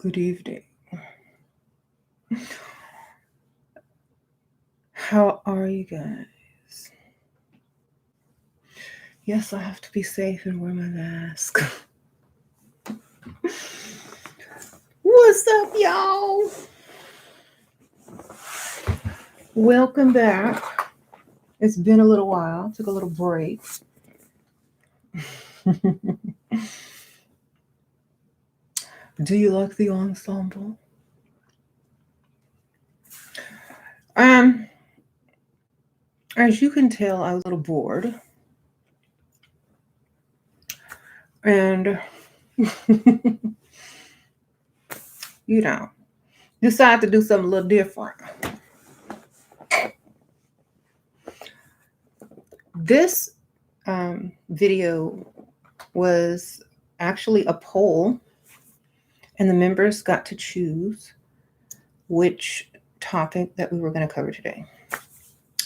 Good evening. How are you guys? Yes, I have to be safe and wear my mask. What's up, y'all? Welcome back. It's been a little while. Took a little break. Do you like the ensemble? As you can tell, I was a little bored. And you know, decided to do something a little different. This video was actually a poll, and the members got to choose which topic that we were going to cover today.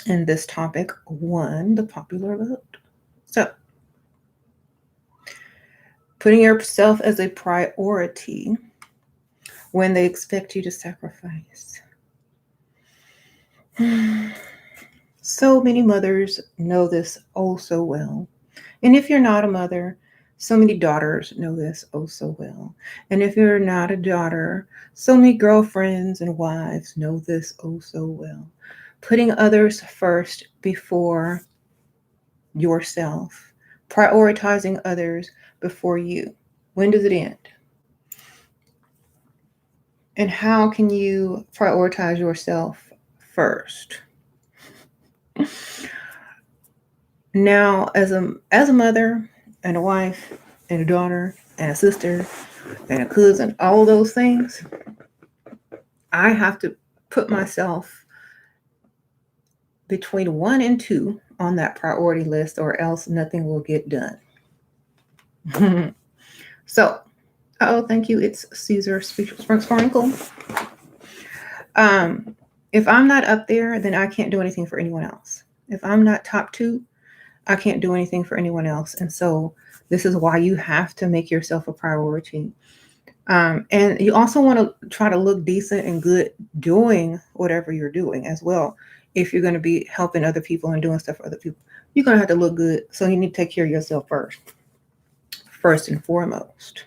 And this topic won the popular vote. So, putting yourself as a priority when they expect you to sacrifice. So many mothers know this oh so well. And if you're not a mother, so many daughters know this oh so well. And if you're not a daughter, so many girlfriends and wives know this oh so well. Putting others first before yourself, prioritizing others before you. When does it end? And how can you prioritize yourself first? Now, as a mother and a wife and a daughter and a sister and a cousin, all those things, I have to put myself between 1 and 2 on that priority list, or else nothing will get done. So, thank you. It's Caesar Sprinkle. If I'm not up there, then I can't do anything for anyone else. If I'm not top 2, I can't do anything for anyone else. And so this is why you have to make yourself a priority. And you also want to try to look decent and good doing whatever you're doing as well. If you're going to be helping other people and doing stuff for other people, you're going to have to look good. So you need to take care of yourself first and foremost.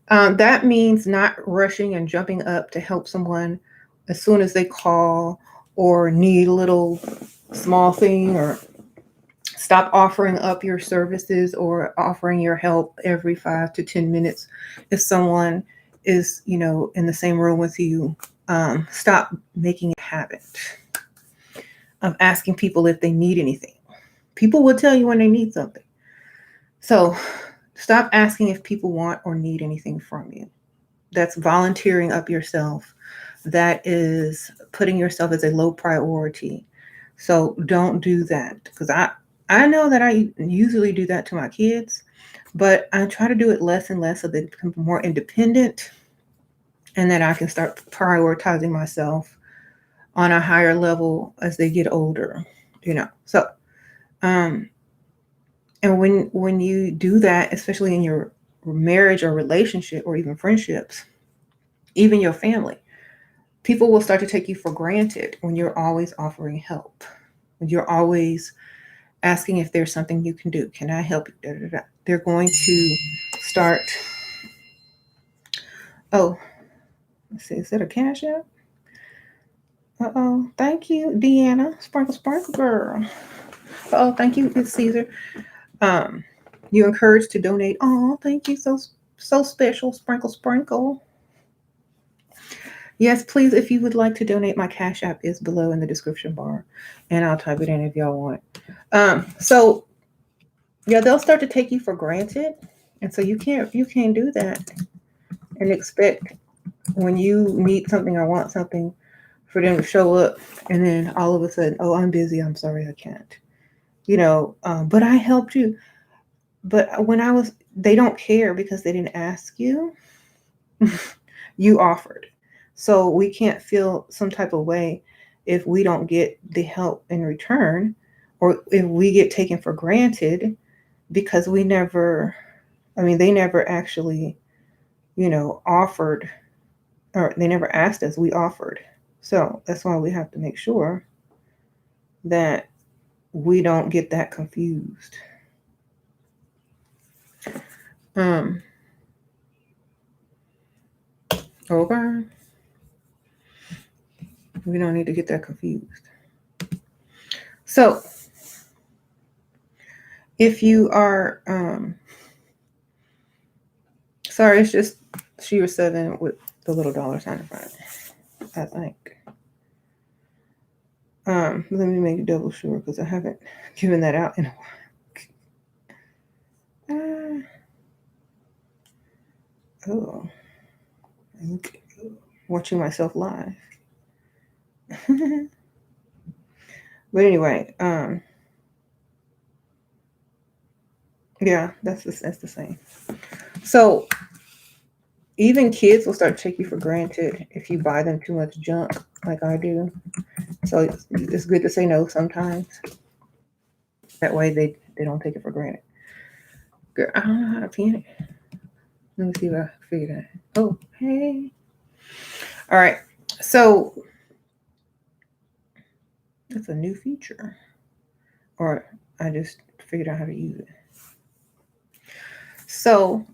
That means not rushing and jumping up to help someone as soon as they call or need a little small thing, or stop offering up your services or offering your help every 5 to 10 minutes. If someone is, in the same room with you, stop making a habit of asking people if they need anything. People will tell you when they need something. So stop asking if people want or need anything from you. That's volunteering up yourself. That is putting yourself as a low priority. So don't do that, because I know that I usually do that to my kids, but I try to do it less and less so they become more independent, and that I can start prioritizing myself on a higher level as they get older, So, and when you do that, especially in your marriage or relationship or even friendships, even your family, people will start to take you for granted when you're always offering help, when you're always asking if there's something you can do. Can I help you? Da, da, da. They're going to start. Oh, let's see. Is that a cash app? Thank you, Deanna. Sprinkle girl. Thank you, it's Caesar. You're encouraged to donate. Oh, thank you. So special. Sprinkle. Yes, please, if you would like to donate, my cash app is below in the description bar, and I'll type it in if y'all want. So yeah, they'll start to take you for granted, and so you can't do that and expect when you need something or want something for them to show up, and then all of a sudden, oh, I'm busy, I'm sorry, I can't. But I helped you. But they don't care because they didn't ask you. You offered. So we can't feel some type of way if we don't get the help in return, or if we get taken for granted because they never actually offered, or they never asked us, we offered. So that's why we have to make sure that we don't get that confused. Okay. We don't need to get that confused. So if you are, sorry, it's just SheRaSeven with the little dollar sign in front, I think. Let me make double sure because I haven't given that out in a while. Oh, okay. Watching myself live. But anyway, yeah, that's the same. So even kids will start to take you for granted if you buy them too much junk, like I do. So it's good to say no sometimes. That way they don't take it for granted. Girl, I don't know how to pin it. Let me see if I figured it out. Oh, hey. All right. So that's a new feature. Or I just figured out how to use it. So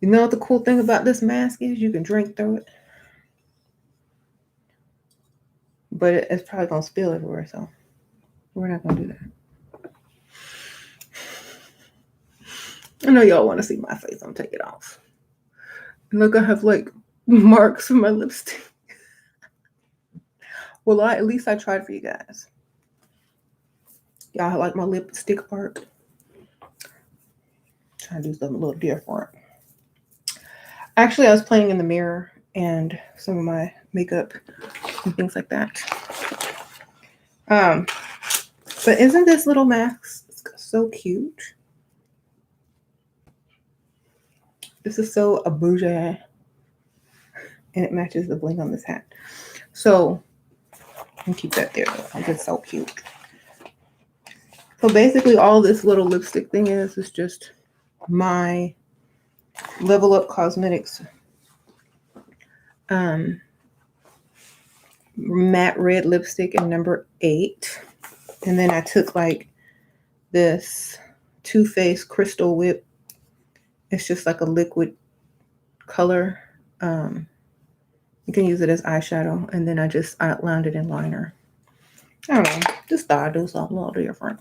you know what the cool thing about this mask is? You can drink through it. But it's probably going to spill everywhere, so we're not going to do that. I know y'all want to see my face. I'm taking it off. Look, I have like marks from my lipstick. Well, at least I tried for you guys. Y'all like my lipstick art? Trying to do something a little different. Actually, I was playing in the mirror and some of my makeup and things like that. But isn't this little mask so cute? This is so a bougie, and it matches the bling on this hat. So I'll keep that there. It's so cute. So basically, all this little lipstick thing is just my Level Up Cosmetics matte red lipstick in number 8. And then I took like this Too Faced Crystal Whip. It's just like a liquid color. You can use it as eyeshadow. And then I just outlined it in liner. I don't know. Just thought I'd do something a little different.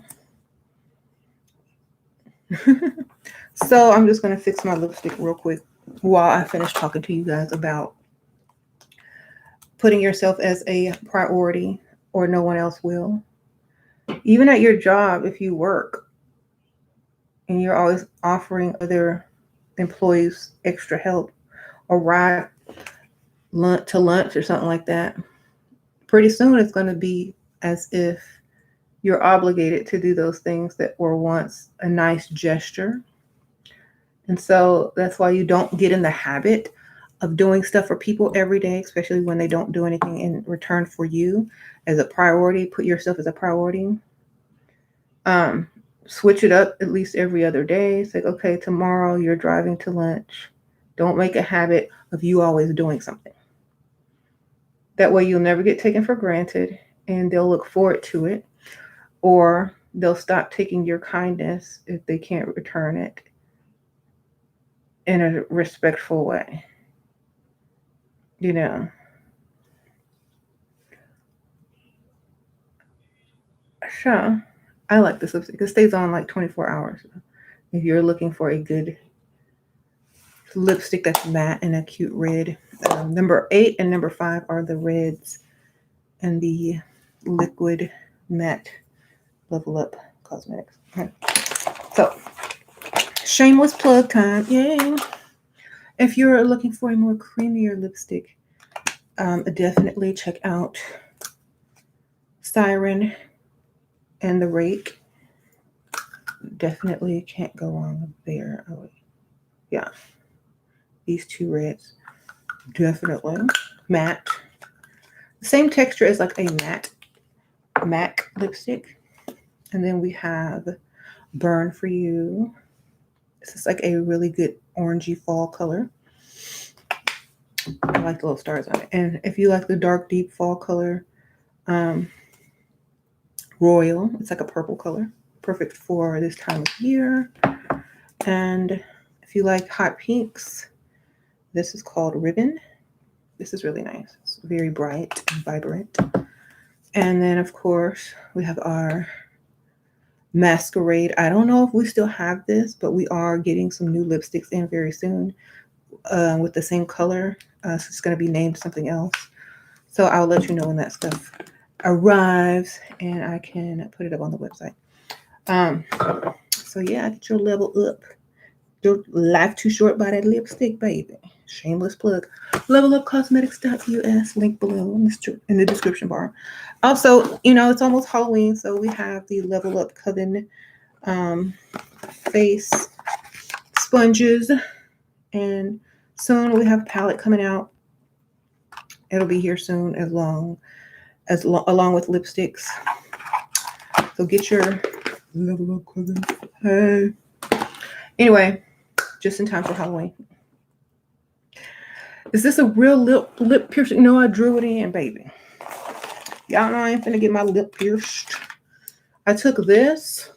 So I'm just going to fix my lipstick real quick while I finish talking to you guys about putting yourself as a priority or no one else will. Even at your job, if you work and you're always offering other employees extra help or ride to lunch or something like that, pretty soon it's going to be as if you're obligated to do those things that were once a nice gesture. And so that's why you don't get in the habit of doing stuff for people every day, especially when they don't do anything in return for you as a priority. Put yourself as a priority. Switch it up at least every other day. It's like, okay, tomorrow you're driving to lunch. Don't make a habit of you always doing something. That way you'll never get taken for granted and they'll look forward to it. Or they'll stop taking your kindness if they can't return it in a respectful way. You know. So I like this lipstick. It stays on like 24 hours. If you're looking for a good lipstick that's matte and a cute red. Number 8 and number 5 are the reds and the liquid matte Level Up Cosmetics. Okay. So, shameless plug time. Yay. If you're looking for a more creamier lipstick, definitely check out Siren and the Rake. Definitely can't go wrong there. Oh, yeah. These two reds. Definitely. Matte. Same texture as like a MAC lipstick. And then we have Burn For You. This is like a really good orangey fall color. I like the little stars on it. And if you like the dark, deep fall color, Royal, it's like a purple color, perfect for this time of year. And if you like hot pinks, this is called Ribbon. This is really nice. It's very bright and vibrant. And then, of course, we have our Masquerade. I don't know if we still have this, but we are getting some new lipsticks in very soon with the same color. So it's going to be named something else. So I'll let you know when that stuff arrives and I can put it up on the website. So yeah, get your level up. Your life too short by that lipstick, baby. Shameless plug. Levelupcosmetics.us, link below in the description bar. Also, it's almost Halloween, so we have the Level Up Coven face sponges, and soon we have a palette coming out. It'll be here soon, along with lipsticks. So get your Level Up Coven. Hey. Anyway, just in time for Halloween. Is this a real lip piercing? No, I drew it in, baby. Y'all know I ain't finna get my lip pierced. I took this.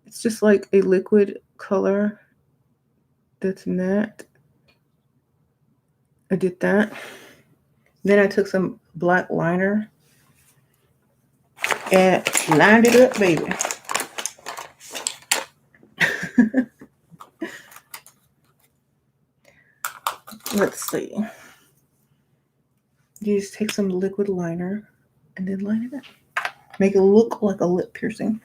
It's just like a liquid color that's matte. I did that. Then I took some black liner and lined it up, baby. Let's see. You just take some liquid liner and then line it up. Make it look like a lip piercing.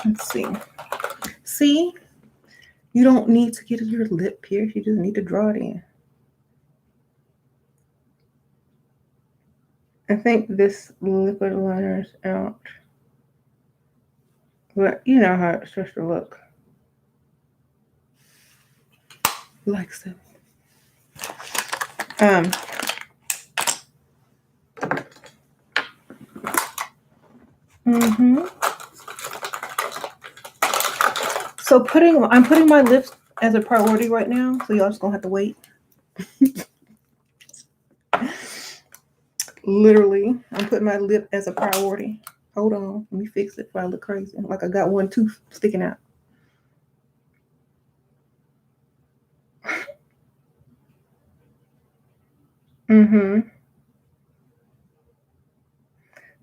Let's see. See? You don't need to get your lip pierced. You just need to draw it in. I think this liquid liner is out. But you know how it's supposed to look. Like so. So I'm putting my lips as a priority right now, so y'all just gonna have to wait. Literally, I'm putting my lip as a priority. Hold on, let me fix it before I look crazy. Like I got one tooth sticking out.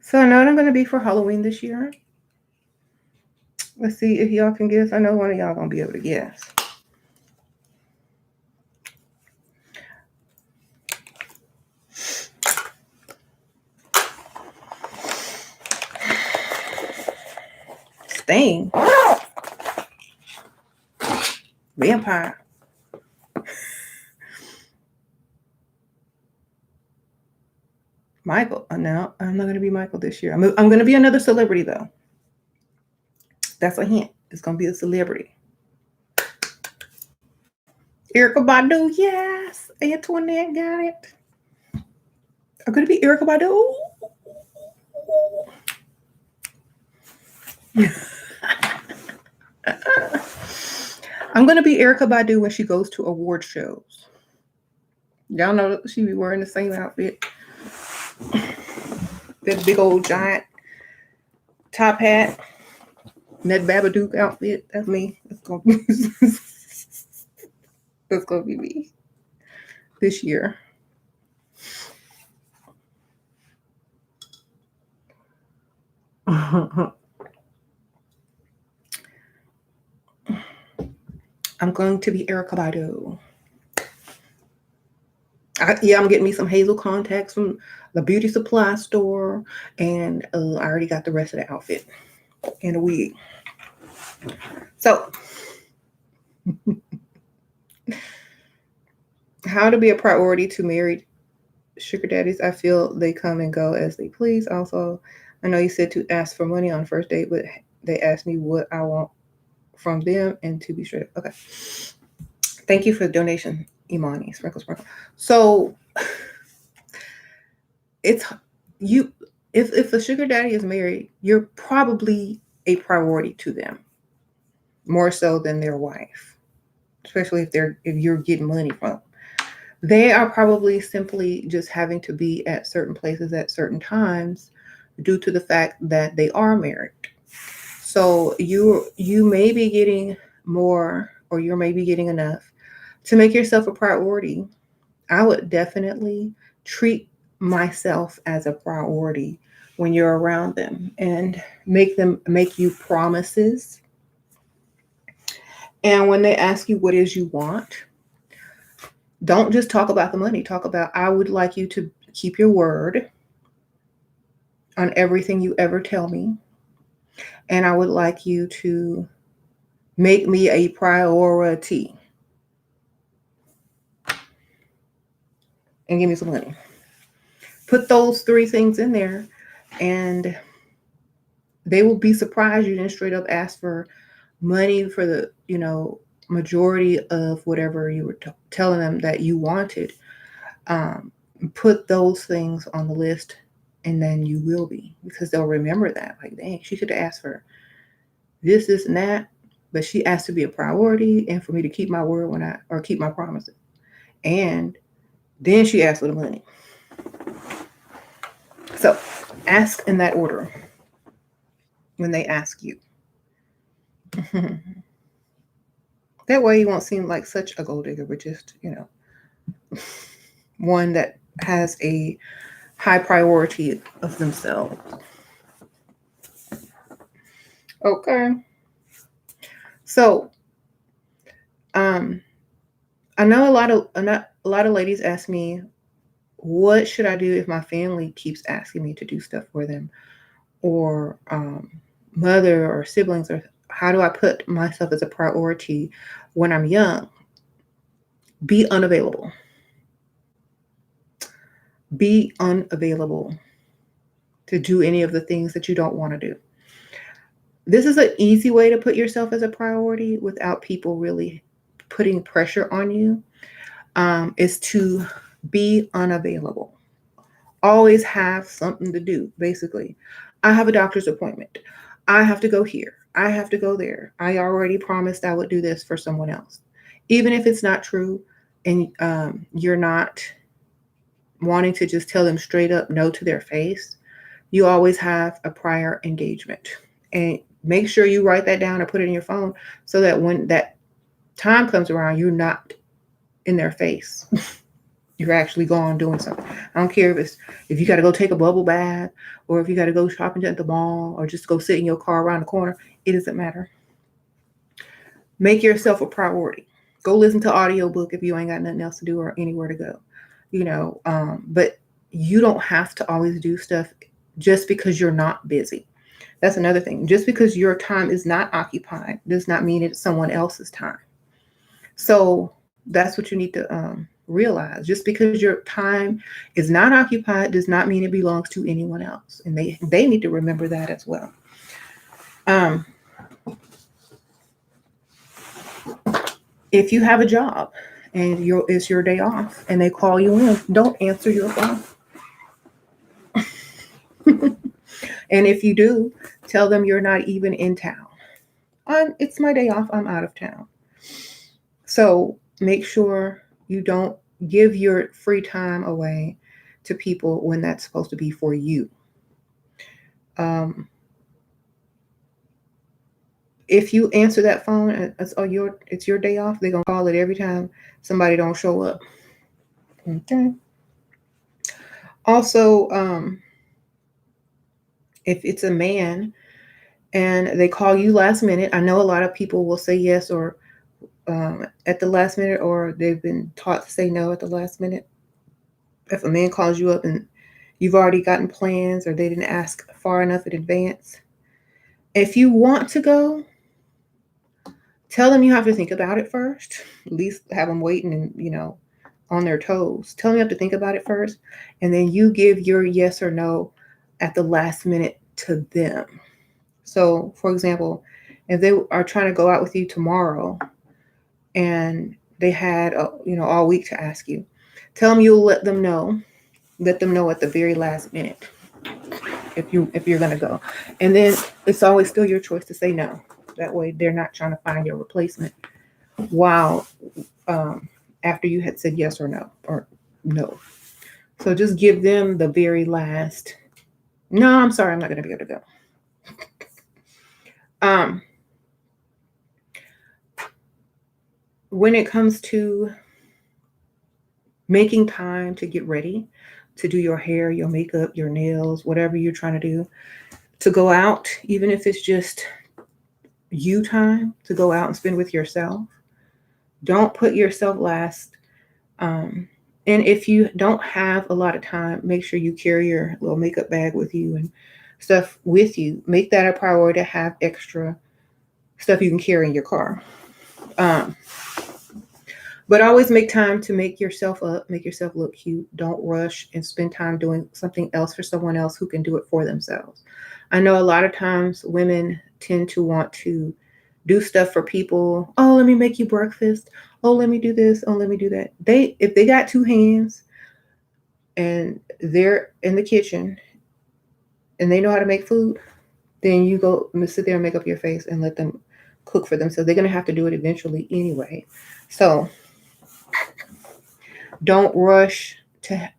So I know what I'm gonna be for Halloween this year. Let's see if y'all can guess. I know one of y'all gonna be able to guess. Stain. Vampire. Michael. No, I'm not gonna be Michael this year. I'm gonna be another celebrity though. That's a hint. It's gonna be a celebrity. Erykah Badu, yes. Antoinette got it. I'm gonna be Erykah Badu. I'm gonna be Erykah Badu when she goes to award shows. Y'all know she be wearing the same outfit. That big old giant top hat. And that Babadook outfit. That's me. That's gonna be me this year. I'm going to be Erykah Badu. I'm getting me some hazel contacts from the beauty supply store, and I already got the rest of the outfit and a wig. So, how to be a priority to married sugar daddies? I feel they come and go as they please. Also, I know you said to ask for money on first date, but they asked me what I want from them and to be straight up. Okay. Thank you for the donation, Imani. Sprinkle. So it's you. If a sugar daddy is married, you're probably a priority to them, more so than their wife, especially if you're getting money from them. They are probably simply just having to be at certain places at certain times due to the fact that they are married. So you may be getting more, or you may be getting enough to make yourself a priority. I would definitely treat myself as a priority when you're around them, and make you promises. And when they ask you what is you want, don't just talk about the money. Talk about, I would like you to keep your word on everything you ever tell me. And I would like you to make me a priority and give me some money. Put those three things in there, and they will be surprised you didn't straight up ask for money for the, majority of whatever you were telling them that you wanted. Put those things on the list, and then you will be, because they'll remember that. Like, dang, she could have asked for this, and that, but she asked to be a priority and for me to keep my word or keep my promises. And then she asked for the money. So ask in that order when they ask you. That way you won't seem like such a gold digger, but just, one that has a high priority of themselves. Okay. So, I know a lot of ladies ask me, what should I do if my family keeps asking me to do stuff for them, or mother or siblings, or how do I put myself as a priority when I'm young? Be unavailable. Be unavailable to do any of the things that you don't want to do. This is an easy way to put yourself as a priority without people really putting pressure on you, is to be unavailable. Always have something to do, basically. I have a doctor's appointment. I have to go here. I have to go there. I already promised I would do this for someone else. Even if it's not true, and you're not wanting to just tell them straight up no to their face, you always have a prior engagement. And make sure you write that down or put it in your phone, so that when that time comes around, you're not in their face. You're actually gone doing something. I don't care if you got to go take a bubble bath, or if you got to go shopping at the mall, or just go sit in your car around the corner. It doesn't matter. Make yourself a priority. Go listen to audiobook if you ain't got nothing else to do or anywhere to go. But you don't have to always do stuff just because you're not busy. That's another thing. Just because your time is not occupied does not mean it's someone else's time. So that's what you need to realize. Just because your time is not occupied does not mean it belongs to anyone else. And they need to remember that as well. If you have a job and it's your day off and they call you in, don't answer your phone. And if you do, tell them you're not even in town. It's my day off, I'm out of town. So make sure you don't give your free time away to people when that's supposed to be for you. If you answer that phone and it's your day off, they're gonna call it every time somebody don't show up. Okay. Also, if it's a man and they call you last minute, I know a lot of people will say yes or at the last minute, or they've been taught to say no at the last minute. If a man calls you up and you've already gotten plans, or they didn't ask far enough in advance, if you want to go, tell them you have to think about it first. At least have them waiting and, on their toes. Tell them you have to think about it first, and then you give your yes or no at the last minute to them. So, for example, if they are trying to go out with you tomorrow and they had, all week to ask you, tell them you'll let them know at the very last minute. if you're gonna go. And then it's always still your choice to say no. That way they're not trying to find your replacement while after you had said yes or no. So just give them the very last, no, I'm sorry, I'm not gonna be able to go. When it comes to making time to get ready, to do your hair, your makeup, your nails, whatever you're trying to do, to go out, even if it's just you time to go out and spend with yourself. Don't put yourself last. And if you don't have a lot of time, make sure you carry your little makeup bag with you and stuff with you. Make that a priority to have extra stuff you can carry in your car. But always make time to make yourself up, make yourself look cute. Don't rush and spend time doing something else for someone else who can do it for themselves. I know a lot of times women tend to want to do stuff for people. Oh, let me make you breakfast. Oh, let me do this. Oh, let me do that. If they got two hands and they're in the kitchen and they know how to make food, then you go sit there and make up your face and let them cook for themselves. They're going to have to do it eventually anyway. So don't rush to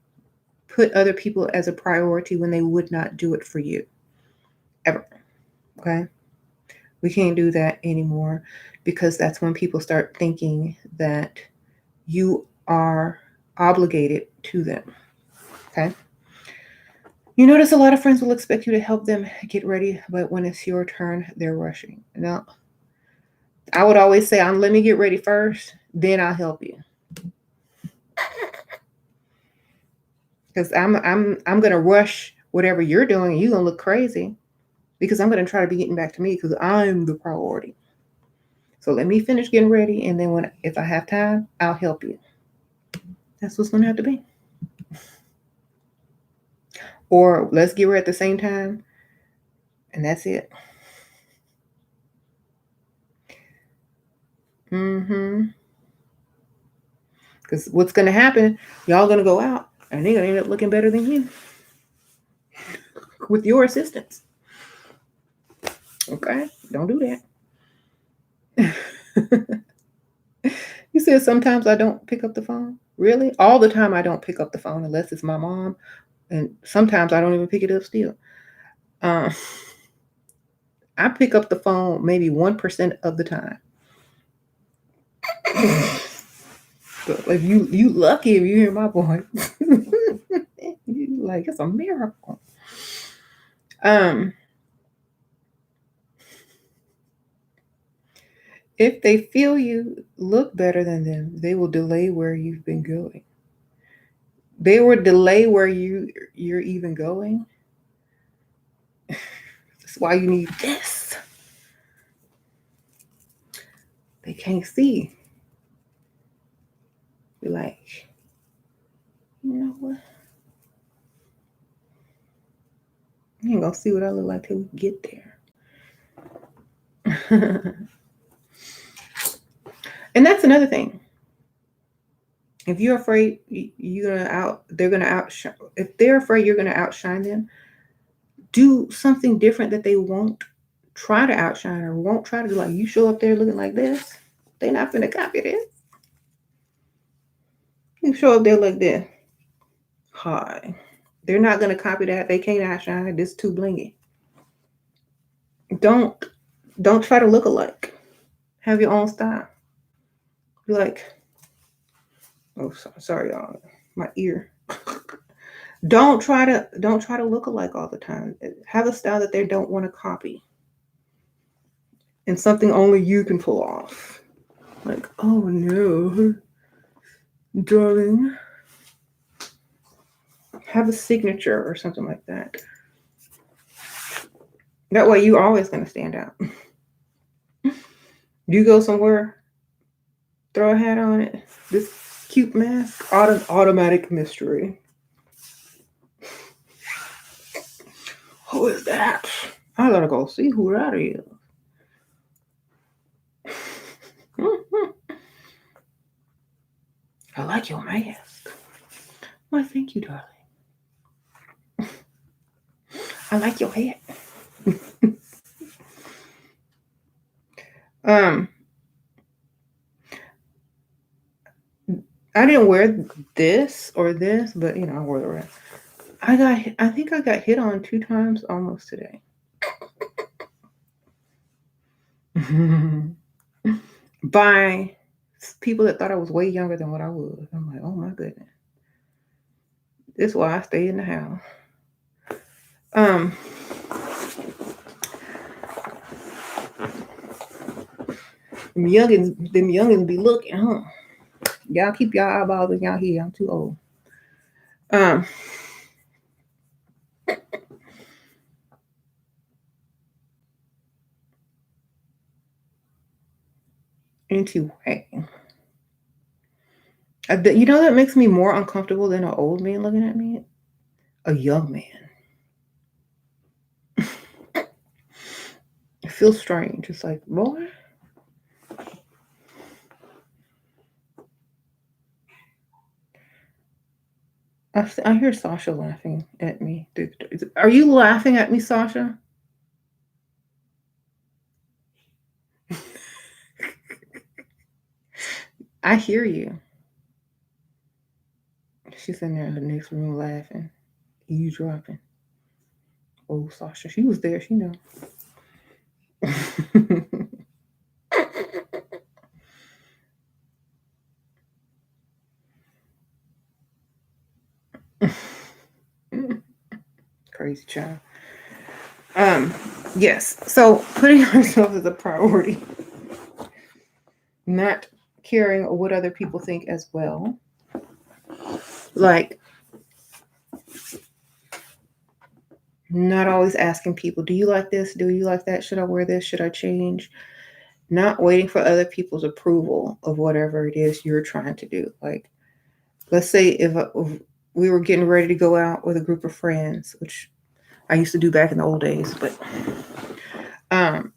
put other people as a priority when they would not do it for you. Ever. Okay? We can't do that anymore because that's when people start thinking that you are obligated to them. Okay? You notice a lot of friends will expect you to help them get ready, but when it's your turn, they're rushing. Now, I would always say, let me get ready first, then I'll help you. Because I'm gonna rush whatever you're doing, and you're gonna look crazy because I'm gonna try to be getting back to me because I'm the priority. So let me finish getting ready, and then if I have time, I'll help you. That's what's gonna have to be. Or let's get ready at the same time, and that's it. Because what's gonna happen? Y'all gonna go out, and they're gonna end up looking better than you with your assistance. Okay, don't do that. You said sometimes I don't pick up the phone. Really? All the time I don't pick up the phone unless it's my mom, and sometimes I don't even pick it up still. I pick up the phone maybe 1% of the time. But if you lucky if you hear my voice. You like it's a miracle. If they feel you look better than them, they will delay where you've been going. They will delay where you're even going. That's why you need this. They can't see. You're like, you know what? You ain't gonna see what I look like till we get there. And that's another thing. If you're afraid they're gonna outshine. If they're afraid you're gonna outshine them, do something different that they won't try to outshine or won't try to do. Like you show up there looking like this, they're not gonna copy this. You show up there like this. Hi. They're not gonna copy that. They can't outshine it. This is too blingy. Don't try to look alike. Have your own style. Be like, oh, sorry, y'all. My ear. Don't try to look alike all the time. Have a style that they don't want to copy. And something only you can pull off. Like, oh no, darling. Have a signature or something like that. That way you're always going to stand out. You go somewhere, throw a hat on it. This cute mask, automatic mystery. Who is that? I gotta go see who that is. I like your mask. Why, thank you, darling. I like your hat. um, I didn't wear this or this, but I wore the rest. I think I got hit on 2 times almost today. By people that thought I was way younger than what I was. I'm like, oh my goodness. This is why I stay in the house. Um, them youngins be looking, huh? Y'all keep y'all eyeballs in y'all head. I'm too old. Um, anyway, that makes me more uncomfortable than an old man looking at me. A young man. It feels strange. It's like, boy. I hear Sasha laughing at me. Are you laughing at me, Sasha? I hear you. She's in there in the next room laughing, eavesdropping. Oh, Sasha, she was there. She know. Crazy child. Yes. So putting ourselves as a priority, not caring what other people think as well. Like, not always asking people, do you like this? Do you like that? Should I wear this? Should I change? Not waiting for other people's approval of whatever it is you're trying to do. Like, let's say if we were getting ready to go out with a group of friends, which I used to do back in the old days, but and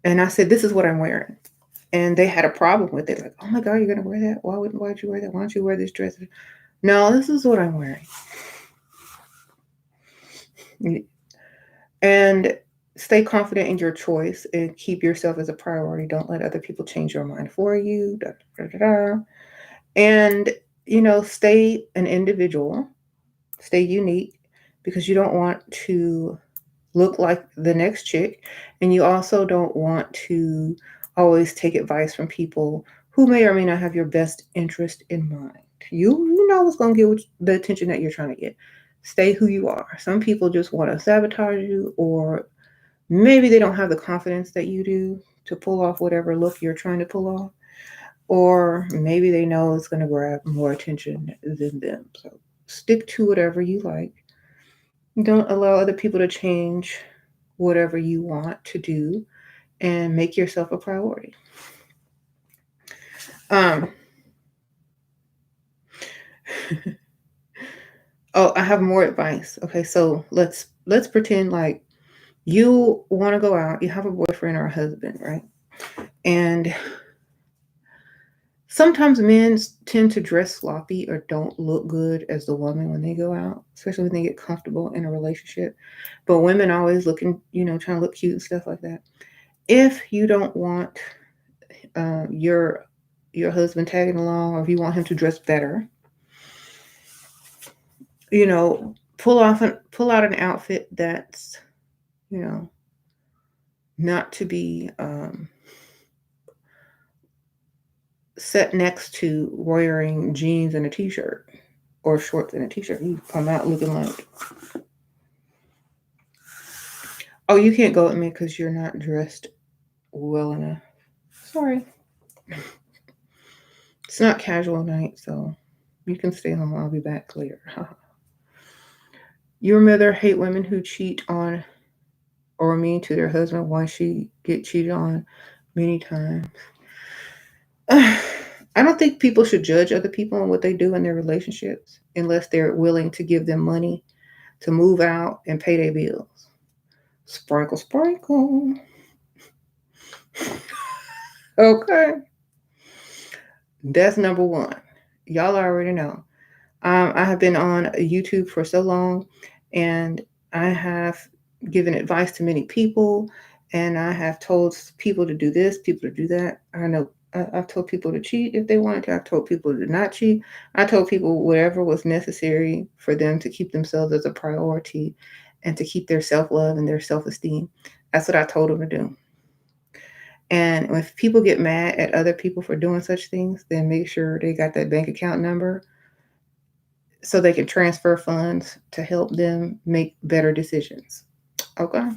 I said, this is what I'm wearing. And they had a problem with it. Like, oh my God, you're gonna wear that? Why'd you wear that? Why don't you wear this dress? No, this is what I'm wearing. And stay confident in your choice and keep yourself as a priority. Don't let other people change your mind for you. Da, da, da, da. And stay an individual, stay unique, because you don't want to look like the next chick, and you also don't want to always take advice from people who may or may not have your best interest in mind. You know what's going to get the attention that you're trying to get. Stay who you are. Some people just want to sabotage you, or maybe they don't have the confidence that you do to pull off whatever look you're trying to pull off, or maybe they know it's going to grab more attention than them. So stick to whatever you like. Don't allow other people to change whatever you want to do, and make yourself a priority. Um, oh, I have more advice. Okay, so let's pretend like you want to go out. You have a boyfriend or a husband, right? And sometimes men tend to dress sloppy or don't look good as the woman when they go out, especially when they get comfortable in a relationship. But women always looking, trying to look cute and stuff like that. If you don't want your husband tagging along, or if you want him to dress better, pull out an outfit that's, not to be set next to wearing jeans and a t-shirt, or shorts and a t-shirt. You come out looking like, oh, you can't go with me because you're not dressed well enough. Sorry. It's not casual night, so you can stay home. I'll be back later. Your mother hate women who cheat on or mean to their husband. Why she get cheated on many times. I don't think people should judge other people and what they do in their relationships unless they're willing to give them money to move out and pay their bills. Sprinkle, sprinkle. Okay. That's number one. Y'all already know. I have been on YouTube for so long, and I have given advice to many people, and I have told people to do this, people to do that. I know I've told people to cheat if they wanted to. I've told people to not cheat. I told people whatever was necessary for them to keep themselves as a priority and to keep their self-love and their self-esteem. That's what I told them to do. And if people get mad at other people for doing such things, then make sure they got that bank account number so they can transfer funds to help them make better decisions. Okay?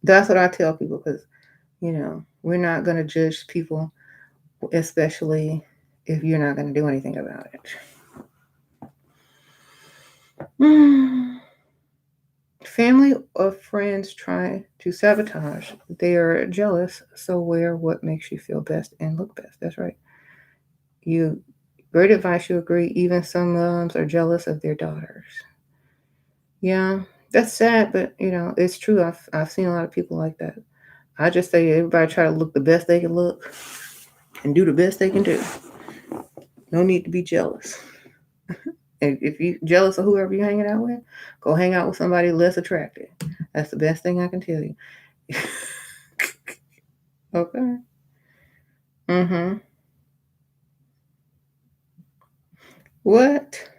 That's what I tell people because, we're not going to judge people, especially if you're not going to do anything about it. Family or friends try to sabotage. They are jealous, so wear what makes you feel best and look best. That's right. Great advice, you agree. Even some moms are jealous of their daughters. Yeah, that's sad, but it's true. I've seen a lot of people like that. I just say everybody try to look the best they can look and do the best they can do. No need to be jealous. And if you're jealous of whoever you're hanging out with, go hang out with somebody less attractive. That's the best thing I can tell you. Okay. Mm-hmm. What?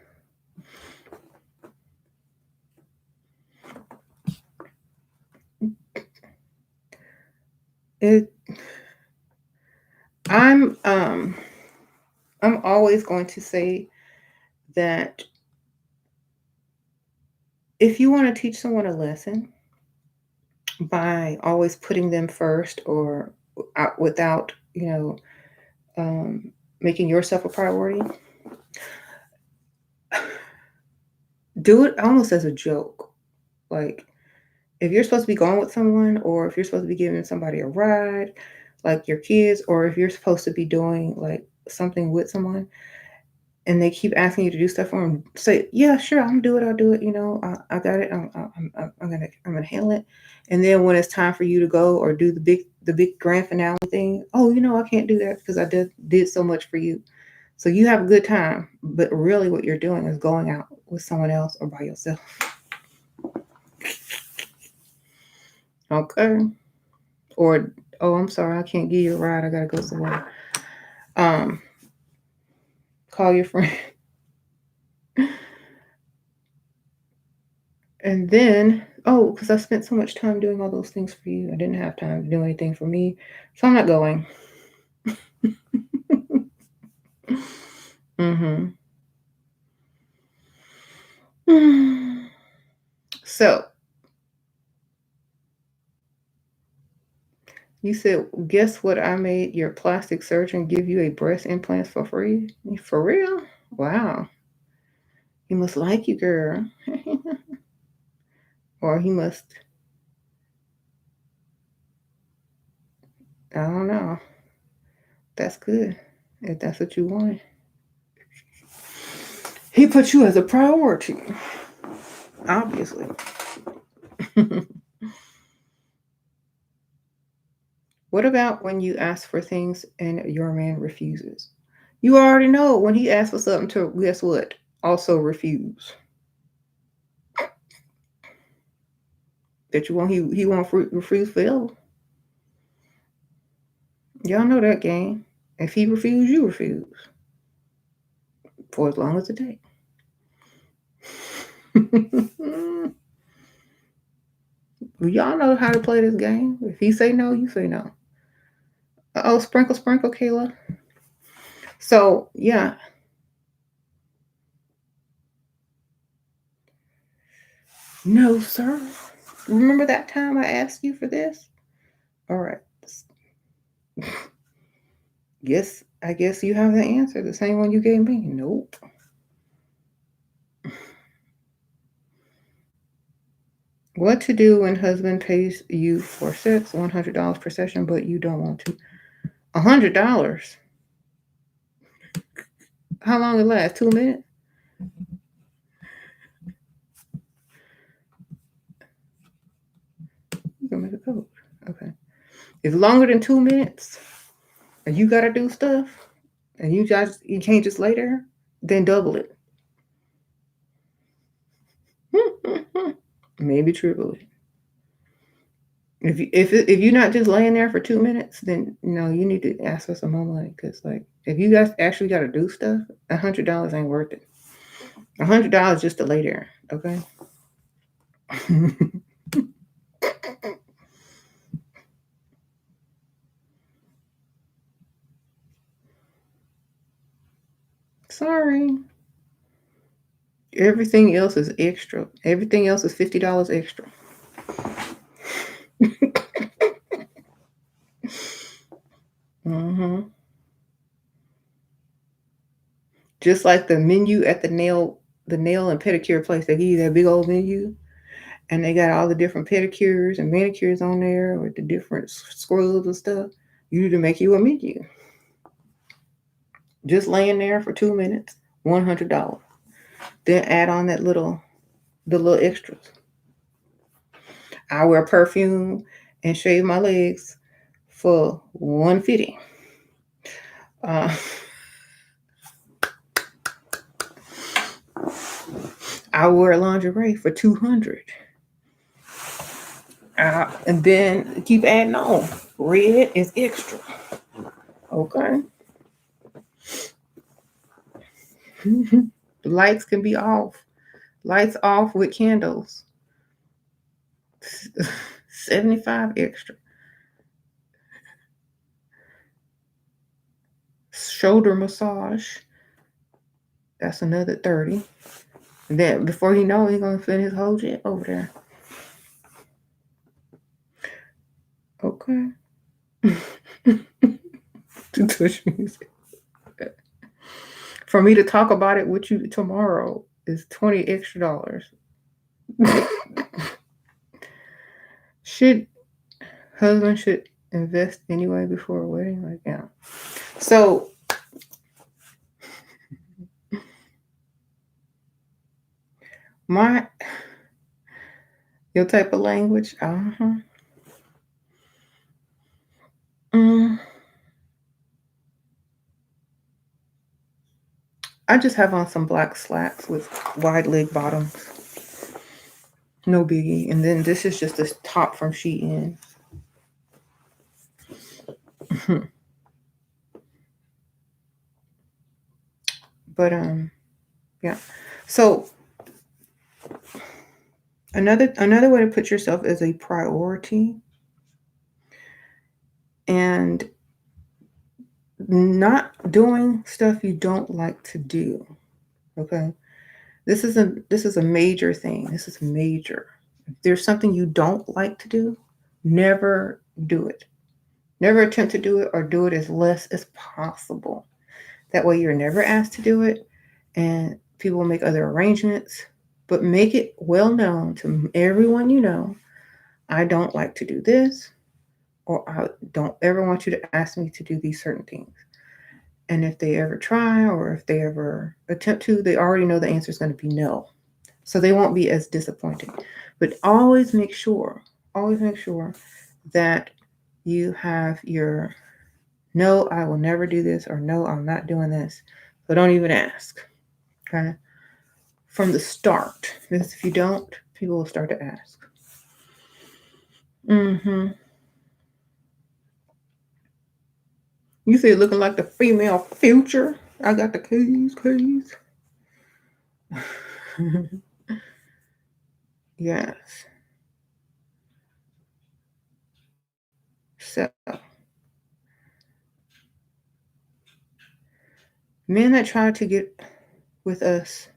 It I'm always going to say that if you want to teach someone a lesson by always putting them first or without, um, making yourself a priority, do it almost as a joke. Like if you're supposed to be going with someone, or if you're supposed to be giving somebody a ride, like your kids, or if you're supposed to be doing like something with someone, and they keep asking you to do stuff for them, say, "Yeah, sure, I'll do it. I'll do it. I got it. I'm gonna handle it." And then when it's time for you to go or do the big grand finale thing, oh, I can't do that because I did so much for you. So you have a good time, but really, what you're doing is going out with someone else or by yourself. Okay. Or, oh, I'm sorry, I can't give you a ride. I gotta go somewhere. Um, Call your friend. And then, oh, because I spent so much time doing all those things for you, I didn't have time to do anything for me, so I'm not going. Mm-hmm. So you said, guess what? I made your plastic surgeon give you a breast implant for free. For real? Wow. He must like you, girl. Or he must, I don't know. That's good. If that's what you want. He put you as a priority. Obviously. What about when you ask for things and your man refuses? You already know when he asks for something to, guess what? Also refuse. That you want, he won't refuse forever. Y'all know that game. If he refuse, you refuse. For as long as it takes. Y'all know how to play this game. If he say no, you say no. Oh, sprinkle, sprinkle, Kayla. So yeah. No, sir. Remember that time I asked you for this? All right. I guess you have the answer. The same one you gave me. Nope. What to do when husband pays you for sex, $100 per session, but you don't want to? $100. How long it last? 2 minutes? You can make a code. Okay. If longer than 2 minutes, and you gotta do stuff, and you can't just lay there, then double it. Maybe triple it. If you're not just laying there for 2 minutes, then you need to ask for some more money. Because like if you guys actually got to do stuff, $100 ain't worth it. $100 just to lay there, okay? Sorry. Everything else is extra. Everything else is $50 extra. Mm-hmm. Just like the menu at the nail and pedicure place, they give you that big old menu, and they got all the different pedicures and manicures on there with the different scrubs and stuff. You need to make you a menu. Just laying there for 2 minutes, $100. Then add on the little extras. I wear perfume and shave my legs for $150. I wear lingerie for $200. And then keep adding on. Red is extra. Okay. The lights can be off. Lights off with candles. 75 extra. Shoulder massage. That's another 30. And then before you know it, he's gonna spend his whole jet over there. Okay. To touch music. For me to talk about it with you tomorrow is $20 extra. Husband should invest anyway before a wedding? Like, yeah. So your type of language, I just have on some black slacks with wide leg bottoms. No biggie. And then this is just a top from SheIn. But yeah. So another way to put yourself as a priority and not doing stuff you don't like to do. Okay? This is a major thing. This is major. If there's something you don't like to do, never do it. Never attempt to do it, or do it as less as possible. That way you're never asked to do it, and people will make other arrangements, but make it well known to everyone you know, I don't like to do this, or I don't ever want you to ask me to do these certain things. And if they ever try, or if they ever attempt to, they already know the answer is going to be no. So they won't be as disappointed. But always make sure that you have your no, I will never do this, or no, I'm not doing this. So don't even ask. Okay? From the start. Because if you don't, people will start to ask. You see it looking like the female future. I got the keys. Yes. So, men that try to get with us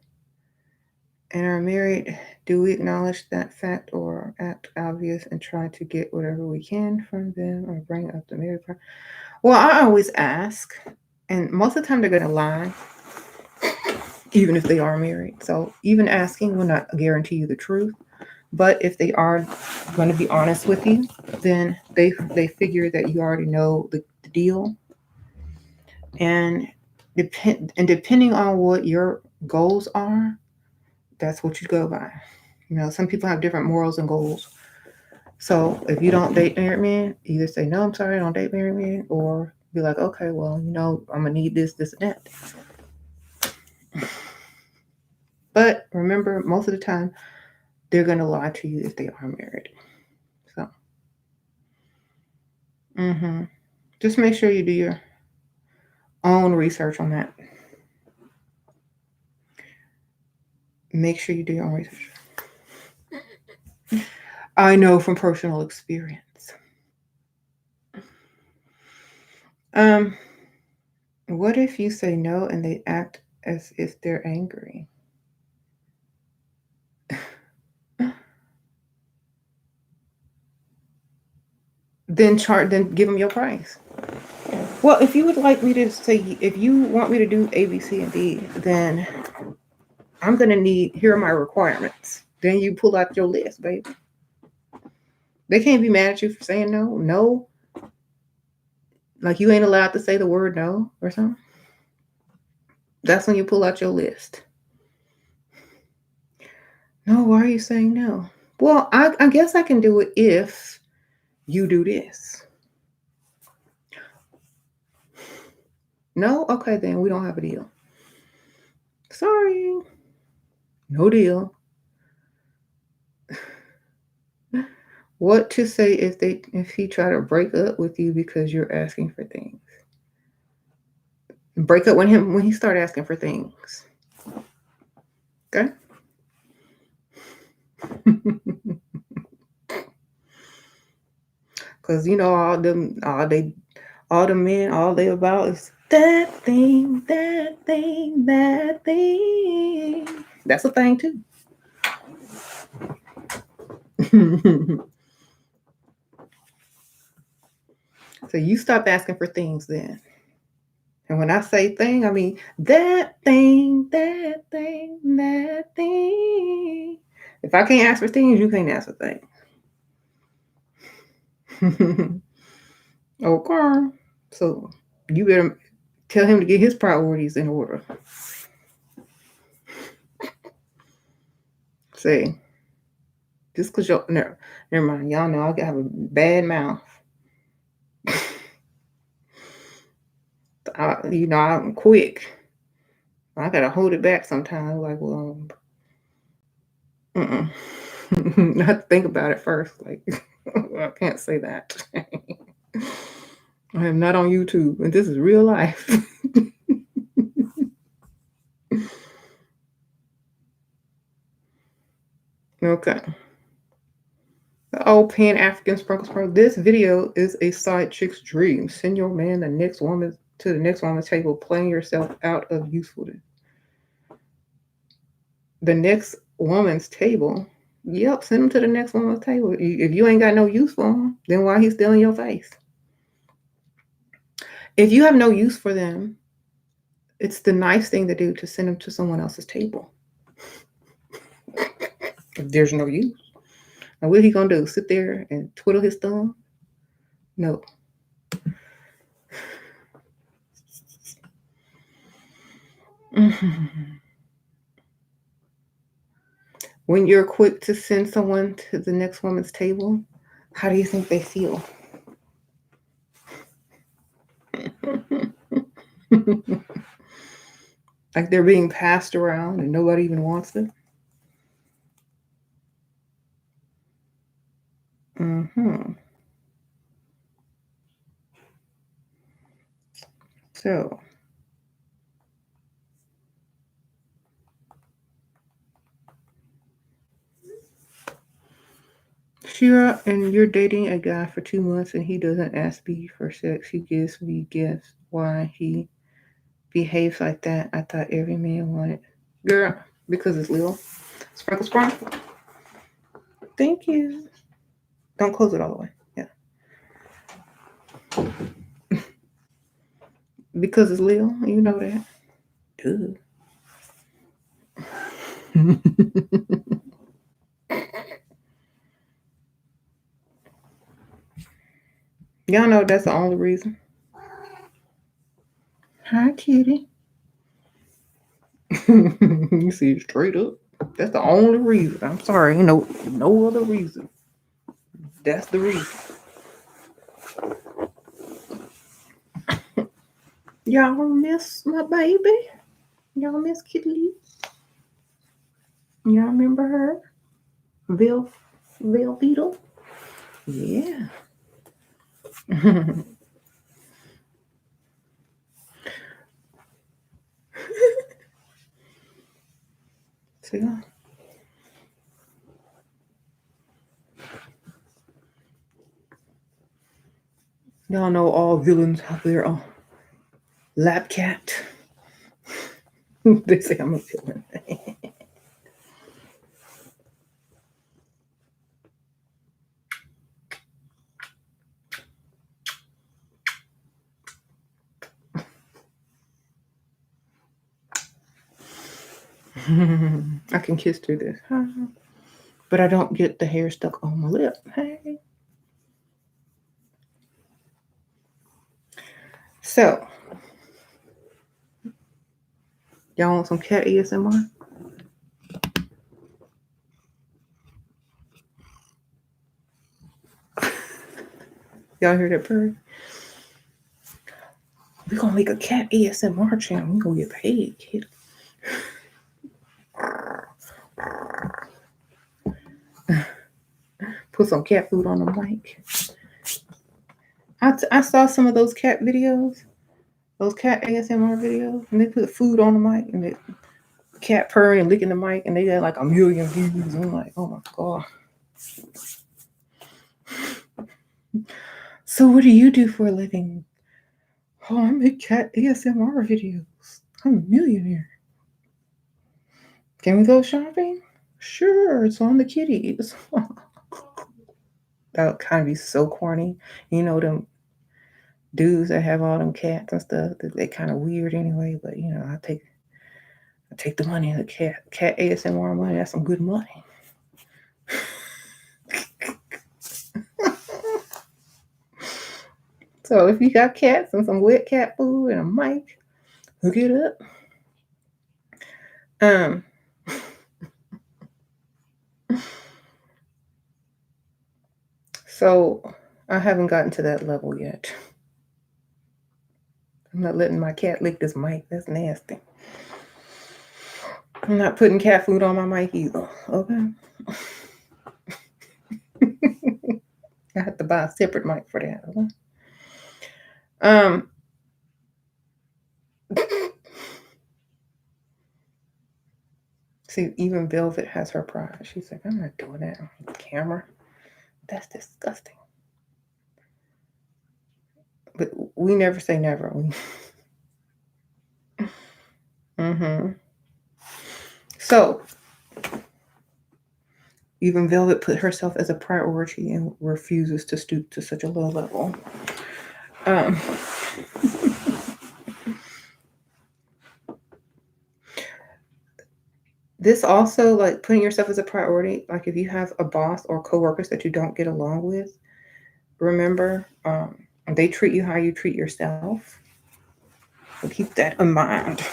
and are married, do we acknowledge that fact or act obvious and try to get whatever we can from them or bring up the married part? Well, I always ask, and most of the time they're going to lie, even if they are married. So even asking will not guarantee you the truth. But if they are going to be honest with you, then they figure that you already know the deal. And depending on what your goals are, that's what you go by. Some people have different morals and goals. So if you don't date married men, either say, no, I'm sorry, I don't date married men, or be like, okay, well, I'm going to need this, and that. But remember, most of the time, they're going to lie to you if they are married. So, just make sure you do your own research on that. Make sure you do your own research. I know from personal experience. What if you say no and they act as if they're angry? Then give them your price. Well, if you would like me to say, if you want me to do A, B, C, and D, then I'm going to need, here are my requirements. Then you pull out your list, baby. They can't be mad at you for saying no. No. Like you ain't allowed to say the word no or something. That's when you pull out your list. No, why are you saying no? Well, I guess I can do it if you do this. No? Okay, then we don't have a deal. Sorry. No deal. What to say if he try to break up with you because you're asking for things? Break up when he start asking for things. Okay? Because you know all the men, all they about is that thing. That's a thing too. So you stop asking for things then. And when I say thing, I mean that thing. If I can't ask for things, you can't ask for things. Okay. So you better tell him to get his priorities in order. Say, just because never mind. Y'all know I have a bad mouth. I'm quick. I gotta hold it back sometimes. Like, well, I have to think about it first. Like, I can't say that. I am not on YouTube, and this is real life. Okay. The old Pan-African sprinkle. This video is a side chick's dream. Send your man to the next woman's table, playing yourself out of usefulness. The next woman's table? Yep, send him to the next woman's table. If you ain't got no use for him, then why he's still in your face? If you have no use for them, it's the nice thing to do to send them to someone else's table. If there's no use. Now what he gonna do? Sit there and twiddle his thumb? No. When you're quick to send someone to the next woman's table, how do you think they feel? Like they're being passed around and nobody even wants them? So, Shira, and you're dating a guy for 2 months and he doesn't ask me for sex. He gives me gifts. Why he behaves like that? I thought every man wanted. Girl, because it's Lil. Sprinkle. Thank you. Don't close it all the way. Yeah. Because it's Lil. You know that. Duh. Y'all know that's the only reason. Hi, kitty. You see, straight up. That's the only reason. I'm sorry. No other reason. That's the reason. Y'all miss my baby? Y'all miss Kitty? Y'all remember her? Veil beetle. Yeah. See that? Y'all know all villains have their lab cat. They say I'm a villain. I can kiss through this. But I don't get the hair stuck on my lip. Hey. So, y'all want some cat ASMR? Y'all hear that purr? We're gonna make a cat ASMR channel. We're gonna get paid, kid. Put some cat food on the mic. I saw some of those cat videos, those cat ASMR videos, and they put food on the mic and the cat purring and licking the mic, and they got like 1 million views. I'm like, oh my god. So what do you do for a living? Oh, I make cat ASMR videos. I'm a millionaire. Can we go shopping? Sure, it's on the kitties. That would kind of be so corny. You know, them dudes that have all them cats and stuff, they kind of weird anyway, but you know, I take the money, the cat ASMR money. That's some good money. So if you got cats and some wet cat food and a mic, hook it up. So I haven't gotten to that level yet. I'm not letting my cat lick this mic. That's nasty. I'm not putting cat food on my mic either. Okay. I have to buy a separate mic for that. Okay? See, even Velvet has her pride. She's like, I'm not doing that on the camera. That's disgusting. But we never say never. Mm-hmm. So, even Velvet put herself as a priority and refuses to stoop to such a low level. This also, like putting yourself as a priority, like if you have a boss or coworkers that you don't get along with, remember, they treat you how you treat yourself. So keep that in mind.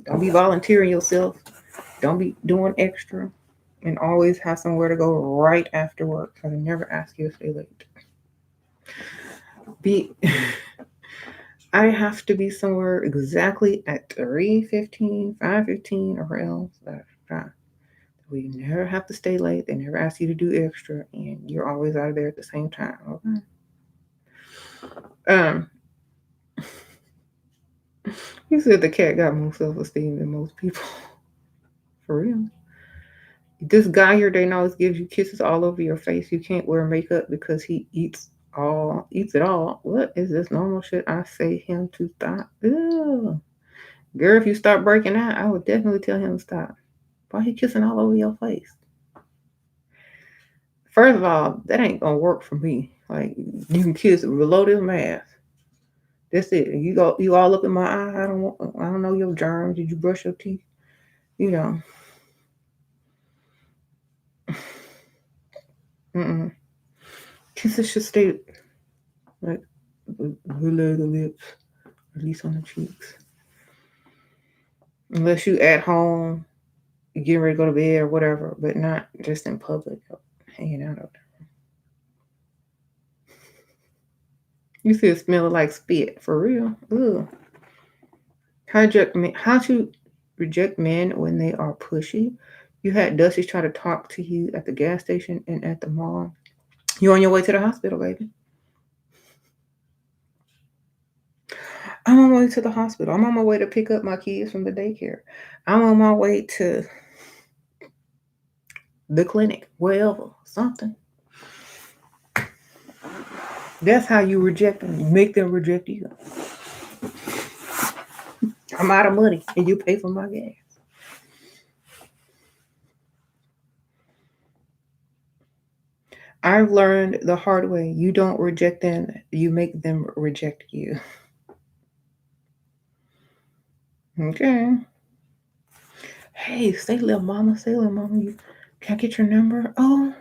Don't be volunteering yourself. Don't be doing extra. And always have somewhere to go right after work. So they never ask you to stay late. I have to be somewhere exactly at 3:15, 5:15, or else we never have to stay late. They never ask you to do extra, and you're always out of there at the same time. Okay. You said the cat got more self-esteem than most people. For real. This guy here, they always gives you kisses all over your face. You can't wear makeup because he eats it all. What is this normal shit? I say him to stop. Ew. Girl, if you start breaking out, I would definitely tell him to stop. Why he kissing all over your face? First of all, that ain't gonna work for me. Like you can kiss below this mask. That's it. You all up in my eye. I don't know your germs. Did you brush your teeth? You know. Mm-mm. Kisses should stay like below the lips, at least on the cheeks. Unless you at home, you getting ready to go to bed or whatever, but not just in public, hanging out. You see it smelling like spit, for real. Ugh. How to reject men when they are pushy. You had Dusty try to talk to you at the gas station and at the mall. You're on your way to the hospital, baby. I'm on my way to the hospital. I'm on my way to pick up my kids from the daycare. I'm on my way to the clinic, wherever, something. That's how you reject them. You make them reject you. I'm out of money and you pay for my gas. I've learned the hard way. You don't reject them, you make them reject you. Okay. Hey, say little mama, you can I get your number? Oh,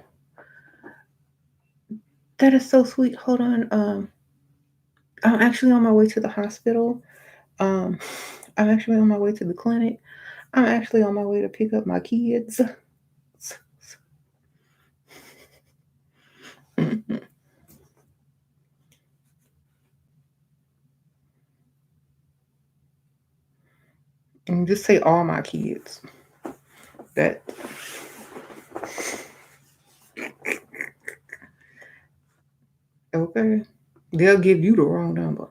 that is so sweet. Hold on. I'm actually on my way to the hospital. Um, I'm actually on my way to the clinic. I'm actually on my way to pick up my kids. And just say all my kids. That okay. They'll give you the wrong number.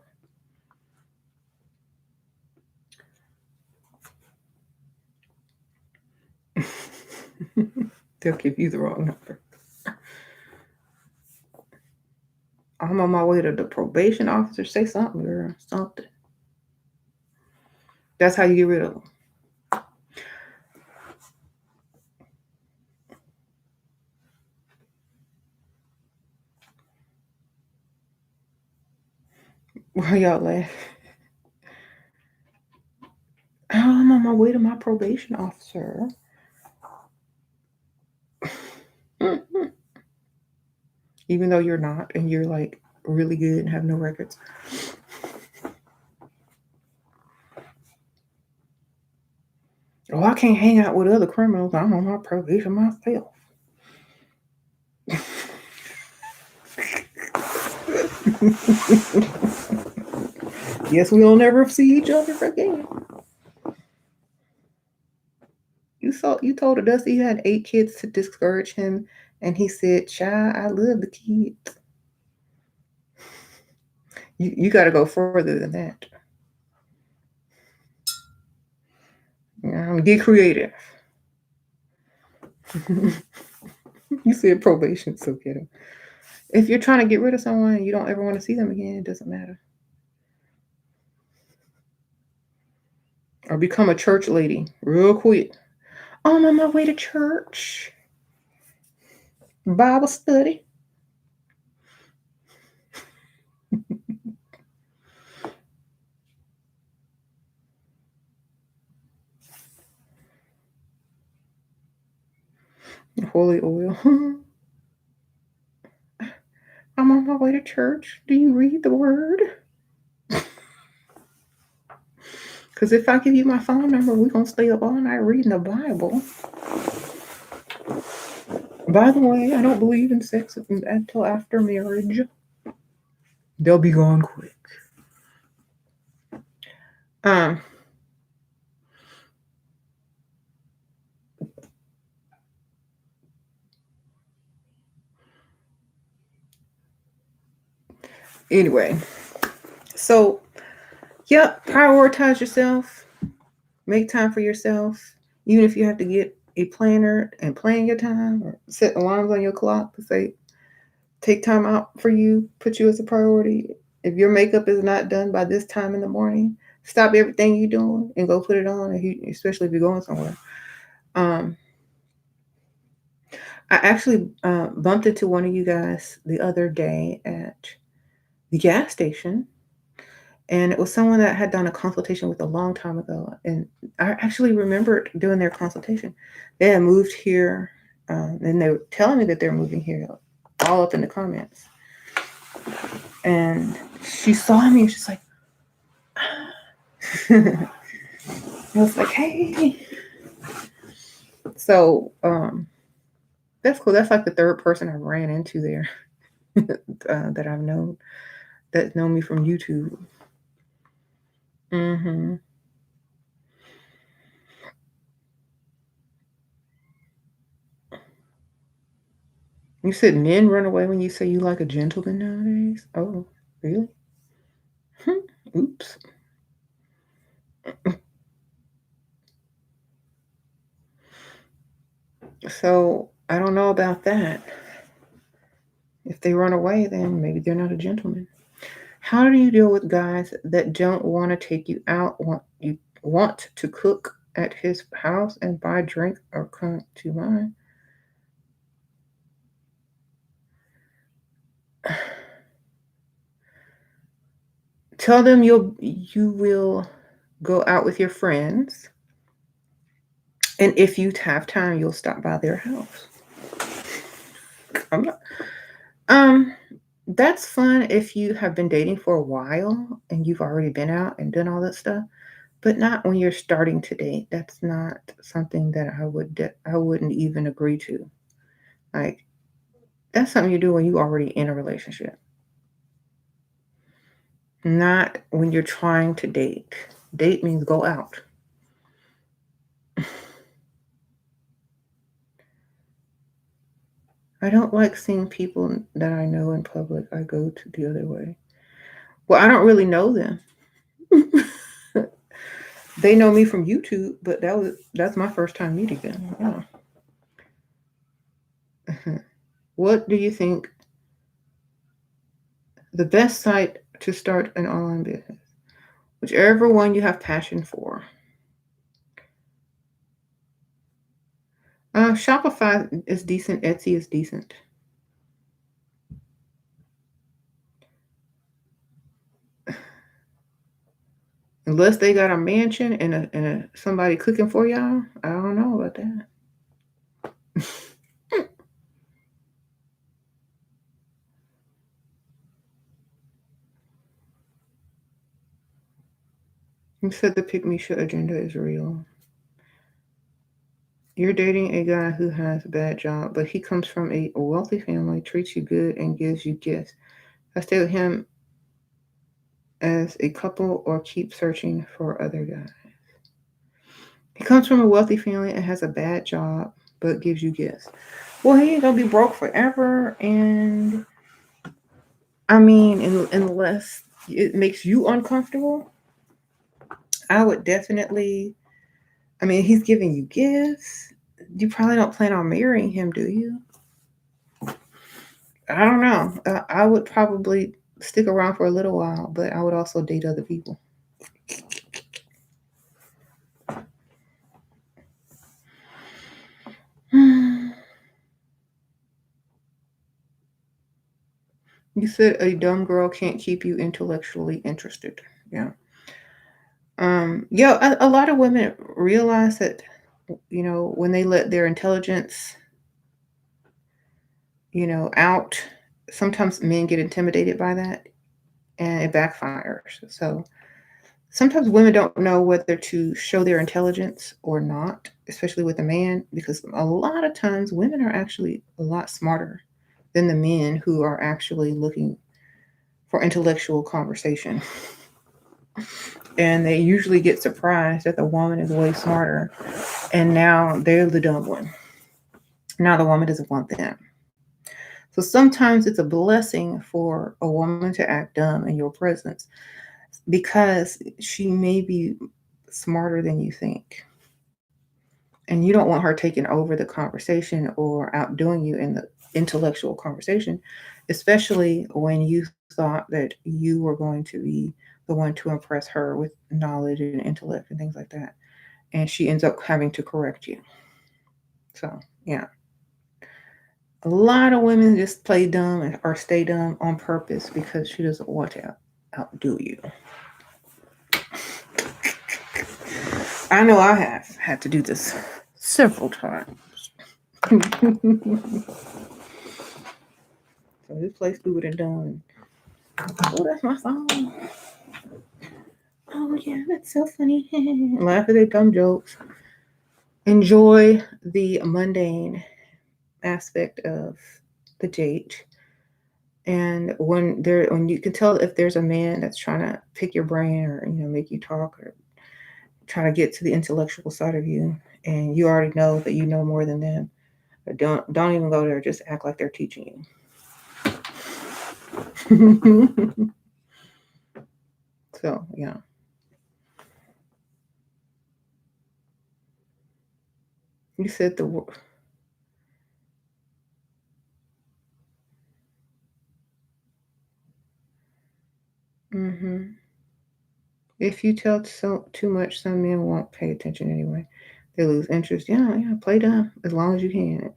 They'll give you the wrong number. I'm on my way to the probation officer. Say something, girl. Something. That's how you get rid of them. Why y'all laugh? I'm on my way to my probation officer. Even though you're not, and you're like really good and have no records. Oh, I can't hang out with other criminals. I'm on my probation myself. Guess we'll never see each other again. You told Dusty you had 8 kids to discourage him, and he said, "Child, I love the kids." You got to go further than that. Get creative. You said probation, so get him. If you're trying to get rid of someone and you don't ever want to see them again, it doesn't matter. Or become a church lady real quick. I'm on my way to church. Bible study. Holy oil. I'm on my way to church. Do you read the word? Because if I give you my phone number, we're going to stay up all night reading the Bible. By the way, I don't believe in sex until after marriage. They'll be gone quick. Anyway, so yeah, prioritize yourself. Make time for yourself. Even if you have to get a planner and plan your time or set alarms on your clock to say, take time out for you, put you as a priority. If your makeup is not done by this time in the morning, stop everything you're doing and go put it on, especially if you're going somewhere. I actually bumped into one of you guys the other day at the gas station, and it was someone that had done a consultation with a long time ago. And I actually remembered doing their consultation. They had moved here, and they were telling me that they're moving here, all up in the comments. And she saw me and she's like, I was like, hey. So that's cool. That's like the third person I ran into there that I've known, that know me from YouTube. You said men run away when you say you like a gentleman nowadays? Oh, really? Oops. So I don't know about that. If they run away, then maybe they're not a gentleman. How do you deal with guys that don't want to take you out, want to cook at his house and buy drink or come to mine? Tell them you will go out with your friends, and if you have time, you'll stop by their house. I'm not, um, that's fun if you have been dating for a while and you've already been out and done all that stuff, but not when you're starting to date. That's not something that I wouldn't even agree to. Like, that's something you do when you already in a relationship, not when you're trying to date. Date means go out. I don't like seeing people that I know in public. I go to the other way. Well, I don't really know them. They know me from YouTube, but that's my first time meeting them. Yeah. What do you think the best site to start an online business? Whichever one you have passion for. Shopify is decent. Etsy is decent. Unless they got a mansion and somebody cooking for y'all, I don't know about that. You said the pick me shit agenda is real. You're dating a guy who has a bad job, but he comes from a wealthy family, treats you good, and gives you gifts. I stay with him as a couple or keep searching for other guys. He comes from a wealthy family and has a bad job, but gives you gifts. Well, he ain't gonna be broke forever, and I mean, unless it makes you uncomfortable, I would definitely. I mean, he's giving you gifts. You probably don't plan on marrying him, do you? I don't know. I would probably stick around for a little while, but I would also date other people. You said a dumb girl can't keep you intellectually interested. Yeah. Yeah, a lot of women realize that, when they let their intelligence, out, sometimes men get intimidated by that and it backfires. So sometimes women don't know whether to show their intelligence or not, especially with a man, because a lot of times women are actually a lot smarter than the men who are actually looking for intellectual conversation. And they usually get surprised that the woman is way smarter, and now they're the dumb one. Now the woman doesn't want them. So sometimes it's a blessing for a woman to act dumb in your presence because she may be smarter than you think. And you don't want her taking over the conversation or outdoing you in the intellectual conversation, especially when you thought that you were going to be the one to impress her with knowledge and intellect and things like that. And she ends up having to correct you. So, yeah. A lot of women just play dumb or stay dumb on purpose because she doesn't want to outdo you. I know I have had to do this several times. So this place stupid and dumb. Oh, that's my song. Oh yeah, that's so funny. Laugh at their dumb jokes. Enjoy the mundane aspect of the date. And when you can tell if there's a man that's trying to pick your brain or make you talk or try to get to the intellectual side of you, and you already know that you know more than them, Don't even go there. Just act like they're teaching you. So, yeah. You said the word. If you tell too much, some men won't pay attention anyway. They lose interest. Yeah, play dumb as long as you can.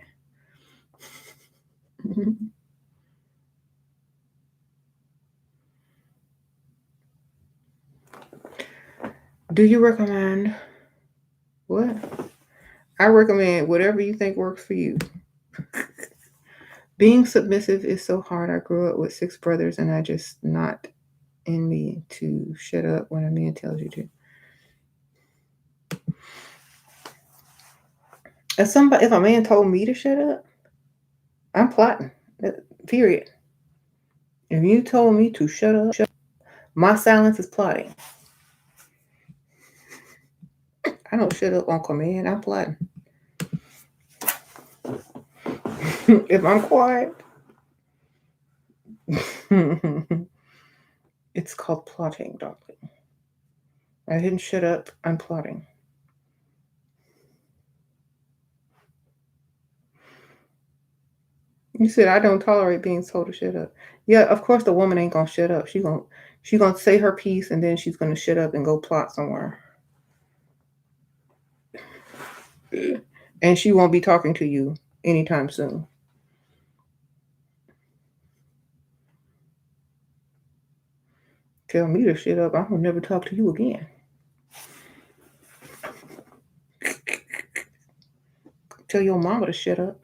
Do you recommend what? I recommend whatever you think works for you. Being submissive is so hard. I grew up with 6 brothers, and I just not in me to shut up when a man tells you to. If a man told me to shut up, I'm plotting. Period. If you told me to shut up, my silence is plotting. I don't shut up on command. I'm plotting. If I'm quiet, it's called plotting, darling. I didn't shut up. I'm plotting. You said I don't tolerate being told to shut up. Yeah, of course the woman ain't gonna shut up. She gonna say her piece and then she's gonna shut up and go plot somewhere. And she won't be talking to you anytime soon. Tell me to shut up. I'm gonna never talk to you again. Tell your mama to shut up.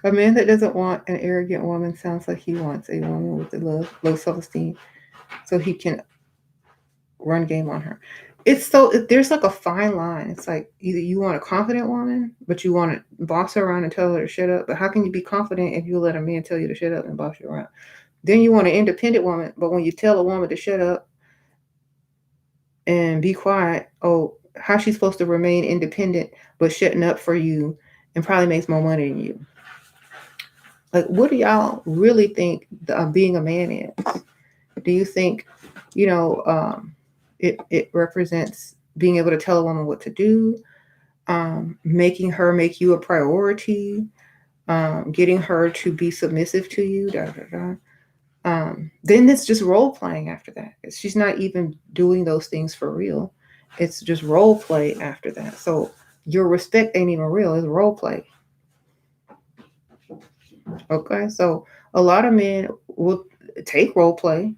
A man that doesn't want an arrogant woman sounds like he wants a woman with low self-esteem so he can run game on her. There's like a fine line. It's like either you want a confident woman, but you want to boss her around and tell her to shut up. But how can you be confident if you let a man tell you to shut up and boss you around? Then you want an independent woman, but when you tell a woman to shut up and be quiet, how's she supposed to remain independent but shutting up for you and probably makes more money than you? Like, what do y'all really think being a man is? Do you think, it represents being able to tell a woman what to do, making her make you a priority, getting her to be submissive to you, then it's just role playing after that. She's not even doing those things for real. It's just role play after that. So your respect ain't even real. It's role play. Okay, so a lot of men will take role play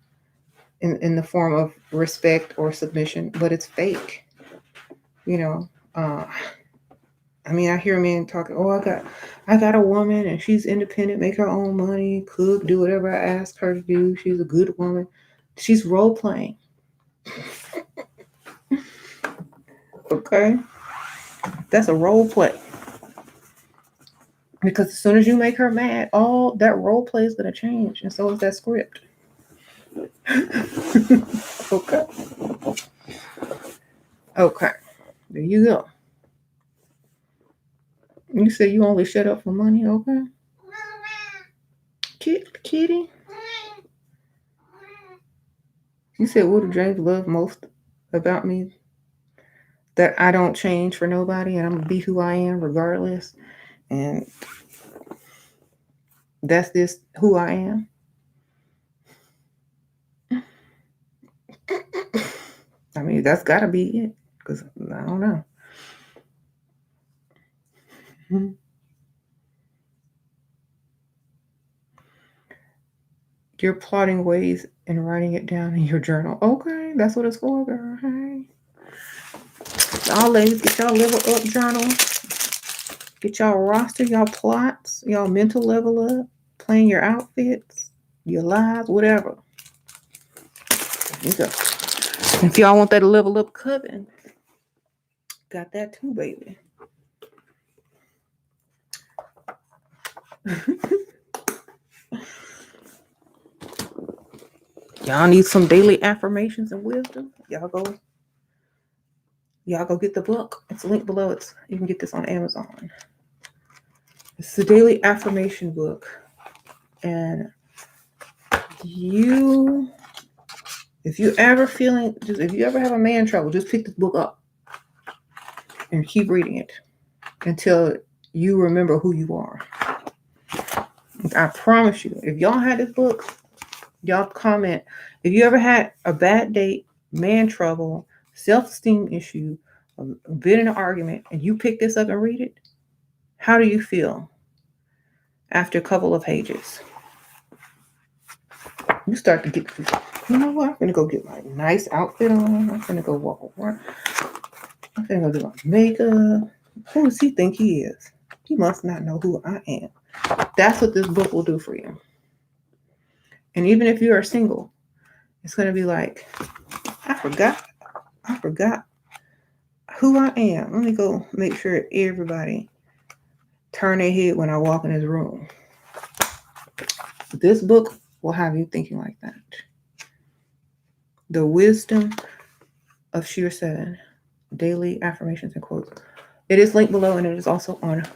in the form of respect or submission, but it's fake. I hear men talking, I got a woman and she's independent, make her own money, cook, do whatever I ask her to do. She's a good woman. She's role playing. Okay? That's a role play. Because as soon as you make her mad, all that role play is going to change. And so is that script. Okay. Okay. There you go. You say you only shut up for money, okay? Kitty? You said what do James love most about me? That I don't change for nobody and I'm going to be who I am regardless. And that's just who I am. That's got to be it. Because I don't know. You're plotting ways and writing it down in your journal. Okay, that's what it's for, girl. Hey. Y'all ladies, get y'all level up journal. Get y'all roster, y'all plots, y'all mental level up. Plan your outfits, your lives, whatever. There you go. If y'all want that level up coven, got that too, baby. Y'all need some daily affirmations and wisdom. Y'all go Y'all go get the book. It's linked below. You can get this on Amazon. It's the daily affirmation book. And if you ever have a man trouble, just pick this book up and keep reading it until you remember who you are. I promise you, if y'all had this book, y'all comment. If you ever had a bad date, man trouble, self-esteem issue, been in an argument, and you pick this up and read it, how do you feel after a couple of pages? You start to get, you know what? I'm gonna go get my nice outfit on. I'm gonna go walk around. I'm gonna go do my makeup. Who does he think he is? He must not know who I am. That's what this book will do for you. And even if you are single, it's gonna be like, I forgot who I am. Let me go make sure everybody turn their head when I walk in this room. This book will have you thinking like that. The Wisdom of SheRaSeven, Daily Affirmations and Quotes. It is linked below and it is also on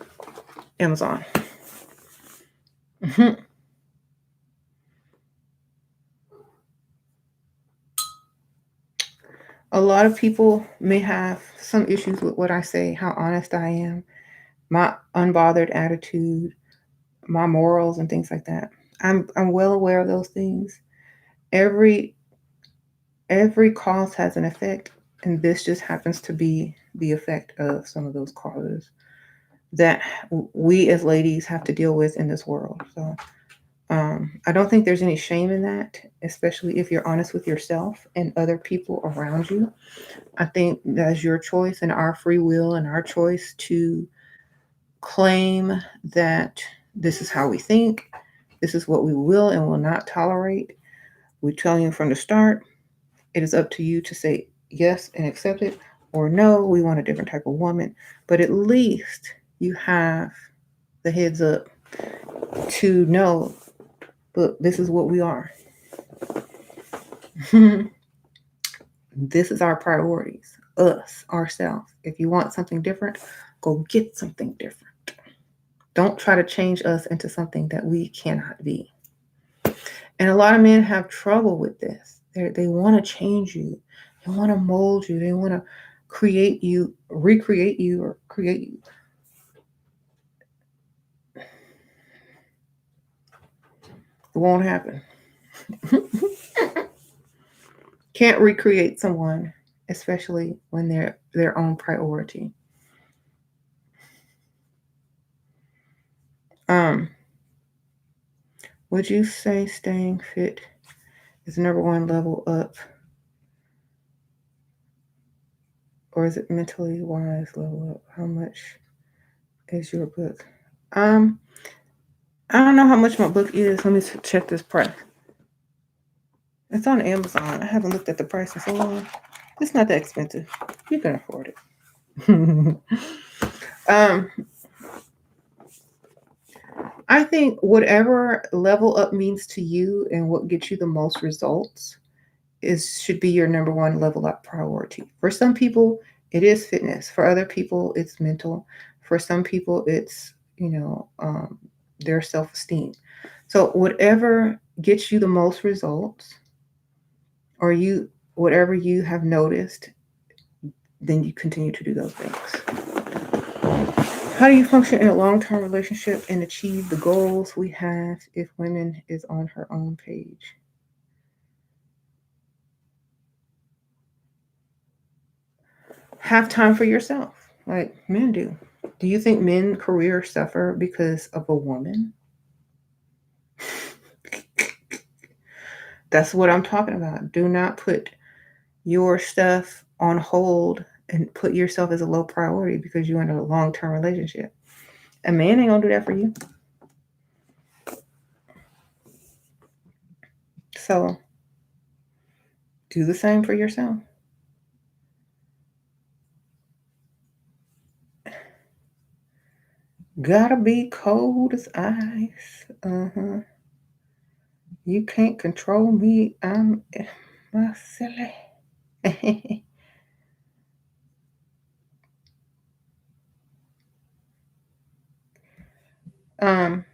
Amazon. A lot of people may have some issues with what I say, how honest I am, my unbothered attitude, my morals and things like that. I'm well aware of those things. Every cause has an effect, and this just happens to be the effect of some of those causes that we as ladies have to deal with in this world. So I don't think there's any shame in that, especially if you're honest with yourself and other people around you. I think that's your choice and our free will and our choice to claim that this is how we think, this is what we will and will not tolerate. We tell you from the start, it is up to you to say yes and accept it, or no, we want a different type of woman. But at least you have the heads up to know, look, this is what we are. This is our priorities, us, ourselves. If you want something different, go get something different. Don't try to change us into something that we cannot be. And a lot of men have trouble with this. They want to change you. They want to mold you. They want to create you, recreate you, or create you. It won't happen. Can't recreate someone, especially when they're their own priority. Would you say staying fit is number one level up? Or is it mentally wise level up? How much is your book? I don't know how much my book is. Let me check this price. It's on Amazon. I haven't looked at the price in so long. It's not that expensive. You can afford it. I think whatever level up means to you and what gets you the most results should be your number one level up priority. For some people, it is fitness. For other people, it's mental. For some people, it's their self-esteem. So whatever gets you the most results, or whatever you have noticed, then you continue to do those things. How do you function in a long-term relationship and achieve the goals we have if women is on her own page? Have time for yourself, like men do. Do you think men careers suffer because of a woman? That's what I'm talking about. Do not put your stuff on hold and put yourself as a low priority because you're in a long-term relationship. A man ain't gonna do that for you. So do the same for yourself. Gotta be cold as ice. You can't control me. I'm my silly. Um,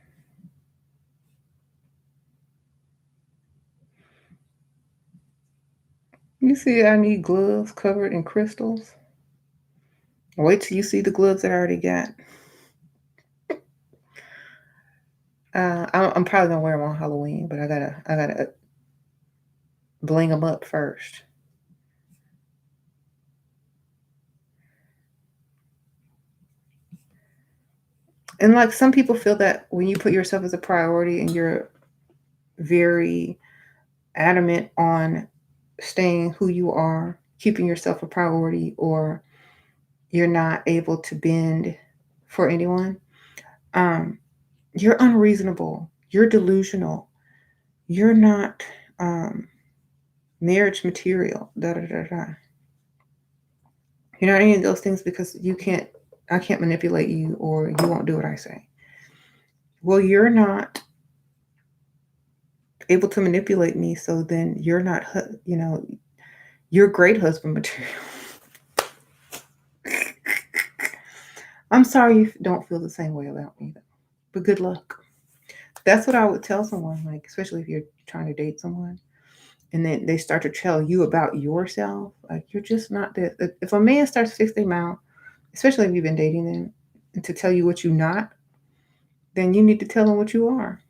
you see, I need gloves covered in crystals. Wait till you see the gloves that I already got. I'm probably gonna wear them on Halloween, but I gotta bling them up first. And like some people feel that when you put yourself as a priority and you're very adamant on staying who you are, keeping yourself a priority, or you're not able to bend for anyone, um, you're unreasonable. You're delusional. You're not marriage material. Da da da da. You're not any of those things because I can't manipulate you or you won't do what I say. Well, you're not able to manipulate me, so then you're not, you're great husband material. I'm sorry you don't feel the same way about me, but good luck. That's what I would tell someone, like, especially if you're trying to date someone and then they start to tell you about yourself. Like, you're just not this. If a man starts to fix their mouth, especially if you've been dating them, and to tell you what you're not, then you need to tell them what you are.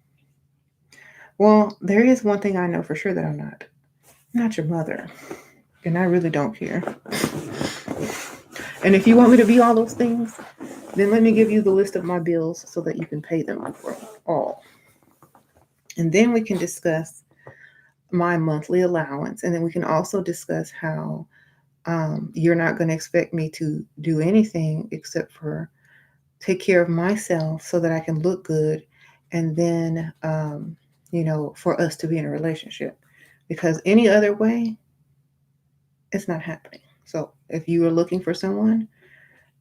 Well, there is one thing I know for sure that I'm not. I'm not your mother. And I really don't care. And if you want me to be all those things, then let me give you the list of my bills so that you can pay them for all. And then we can discuss my monthly allowance. And then we can also discuss how you're not going to expect me to do anything except for take care of myself so that I can look good. And then, for us to be in a relationship. Because any other way, it's not happening. So if you are looking for someone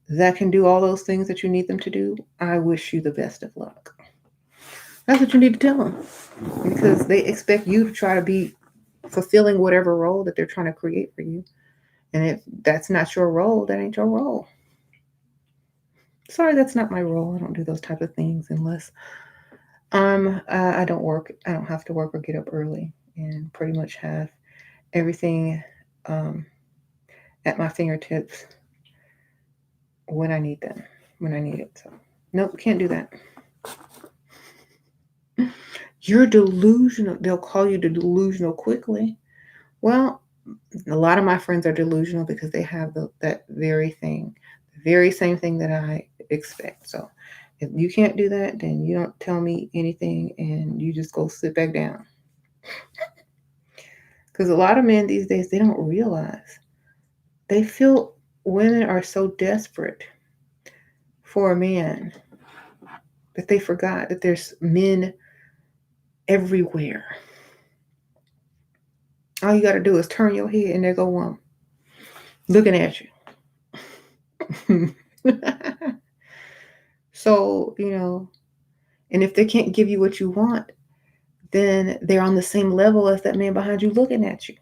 that can do all those things that you need them to do, I wish you the best of luck. That's what you need to tell them because they expect you to try to be fulfilling whatever role that they're trying to create for you. And if that's not your role, that ain't your role. Sorry, that's not my role. I don't do those type of things unless I don't work. I don't have to work or get up early and pretty much have everything um, at my fingertips when I need them, when I need it. So, nope, can't do that. You're delusional. They'll call you delusional quickly. Well, a lot of my friends are delusional because they have that very thing, the very same thing that I expect. So if you can't do that, then you don't tell me anything and you just go sit back down. Because a lot of men these days, they don't realize. They feel women are so desperate for a man that they forgot that there's men everywhere. All you got to do is turn your head and there go one looking at you. So, and if they can't give you what you want, then they're on the same level as that man behind you looking at you.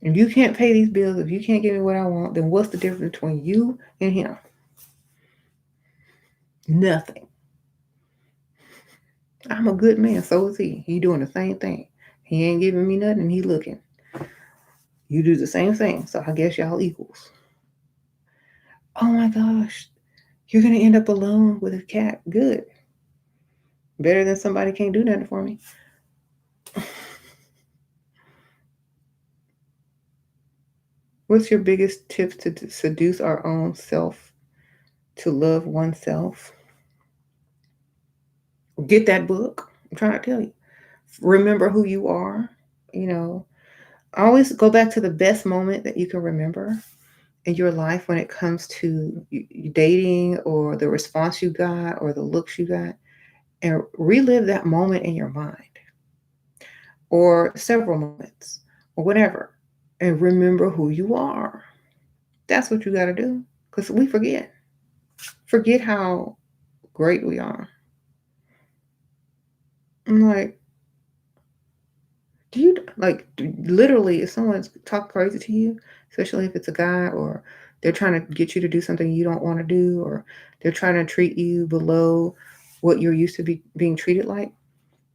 If you can't pay these bills, if you can't give me what I want, then what's the difference between you and him? Nothing. I'm a good man, so is he. He doing the same thing. He ain't giving me nothing, he looking. You do the same thing, so I guess y'all equals. Oh my gosh, you're gonna end up alone with a cat. Good. Better than somebody can't do nothing for me. What's your biggest tips to seduce our own self, to love oneself? Get that book. I'm trying to tell you. Remember who you are. You know, always go back to the best moment that you can remember in your life when it comes to dating or the response you got or the looks you got, and relive that moment in your mind or several moments or whatever, and remember who you are. That's what you got to do because we forget how great we are. I'm like, do you like literally if someone's talk crazy to you, especially if it's a guy or they're trying to get you to do something you don't want to do, or they're trying to treat you below what you're used to being treated like.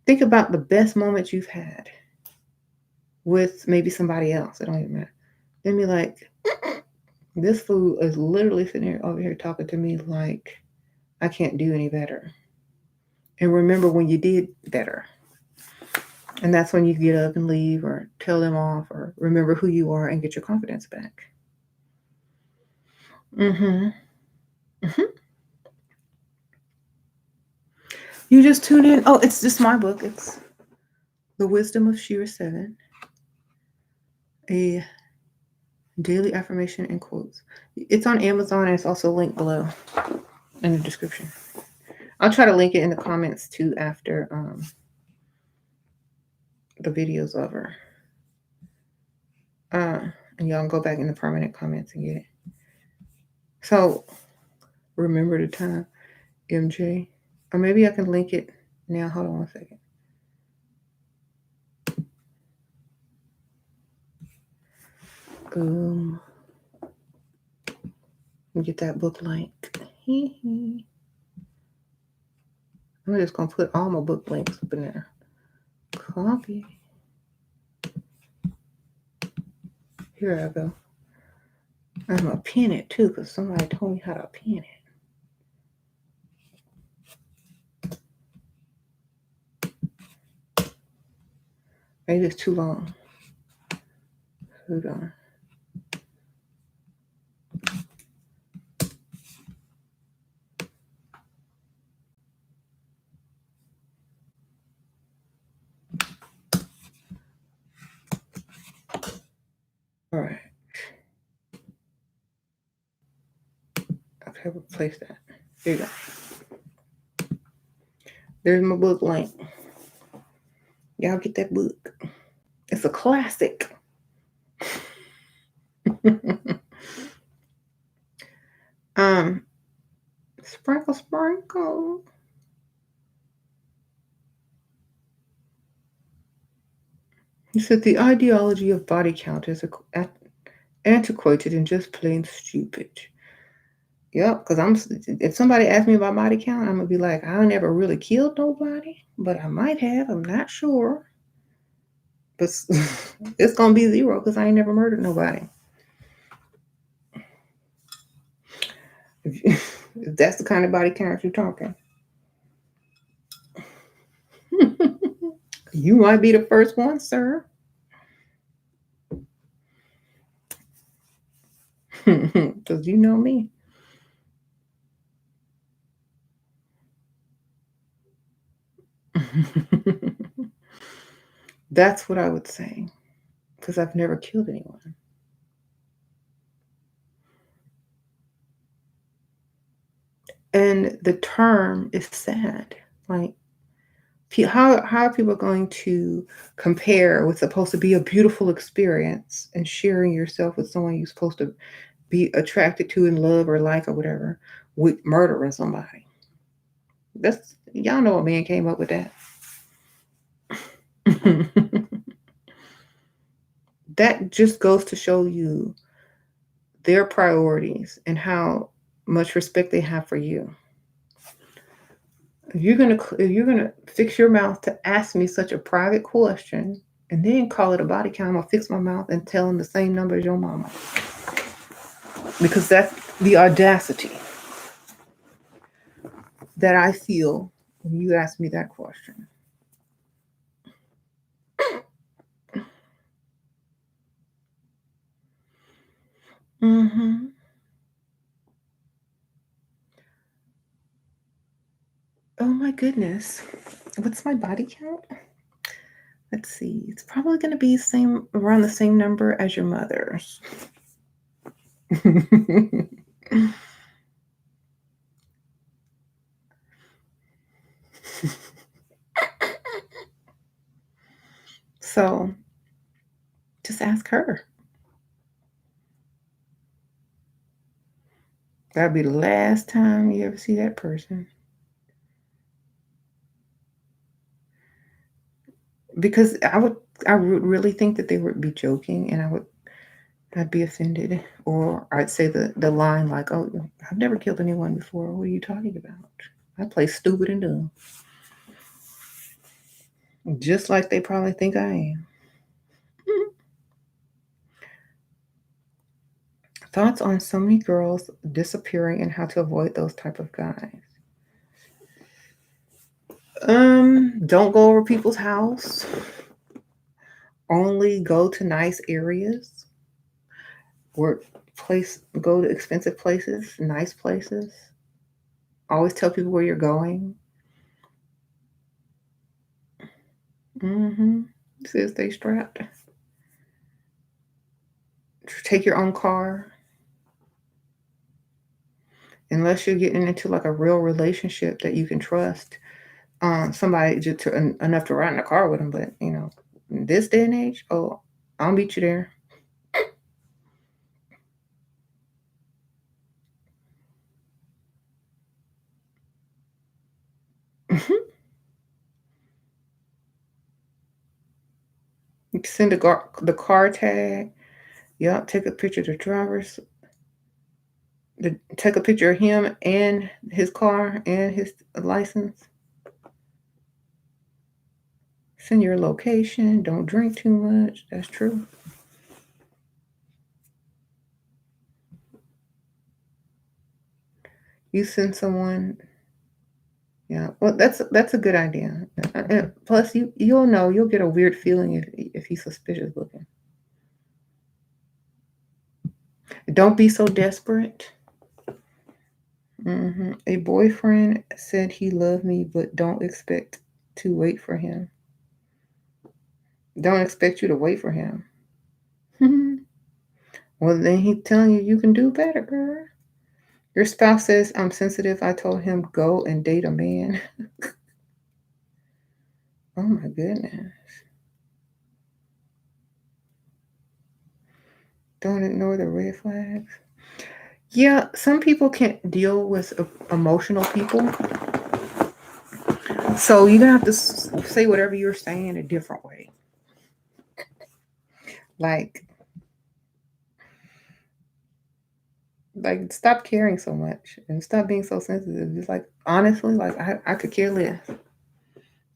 Think about the best moments you've had with maybe somebody else. It don't even matter. Then be like, this fool is literally sitting here over here talking to me like I can't do any better. And remember when you did better. And that's when you get up and leave or tell them off or remember who you are and get your confidence back. Mm-hmm. Mm-hmm. You just tune in. Oh, it's just my book. It's The Wisdom of SheRaSeven, a daily affirmation and quotes. It's on Amazon and it's also linked below in the description. I'll try to link it in the comments too after the video's over. And y'all can go back in the permanent comments and get it. So remember the time, MJ. Or maybe I can link it now. Hold on one second. Get that book link. I'm just gonna put all my book links up in there. Copy. Here I go. I'm gonna pin it too, because somebody told me how to pin it. Maybe it's too long. Hold on. All right. Okay, replace that. There you go. There's my book link. Y'all get that book. It's a classic. Sprinkle, sprinkle. He said the ideology of body count is antiquated and just plain stupid. Yep, because if somebody asks me about body count, I'm gonna be like, I never really killed nobody, but I might have. I'm not sure, but it's gonna be 0 because I ain't never murdered nobody. If that's the kind of body count you're talking, you might be the first one, sir. Because you know me. That's what I would say, because I've never killed anyone. And the term is sad. Like, how are people going to compare what's supposed to be a beautiful experience and sharing yourself with someone you're supposed to be attracted to and love or like or whatever with murdering somebody? That's, y'all know a man came up with that. That just goes to show you their priorities and how much respect they have for you. If you're gonna fix your mouth to ask me such a private question and then call it a body count, I'm gonna fix my mouth and tell them the same number as your mama. Because that's the audacity that I feel when you ask me that question. Mm-hmm. Oh my goodness. What's my body count? Let's see. It's probably going to be around the same number as your mother's. So just ask her. That'll be the last time you ever see that person. Because I would really think that they would be joking, and I'd be offended. Or I'd say the line like, oh, I've never killed anyone before. What are you talking about? I play stupid and dumb. Just like they probably think I am. Thoughts on so many girls disappearing and how to avoid those type of guys. Don't go over people's house. Only go to nice areas. Go to expensive places, nice places. Always tell people where you're going. Mm-hmm. Says stay strapped. Take your own car. Unless you're getting into like a real relationship that you can trust. Somebody enough to ride in a car with them. But in this day and age, oh, I'll meet you there. You can send the car tag. Yep, take a picture of the driver's. Take a picture of him and his car and his license. Send your location. Don't drink too much. That's true. You send someone. Yeah, well, that's a good idea. And plus, you'll get a weird feeling if he's suspicious looking. Don't be so desperate. A boyfriend said he loved me, but don't expect to wait for him. Don't expect you to wait for him. Well, then he's telling you can do better, girl. Your spouse says I'm sensitive. I told him go and date a man. Oh my goodness. Don't ignore the red flags. Yeah, some people can't deal with emotional people. So you're gonna have to say whatever you're saying a different way. Like, stop caring so much and stop being so sensitive. Just like honestly, like I could care less.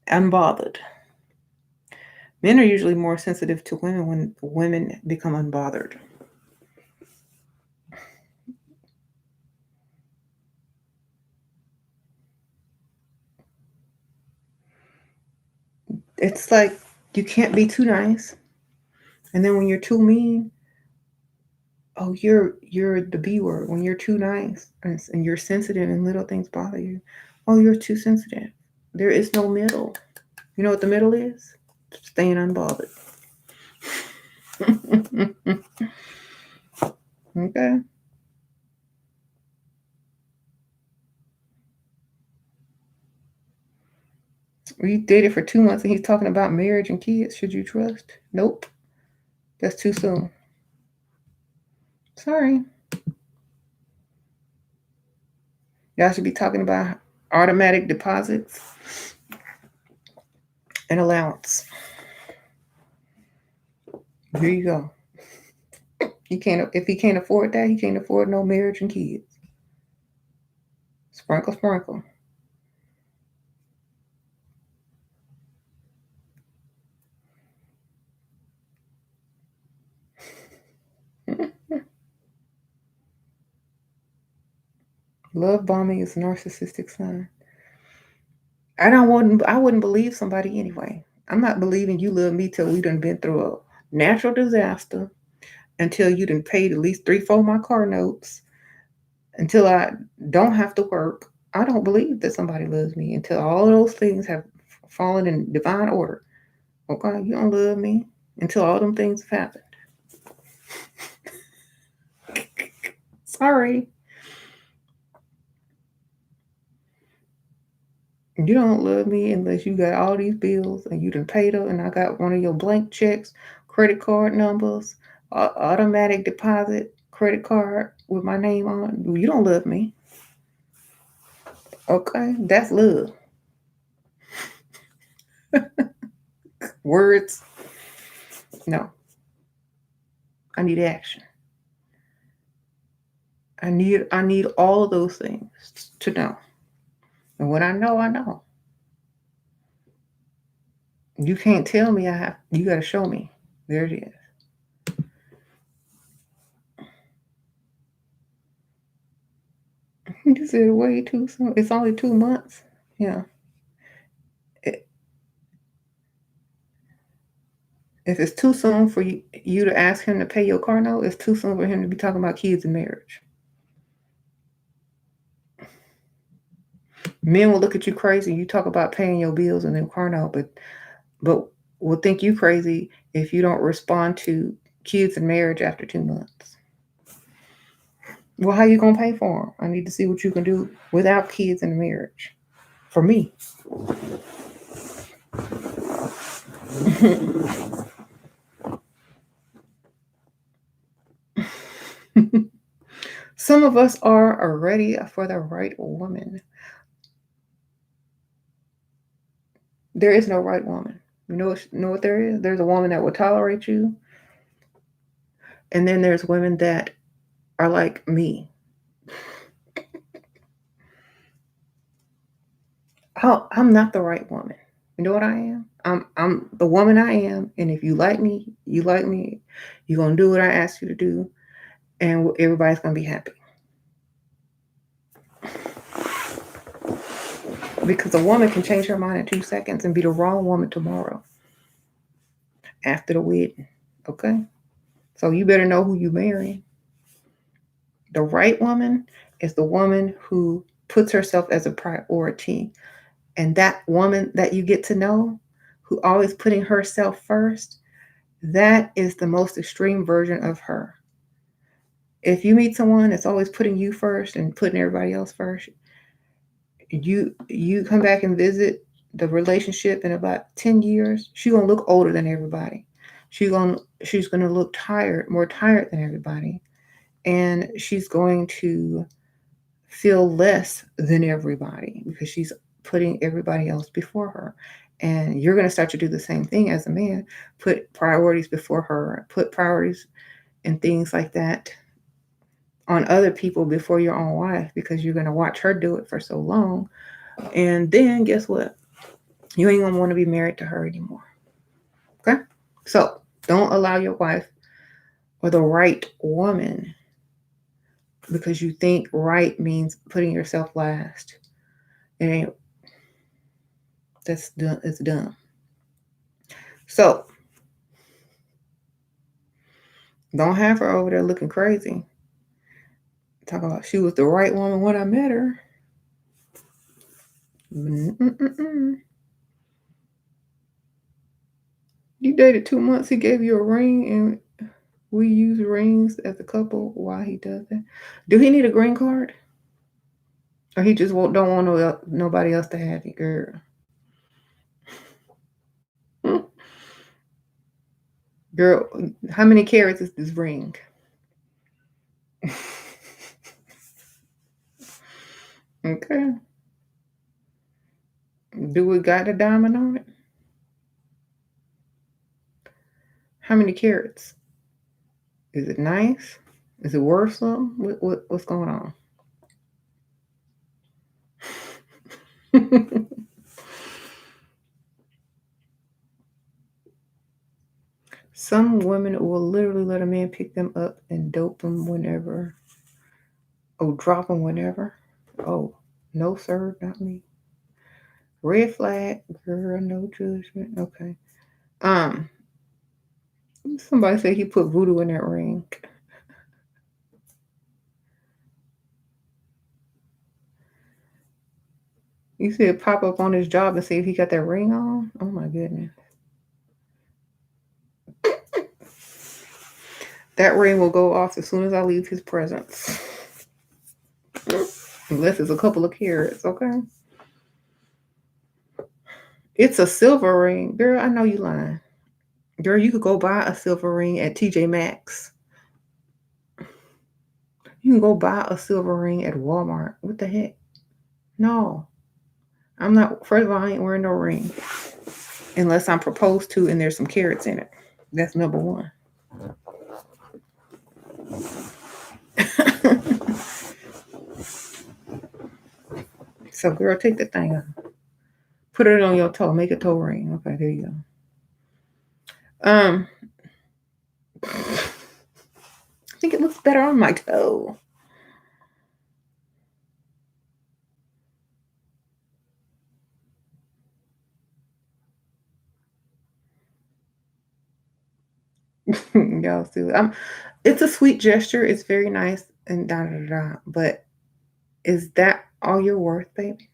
I'm bothered. Men are usually more sensitive to women when women become unbothered. It's like you can't be too nice, and then when you're too mean, oh, you're the B word. When you're too nice and you're sensitive and little things bother you, oh, you're too sensitive. There is no middle. You know what the middle is? Staying unbothered. Okay. We dated for 2 months and he's talking about marriage and kids. Should you trust? Nope. That's too soon. Sorry. Y'all should be talking about automatic deposits and allowance. Here you go. If he can't afford that, he can't afford no marriage and kids. Sprinkle, sprinkle. Love bombing is a narcissistic sign. I wouldn't believe somebody anyway. I'm not believing you love me till we done been through a natural disaster, until you done paid at least 3, 4 my car notes, until I don't have to work. I don't believe that somebody loves me until all of those things have fallen in divine order. Okay, you don't love me until all them things have happened. Sorry. You don't love me unless you got all these bills and you done paid them and I got one of your blank checks, credit card numbers, automatic deposit, credit card with my name on. You don't love me. Okay, that's love. Words, no. I need action. I need all of those things to know. And what I know, I know. You can't tell me you got to show me. There it is. You said way too soon. It's only 2 months. Yeah. If it's too soon for you to ask him to pay your car note, it's too soon for him to be talking about kids and marriage. Men will look at you crazy. You talk about paying your bills and then car note, but will think you crazy if you don't respond to kids and marriage after 2 months. Well, how you gonna pay for them? I need to see what you can do without kids and marriage. For me. Some of us are ready for the right woman. There is no right woman. You know what there is? There's a woman that will tolerate you. And then there's women that are like me. I'm not the right woman. You know what I am? I'm the woman I am, and if you like me, you like me. You're gonna do what I ask you to do, and everybody's gonna be happy. Because a woman can change her mind in 2 seconds and be the wrong woman tomorrow after the wedding. Okay? So you better know who you marry. The right woman is the woman who puts herself as a priority. And that woman that you get to know, who always putting herself first, that is the most extreme version of her. If you meet someone that's always putting you first and putting everybody else first, you come back and visit the relationship in about 10 years, she's gonna look older than everybody. She's gonna look tired, more tired than everybody. And she's going to feel less than everybody because she's putting everybody else before her. And you're going to start to do the same thing as a man. Put priorities before her. Put priorities and things like that on other people before your own wife because you're going to watch her do it for so long. And then guess what? You ain't going to want to be married to her anymore. Okay? So don't allow your wife or the right woman because you think right means putting yourself last. It ain't. That's done. It's done. So don't have her over there looking crazy. Talking about she was the right woman when I met her. Mm-mm-mm. You dated 2 months. He gave you a ring, and we use rings as a couple. Why he does that? Do he need a green card, or he just don't want nobody else to have it, girl? Girl, how many carats is this ring? Okay. Do it got a diamond on it? How many carats? Is it nice? Is it worth something? What's going on? Some women will literally let a man pick them up and dope them whenever. Oh, drop them whenever. Oh, no, sir, not me. Red flag, girl, no judgment. Okay. Um, Somebody said he put voodoo in that ring. You said pop up on his job and see if he got that ring on. Oh my goodness. That ring will go off as soon as I leave his presence. Unless it's a couple of carats, okay? It's a silver ring. Girl, I know you lying. Girl, you could go buy a silver ring at TJ Maxx. You can go buy a silver ring at Walmart. What the heck? No. I'm not, first of all, I ain't wearing no ring. Unless I'm proposed to and there's some carats in it. That's number one. So, girl, take the thing off. Put it on your toe. Make a toe ring. Okay, there you go. I think it looks better on my toe. Y'all see, it's a sweet gesture. It's very nice and da da da. But is that all you're worth, baby?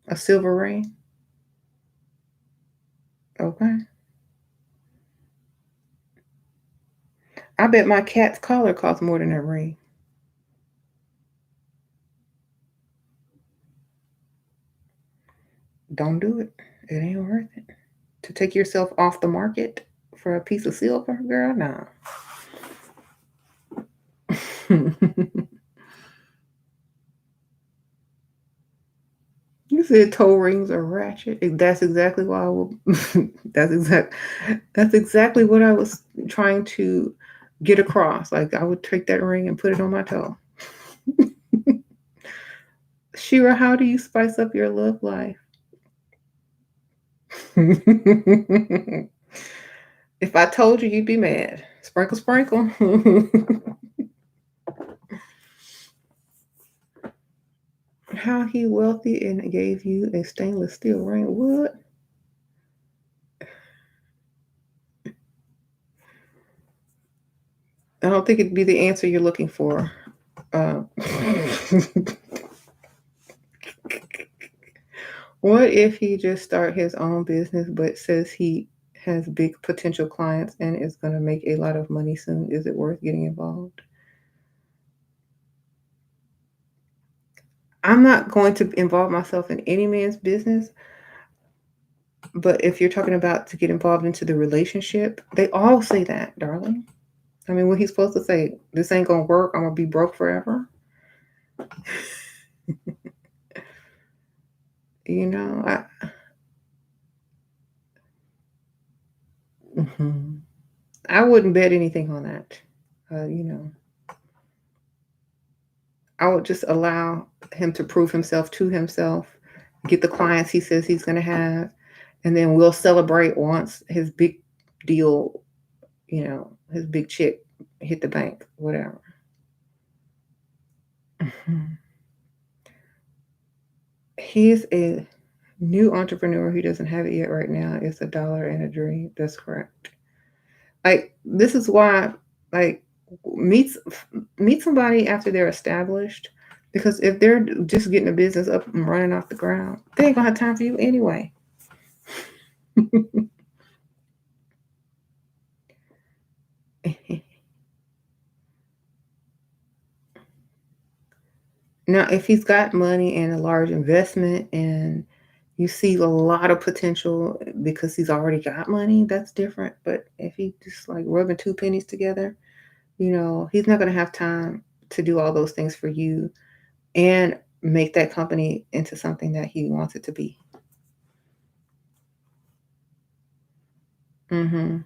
A silver ring? Okay. I bet my cat's collar costs more than a ring. Don't do it. It ain't worth it. To take yourself off the market for a piece of silver, girl? Nah. You said toe rings are ratchet. That's exactly why I will. that's exact. That's exactly what I was trying to get across. Like I would take that ring and put it on my toe. Shira, how do you spice up your love life? If I told you, you'd be mad. Sprinkle, sprinkle. How he wealthy and gave you a stainless steel ring? What? I don't think it'd be the answer you're looking for. Uh, what if he just start his own business but says he has big potential clients and is going to make a lot of money soon? Is it worth getting involved? I'm not going to involve myself in any man's business, but if you're talking about to get involved into the relationship, they all say that, darling. I mean, what he's supposed to say, this ain't going to work, I'm going to be broke forever. You know, I wouldn't bet anything on that. You know, I would just allow him to prove himself to himself, get the clients he says he's going to have, and then we'll celebrate once his big deal, you know, his big chick hit the bank, whatever. He's a new entrepreneur who doesn't have it yet right now. It's a dollar and a dream. That's correct. Like this is why, like, meet meet somebody after they're established, because if they're just getting a business up and running off the ground, they ain't gonna have time for you anyway. Now, if he's got money and a large investment and you see a lot of potential because he's already got money, that's different. But if he just like rubbing two pennies together, you know, he's not going to have time to do all those things for you and make that company into something that he wants it to be. Hmm.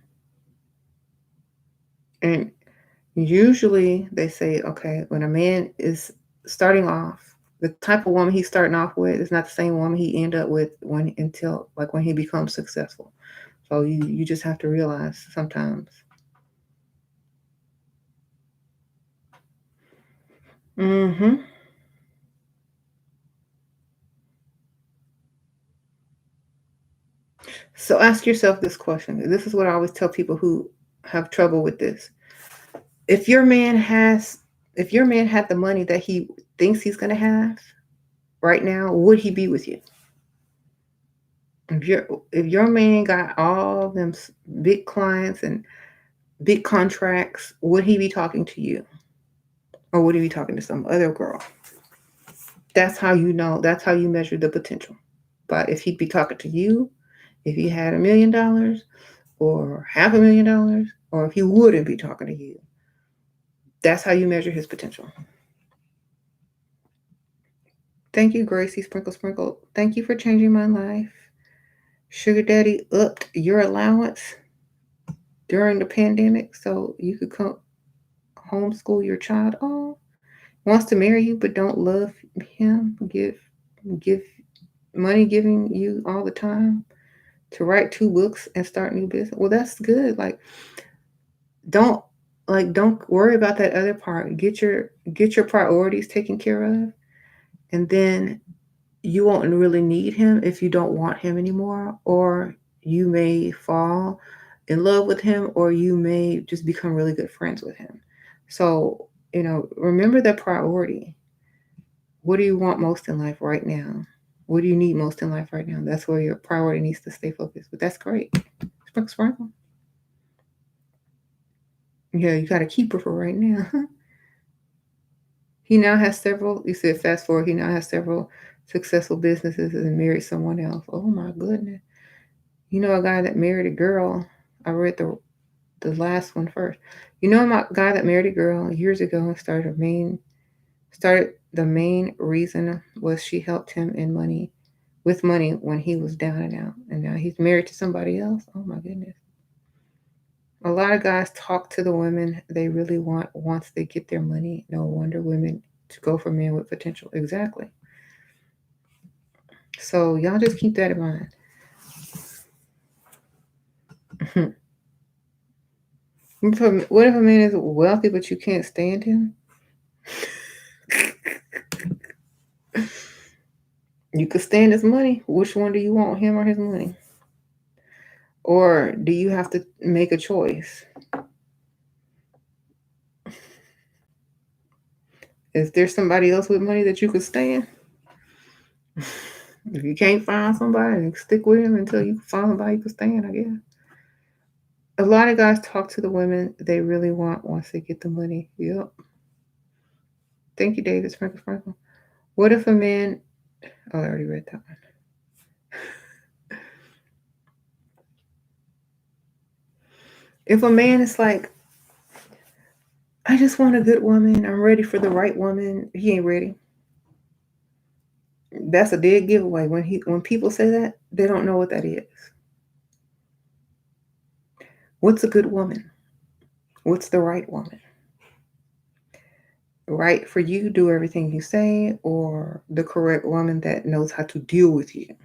And usually they say, okay, when a man is starting off, the type of woman he's starting off with is not the same woman he end up with when he becomes successful. So you just have to realize sometimes. Hmm. So ask yourself this question. This is what I always tell people who have trouble with this. If your man has, if your man had the money that he thinks he's going to have right now, would he be with you? If your man got all them big clients and big contracts, would he be talking to you, or would he be talking to some other girl? That's how you know. That's how you measure the potential. But if he'd be talking to you, if he had $1 million or $500,000, or if he wouldn't be talking to you, that's how you measure his potential. Thank you, Gracie Sprinkle Sprinkle. Thank you for changing my life. Sugar Daddy upped your allowance during the pandemic so you could come homeschool your child. Oh, wants to marry you but don't love him. Give money giving you all the time to write 2 books and start new business. Well, that's good. Don't don't worry about that other part. Get your priorities taken care of, and then you won't really need him if you don't want him anymore, or you may fall in love with him, or you may just become really good friends with him. So, remember the priority. What do you want most in life right now? What do you need most in life right now? That's where your priority needs to stay focused. But that's great. Sprinkle. Yeah, you got a keeper for right now. He now has several, you said fast forward, he now has several successful businesses and married someone else. Oh my goodness. You know a guy that married a girl. I read the last one first. You know my guy that married a girl years ago and started the main reason was she helped him with money when he was down and out. And now he's married to somebody else. Oh my goodness. A lot of guys talk to the women they really want once they get their money. No wonder women to go for men with potential. Exactly. So y'all just keep that in mind. What if a man is wealthy but you can't stand him? You could stand his money. Which one do you want, him or his money? Or do you have to make a choice? Is there somebody else with money that you could stand? If you can't find somebody, stick with him until you find somebody you can stand, I guess. A lot of guys talk to the women they really want once they get the money. Yep. Thank you, David Sprinkle. What if a man... Oh, I already read that one. If a man is like, I just want a good woman, I'm ready for the right woman, he ain't ready. That's a dead giveaway. When people say that, they don't know what that is. What's a good woman? What's the right woman? Right for you, do everything you say, or the correct woman that knows how to deal with you?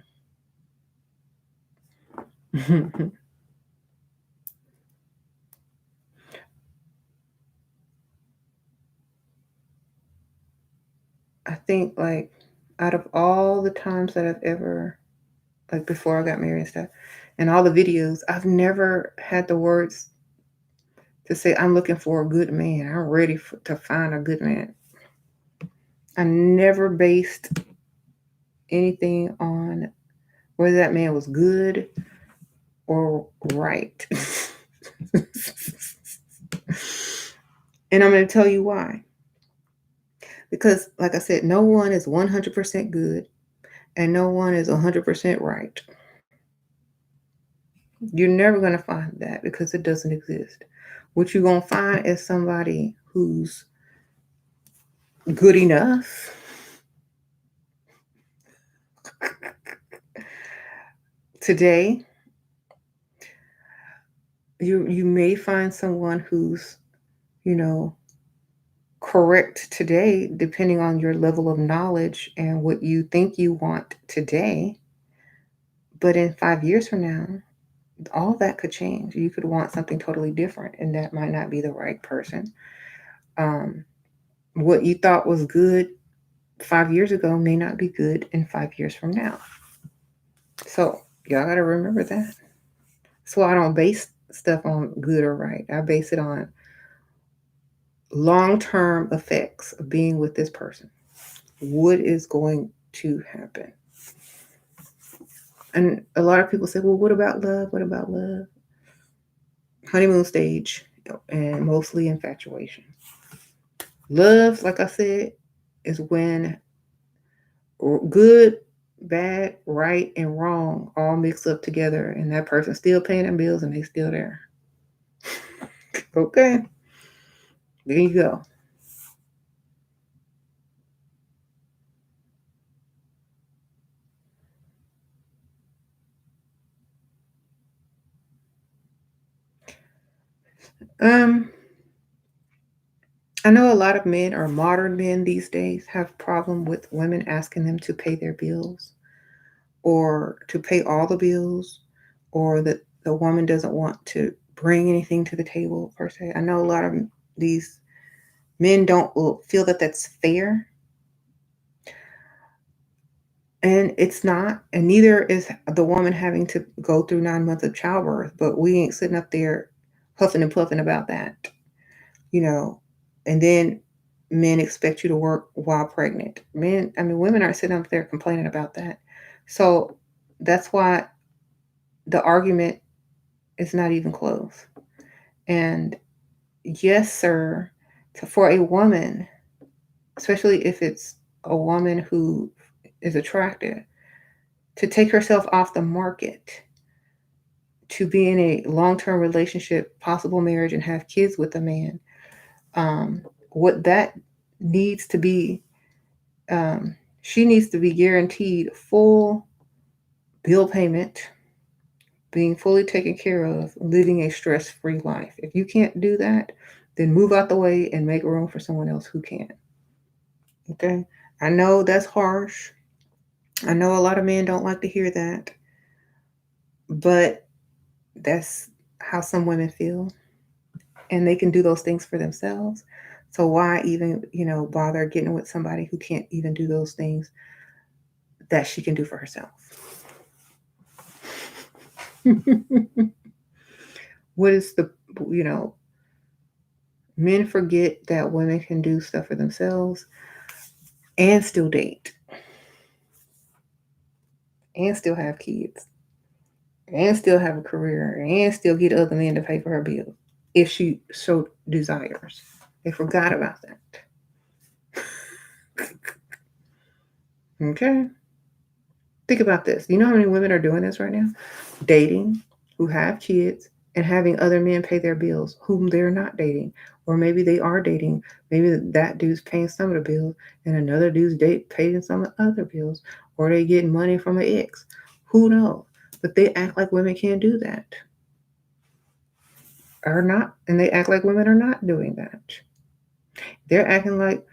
I think out of all the times that I've ever, before I got married and stuff, and all the videos, I've never had the words to say, I'm looking for a good man. I'm ready to find a good man. I never based anything on whether that man was good or right. And I'm going to tell you why. Because, like I said, no one is 100% good and no one is 100% right. You're never going to find that because it doesn't exist. What you're going to find is somebody who's good enough. Today, you may find someone who's, correct today, depending on your level of knowledge and what you think you want today. But in 5 years from now, all that could change. You could want something totally different, and that might not be the right person. What you thought was good 5 years ago may not be good in 5 years from now. So y'all got to remember that. So I don't base stuff on good or right. I base it on long-term effects of being with this person. What is going to happen? And a lot of people say, well, what about love? What about love? Honeymoon stage and mostly infatuation. Love, like I said, is when good, bad, right, and wrong all mix up together and that person's still paying their bills and they still there. Okay. There you go. Um, I know a lot of men or modern men these days have problem with women asking them to pay their bills or to pay all the bills or that the woman doesn't want to bring anything to the table per se. I know a lot of these men don't feel that that's fair, and it's not, and neither is the woman having to go through 9 months of childbirth, but we ain't sitting up there puffing and puffing about that, you know. And then men expect you to work while pregnant. Men, I mean, women aren't sitting up there complaining about that. So that's why the argument is not even close. And yes, sir, for a woman, especially if it's a woman who is attractive, to take herself off the market to be in a long-term relationship, possible marriage, and have kids with a man, um, what that needs to be, um, she needs to be guaranteed full bill payment, being fully taken care of, living a stress-free life. If you can't do that, then move out the way and make room for someone else who can. Okay? I know that's harsh. I know a lot of men don't like to hear that, but that's how some women feel, and they can do those things for themselves. So why even, bother getting with somebody who can't even do those things that she can do for herself? What is the, you know, men forget that women can do stuff for themselves and still date and still have kids and still have a career and still get other men to pay for her bills if she so desires. They forgot about that. Okay? Think about this. You know how many women are doing this right now? Dating, who have kids, and having other men pay their bills, whom they're not dating. Or maybe they are dating. Maybe that dude's paying some of the bills, and another dude's paying some of the other bills. Or they getting money from an ex. Who knows? But they act like women can't do that. Or not. And they act like women are not doing that. They're acting like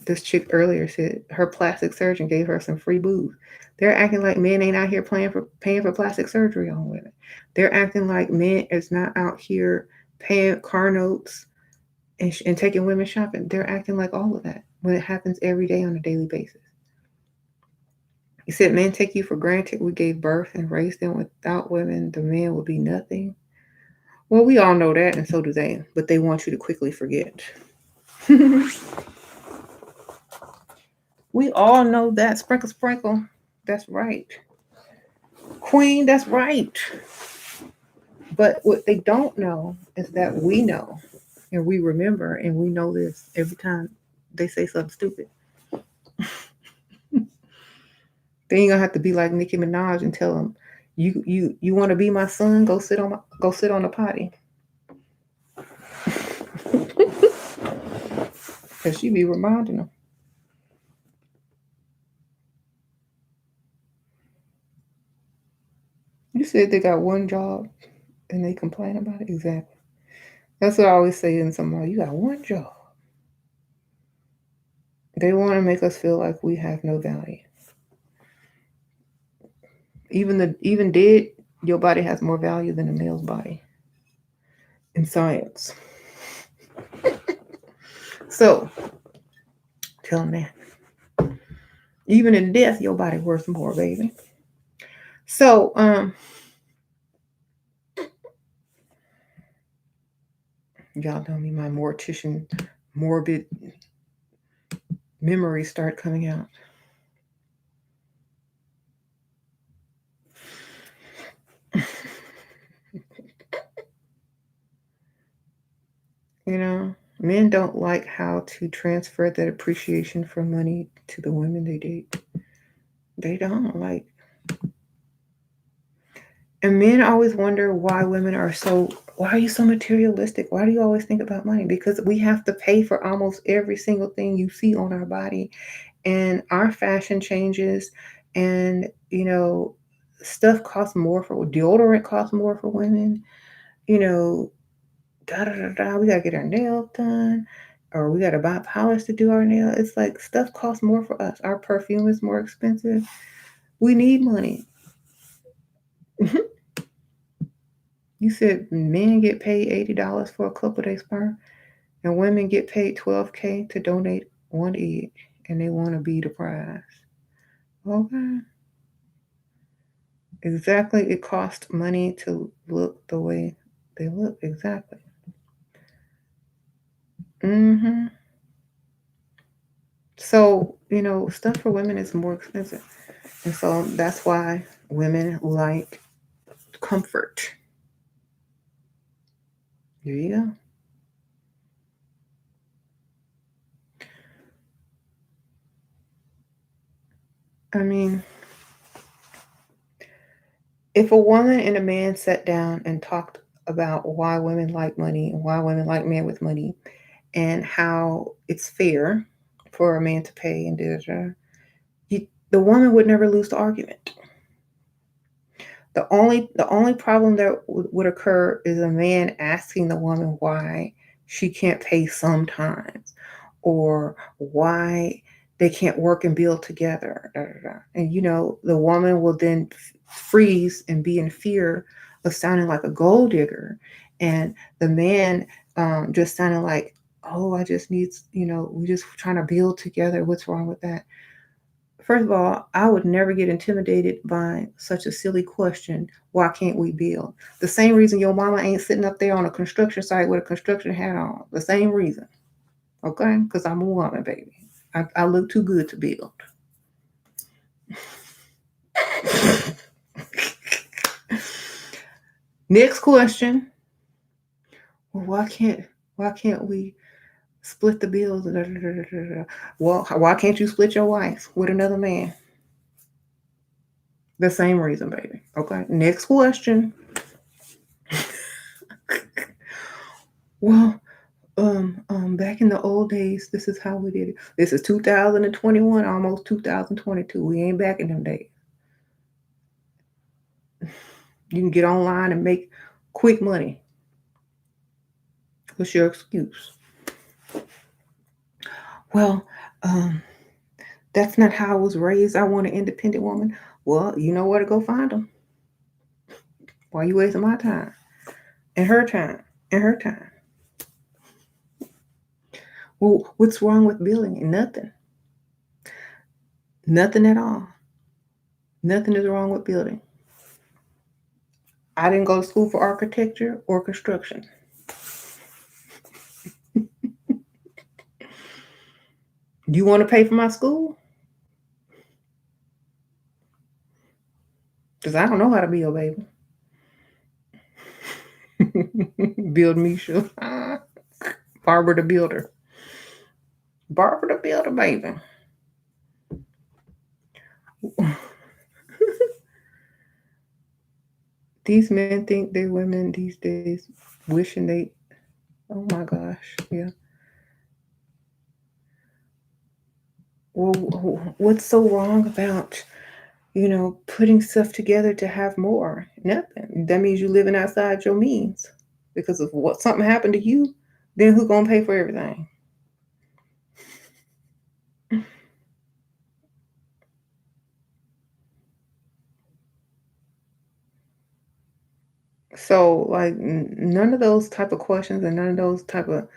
this chick earlier said her plastic surgeon gave her some free booze. They're acting like men ain't out here paying for plastic surgery on women. They're acting like men is not out here paying car notes and taking women shopping. They're acting like all of that when it happens every day on a daily basis. He said men take you for granted. We gave birth and raised them. Without women, the man would be nothing. Well, we all know that, and so do they. But they want you to quickly forget. We all know that. Sprinkle, sprinkle. That's right. Queen, that's right. But what they don't know is that we know and we remember and we know this every time they say something stupid. They ain't gonna have to be like Nicki Minaj and tell them, you want to be my son? Go sit on the potty. Cause she be reminding them. You said they got one job and they complain about it. Exactly. That's what I always say in somebody. You got one job. They want to make us feel like we have no value. Even dead, your body has more value than a male's body in science. So tell them that. Even in death, your body worth more, baby. So y'all know me, my mortician morbid memories start coming out. Men don't like how to transfer that appreciation for money to the women they date. They don't like. And men always wonder why why are you so materialistic? Why do you always think about money? Because we have to pay for almost every single thing you see on our body. And our fashion changes, and stuff costs more for deodorant costs more for women. Da da da da. We gotta get our nails done. or we got to buy polish to do our nail. It's like stuff costs more for us. Our perfume is more expensive. We need money. You said men get paid $80 for a couple days sperm, and women get paid $12K to donate one egg, and they want to be the prize. Okay. Exactly. It costs money to look the way they look. Exactly. Mm-hmm. So, stuff for women is more expensive. And so that's why women like comfort. There you go. I mean, if a woman and a man sat down and talked about why women like money and why women like men with money and how it's fair for a man to pay and the woman would never lose the argument. The only problem that would occur is a man asking the woman why she can't pay sometimes, or why they can't work and build together. Da, da, da. And the woman will then freeze and be in fear of sounding like a gold digger, and the man just sounding like, oh, I just need, we just trying to build together. What's wrong with that? First of all, I would never get intimidated by such a silly question. Why can't we build? The same reason your mama ain't sitting up there on a construction site with a construction hat on. The same reason. Okay? Because I'm a woman, baby. I look too good to build. Next question. Well, why can't we split the bills? Da, da, da, da, da. Well, why can't you split your wife with another man? The same reason, baby. Okay. Next question. Well, back in the old days, this is how we did it. This is 2021, almost 2022. We ain't back in them days. You can get online and make quick money. What's your excuse? Well, um, that's not how I was raised. I want an independent woman. Well, you know where to go find them. Why are you wasting my time and her time and her time? Well, what's wrong with building? Nothing. Nothing at all. Nothing is wrong with building. I didn't go to school for architecture or construction. You want to pay for my school? Because I don't know how to build, baby. Build Misha. Barbara the Builder. Barbara the Builder, baby. These men think they're women these days, wishing they. Oh my gosh, yeah. Well, what's so wrong about putting stuff together to have more? Nothing. That means you're living outside your means. Because if something happened to you, then who gonna pay for everything? So like none of those type of questions and none of those type of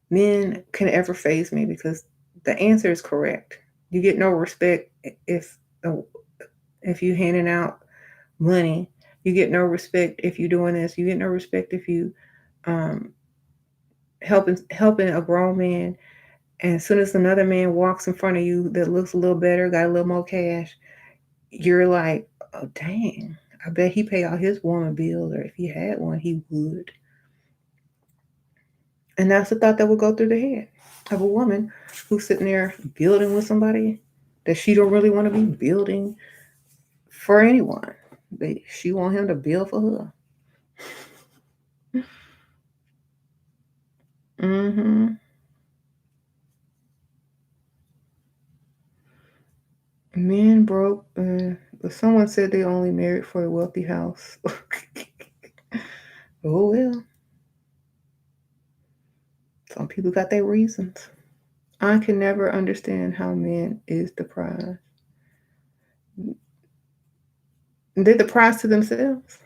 men can ever phase me, because the answer is correct. You get no respect uh, if you handing out money. You get no respect if you doing this. You get no respect if you um, helping a grown man. And as soon as another man walks in front of you that looks a little better, got a little more cash, you're like, oh dang, I bet he pay all his woman bills, or if he had one, he would. And that's the thought that would go through the head of a woman who's sitting there building with somebody that she don't really want to be building for anyone. She want him to build for her. Mm-hmm. Men broke. But someone said they only married for a wealthy house. Oh well. Some people got their reasons. I can never understand how men is the prize. They're the prize to themselves.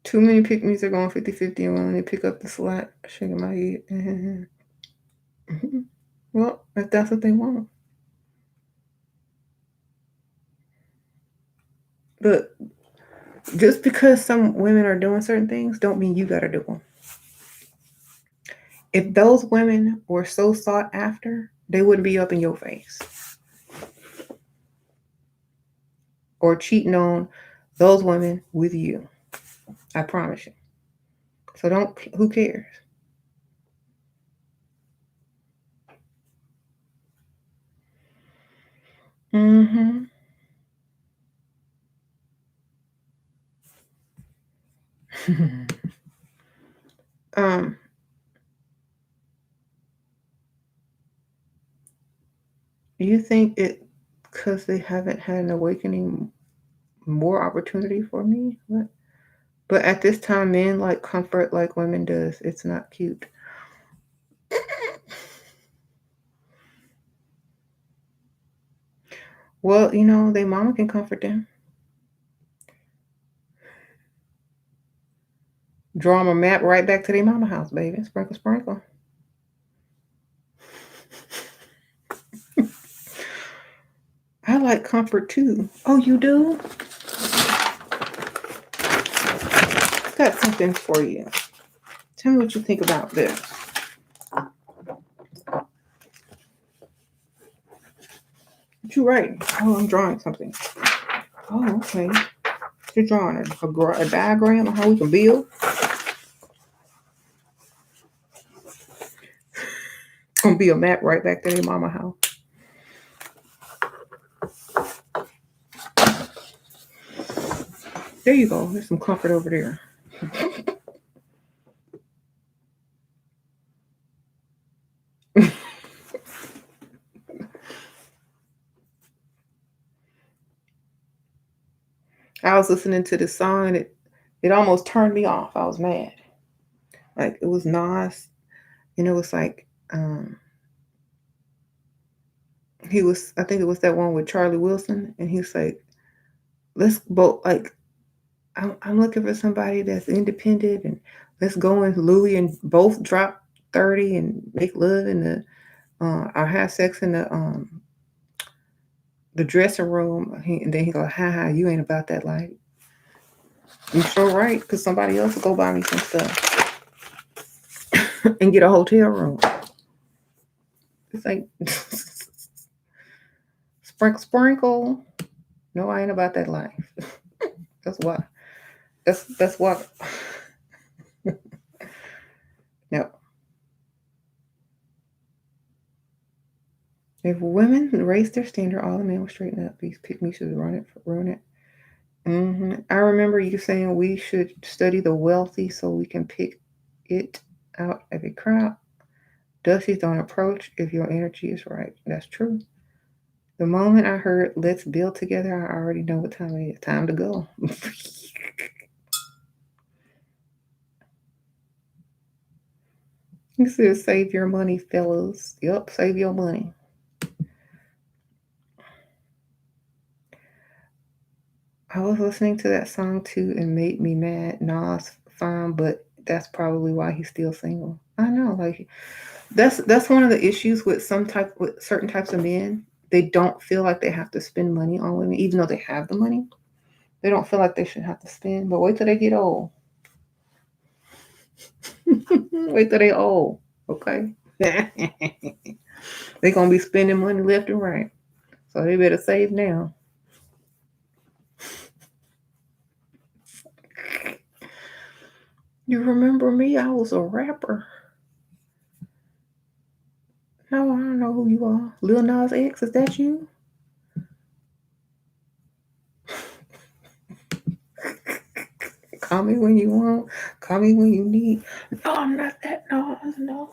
Too many pick-me's are going 50-50 and when they pick up the slack, shaking my head. Well, if that's what they want. But just because some women are doing certain things don't mean you got to do them. If those women were so sought after, they wouldn't be up in your face or cheating on those women with you. I promise you. So don't, who cares? Mm-hmm. um, you think it because they haven't had an awakening more opportunity for me? What? But at this time, men like comfort like women does. It's not cute. Well, you know, their mama can comfort them. Draw them a map right back to their mama house, baby. Sprinkle, sprinkle. I like comfort too. Oh, you do? Got something for you. Tell me what you think about this. What you writing? Oh, I'm drawing something. Oh, okay. You're drawing a diagram of how we can build. It's gonna be a map right back to their mama house. There you go. There's some comfort over there. I was listening to this song and it almost turned me off. I was mad. Like it was Nas and it was like he was I think it was that one with Charlie Wilson and he's like, let's both like I'm looking for somebody that's independent and let's go in Louis and both drop 30 and make love in the or have sex in the dressing room. And then he go, ha, you ain't about that life. I'm sure right, because somebody else will go buy me some stuff and get a hotel room. It's like sprinkle, sprinkle. No, I ain't about that life. That's what. That's what. No. If women raise their standard, all the men will straighten up. These pick-me should ruin it. Mm-hmm. I remember you saying we should study the wealthy so we can pick it out of a crowd. Dusty's don't approach if your energy is right. That's true. The moment I heard let's build together, I already know what time it is. Time to go. You said save your money, fellas. Yep, save your money. I was listening to that song too and made me mad. Nas fine, but that's probably why he's still single. I know, like that's one of the issues with certain types of men. They don't feel like they have to spend money on women, even though they have the money. They don't feel like they should have to spend. But wait till they get old. Wait till they old. Okay. They're gonna be spending money left and right. So they better save now. You remember me? I was a rapper. No, I don't know who you are. Lil Nas X, is that you? Call me when you want. Call me when you need. No, I'm not that Nas. No.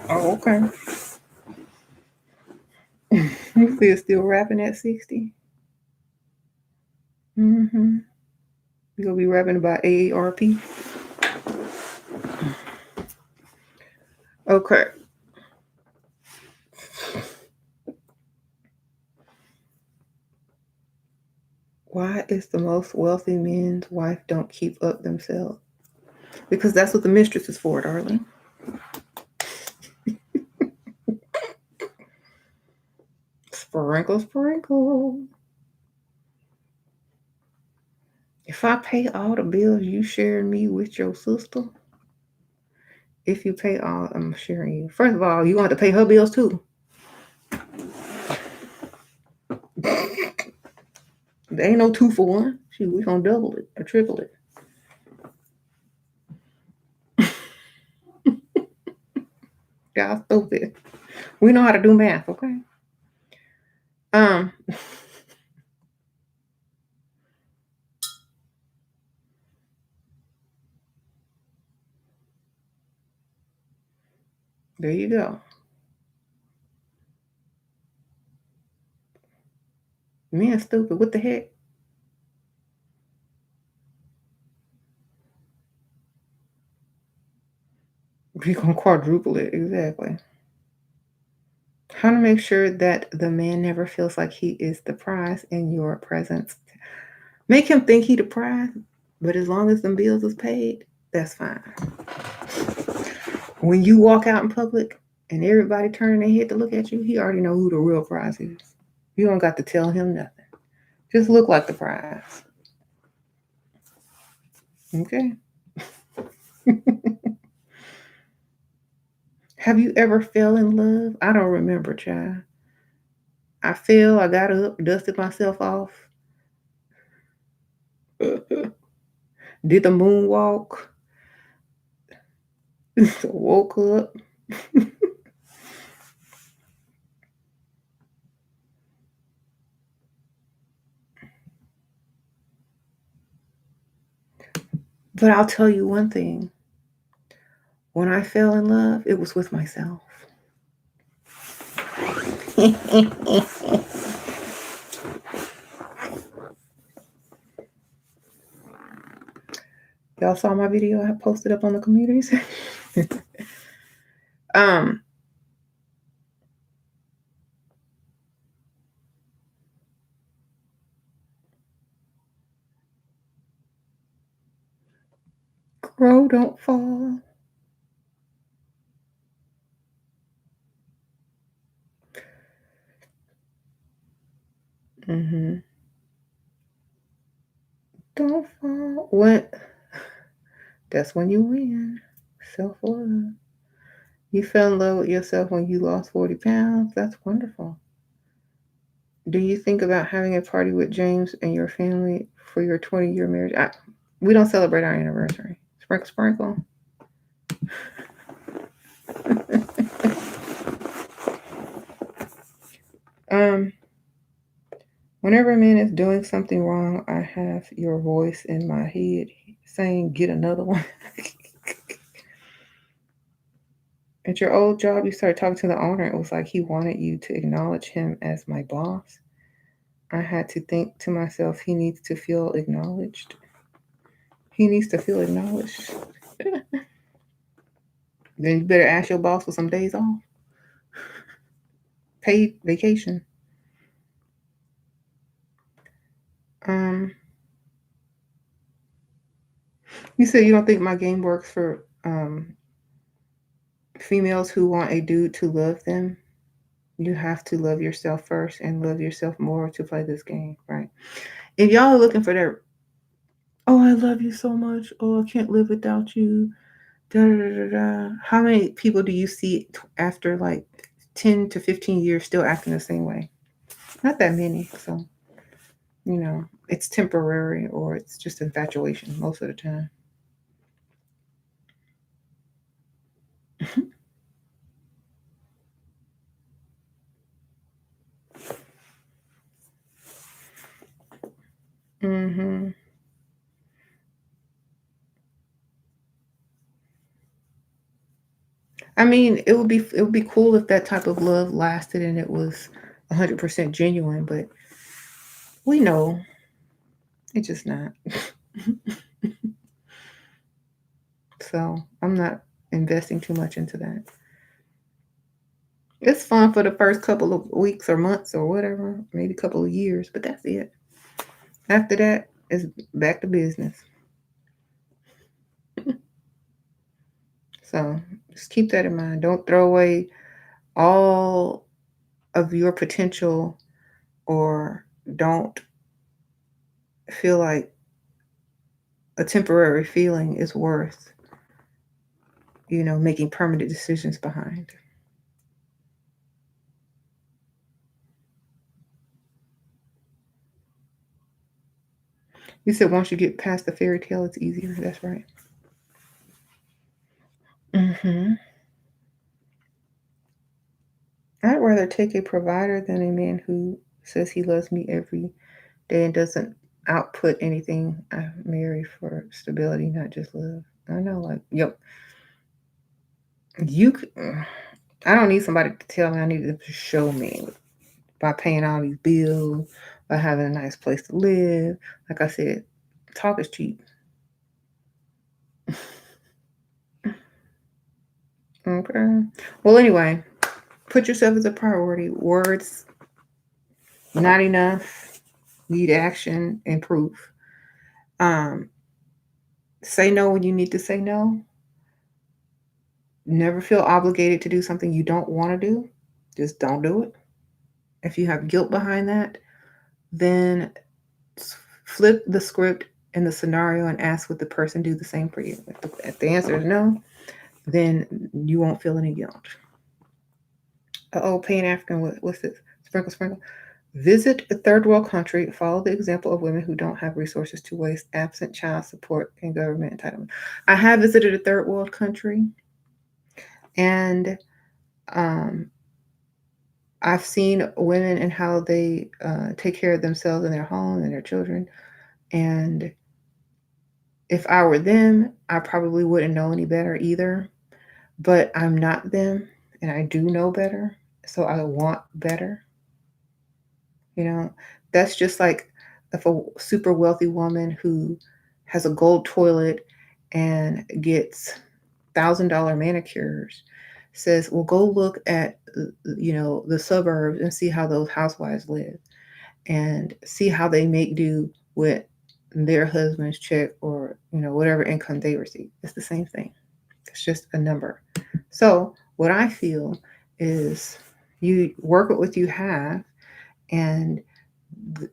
Oh, okay. You feel still rapping at 60? Mm-hmm. You gonna be rapping about AARP? Okay. Why is the most wealthy man's wife don't keep up themselves? Because that's what the mistress is for, darling. Sprinkle, sprinkle. If I pay all the bills you sharing me with your sister, if you pay all, I'm sharing you. First of all, you want to pay her bills too. There ain't no 2 for 1. Shoot, we gonna double it or triple it. Y'all stupid. We know how to do math, okay? Um, there you go. Men stupid. What the heck? We gonna quadruple it, exactly. How to make sure that the man never feels like he is the prize in your presence. Make him think he the prize, but as long as them bills is paid, that's fine. When you walk out in public and everybody turning their head to look at you, he already know who the real prize is. You don't got to tell him nothing. Just look like the prize. Okay? Have you ever fell in love? I don't remember, child. I fell, I got up, dusted myself off, did the moonwalk, woke up. But I'll tell you one thing. When I fell in love, it was with myself. Y'all saw my video I posted up on the community section? um, Grow, don't fall. Mm-hmm. Don't fall. What? That's when you win. Self-love. You fell in love with yourself when you lost 40 pounds. That's wonderful. Do you think about having a party with James and your family for your 20-year marriage? We don't celebrate our anniversary. Sprinkle, sprinkle. Whenever a man is doing something wrong, I have your voice in my head saying, "Get another one." At your old job, you started talking to the owner. It was like he wanted you to acknowledge him as my boss. I had to think to myself, he needs to feel acknowledged. He needs to feel acknowledged. Then you better ask your boss for some days off. Paid vacation. Um, you said you don't think my game works for females who want a dude to love them. You have to love yourself first and love yourself more to play this game, right? If y'all are looking for that, oh, I love you so much. Oh, I can't live without you. Da, da, da, da, da. How many people do you see after like 10 to 15 years still acting the same way? Not that many. So, it's temporary or it's just infatuation most of the time. Mm-hmm. I mean, it would be cool if that type of love lasted and it was 100% genuine, but we know it's just not. So I'm not investing too much into that. It's fun for the first couple of weeks or months or whatever, maybe a couple of years, but that's it. After that, it's back to business. So just keep that in mind. Don't throw away all of your potential, or don't feel like a temporary feeling is worth, making permanent decisions behind. You said once you get past the fairy tale, it's easier. That's right. Hmm. I'd rather take a provider than a man who says he loves me every day and doesn't output anything. I marry for stability, not just love. I know, like, yep. You, I don't need somebody to tell me. I need them to show me by paying all these bills, by having a nice place to live. Like I said, talk is cheap. Okay. Well, anyway, put yourself as a priority. Words not enough. Need action and proof. Um, say no when you need to say no. Never feel obligated to do something you don't want to do. Just don't do it. If you have guilt behind that, then flip the script in the scenario and ask would the person do the same for you. If the answer is no, then you won't feel any guilt. Oh, Pan African, what's this? Sprinkle, sprinkle. Visit a third world country. Follow the example of women who don't have resources to waste, absent child support and government entitlement. I have visited a third world country, and um, I've seen women and how they take care of themselves and their home and their children. And if I were them, I probably wouldn't know any better either. But I'm not them, and I do know better. So I want better. You know, that's just like if a super wealthy woman who has a gold toilet and gets $1,000 manicures says, "Well, go look at the suburbs and see how those housewives live, and see how they make do with their husband's check or whatever income they receive." It's the same thing. It's just a number. So what I feel is you work with what you have, and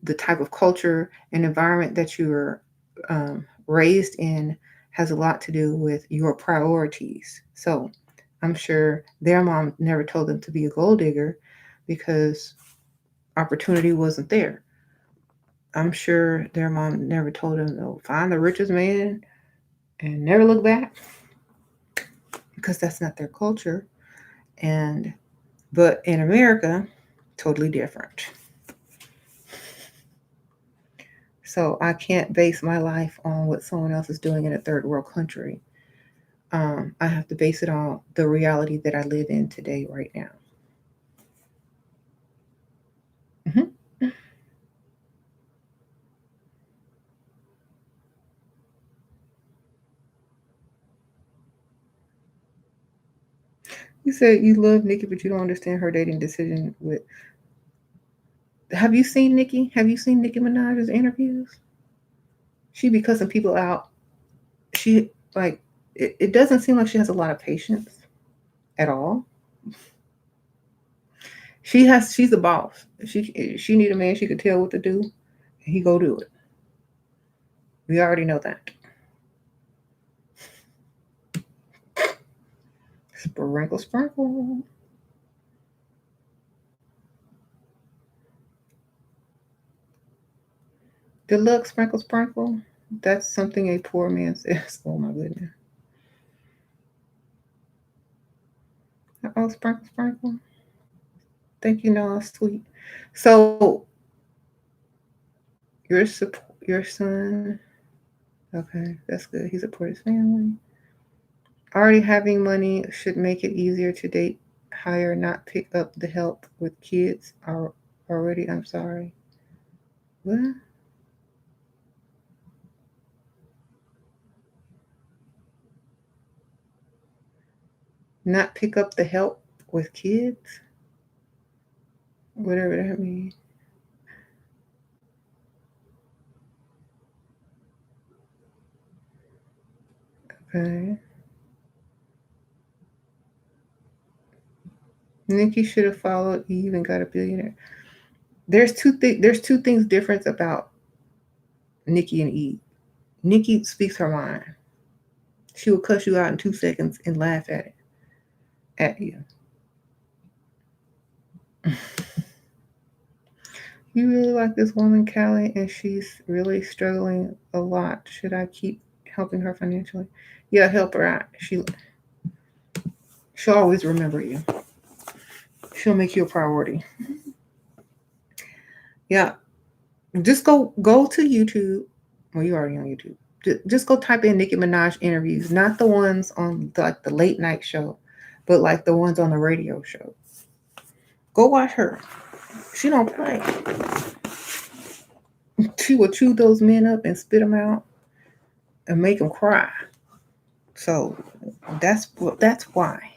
the type of culture and environment that you're raised in has a lot to do with your priorities. So I'm sure their mom never told them to be a gold digger because opportunity wasn't there. I'm sure their mom never told them, "Oh, find the richest man and never look back," because that's not their culture. And but in America, totally different. So I can't base my life on what someone else is doing in a third world country. I have to base it on the reality that I live in today, right now. Hmm. You said you love Nikki, but you don't understand her dating decision with. Have you seen Nikki? Have you seen Nicki Minaj's interviews? She be cussing people out. She like it doesn't seem like she has a lot of patience at all. She's a boss. She need a man she could tell what to do, and he go do it. We already know that. Sprinkle, sprinkle. Good luck, sprinkle, sprinkle. That's something a poor man says. Oh my goodness. Oh, sprinkle, sprinkle. Thank you, Noah. Sweet. So your son. Okay, that's good. He supports his family. Already having money should make it easier to date, hire, not pick up the help with kids. already. I'm sorry. What? Not pick up the help with kids? Whatever that means. Okay. Nikki should have followed Eve and got a billionaire. There's two things different about Nikki and Eve. Nikki speaks her mind. She will cuss you out in 2 seconds and laugh at you. You really like this woman, Callie, and she's really struggling a lot. Should I keep helping her financially? Yeah, help her out. She'll always remember you. She'll make you a priority. Yeah. Just go to YouTube. Well, you're already on YouTube. Just go type in Nicki Minaj interviews, not the ones on the late night show, but like the ones on the radio show. Go watch her. She don't play. She will chew those men up and spit them out and make them cry. So that's why.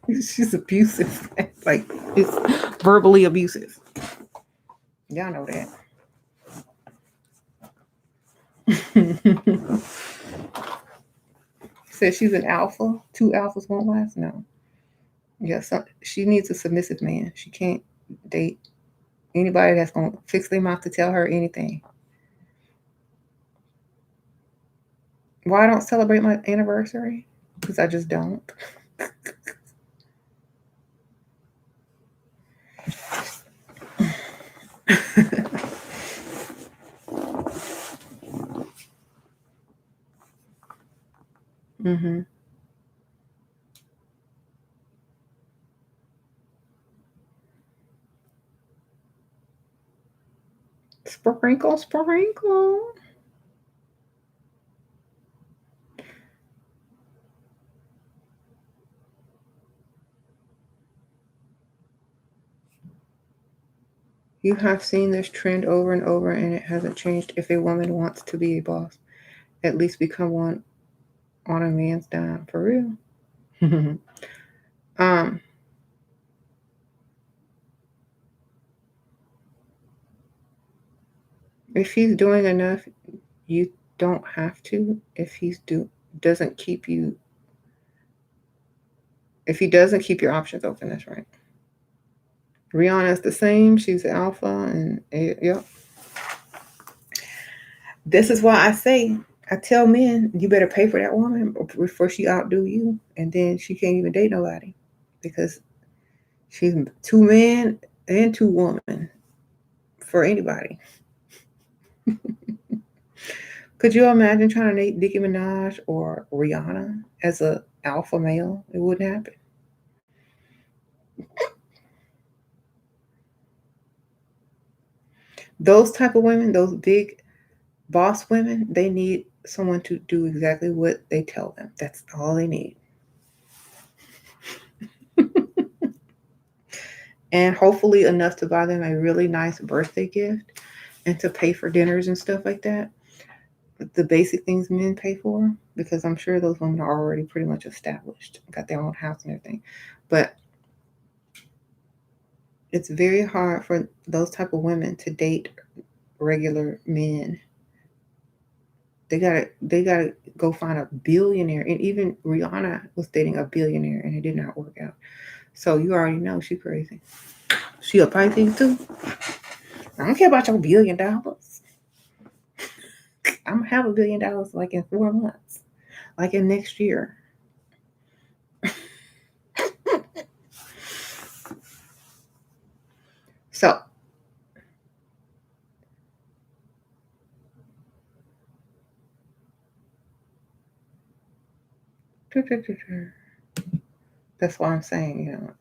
She's abusive. Like, it's verbally abusive. Y'all know that. Says she's an alpha. 2 alphas won't last? No. Yes, she needs a submissive man. She can't date anybody that's going to fix their mouth to tell her anything. Why I don't celebrate my anniversary? Because I just don't. Mm-hmm. Sprinkle, sprinkle. You have seen this trend over and over, and it hasn't changed. If a woman wants to be a boss, at least become one on a man's dime. For real. um, if he's doing enough, you don't have to. If doesn't keep you, if he doesn't keep your options open, that's right. Rihanna's the same. She's alpha, and yep. This is why I tell men, you better pay for that woman before she outdo you, and then she can't even date nobody because she's 2 men and 2 women for anybody. Could you imagine trying to date Nicki Minaj or Rihanna as a alpha male? It wouldn't happen. Those type of women, those big boss women, they need someone to do exactly what they tell them. That's all they need. And hopefully enough to buy them a really nice birthday gift and to pay for dinners and stuff like that. The basic things men pay for, because I'm sure those women are already pretty much established, got their own house and everything. But it's very hard for those type of women to date regular men. They gotta go find a billionaire. And even Rihanna was dating a billionaire and it did not work out. So you already know she's crazy. She a Pisces too. I don't care about your $1 billion. I'm gonna have $1 billion like in 4 months, like in next year. So that's why I'm saying,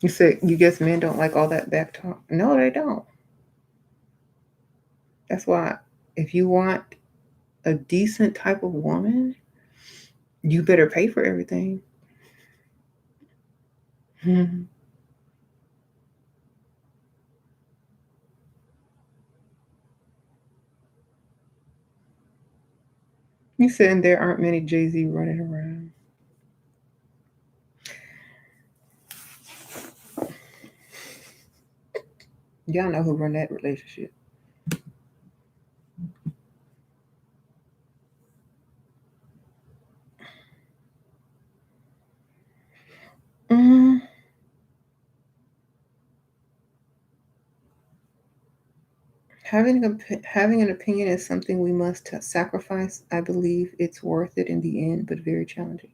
you said you guess men don't like all that back talk. No, they don't. That's why if you want a decent type of woman, you better pay for everything. Mhm. You saying there aren't many Jay-Z running around. Y'all know who run that relationship. Mm, having an opinion is something we must sacrifice. I believe it's worth it in the end, but very challenging.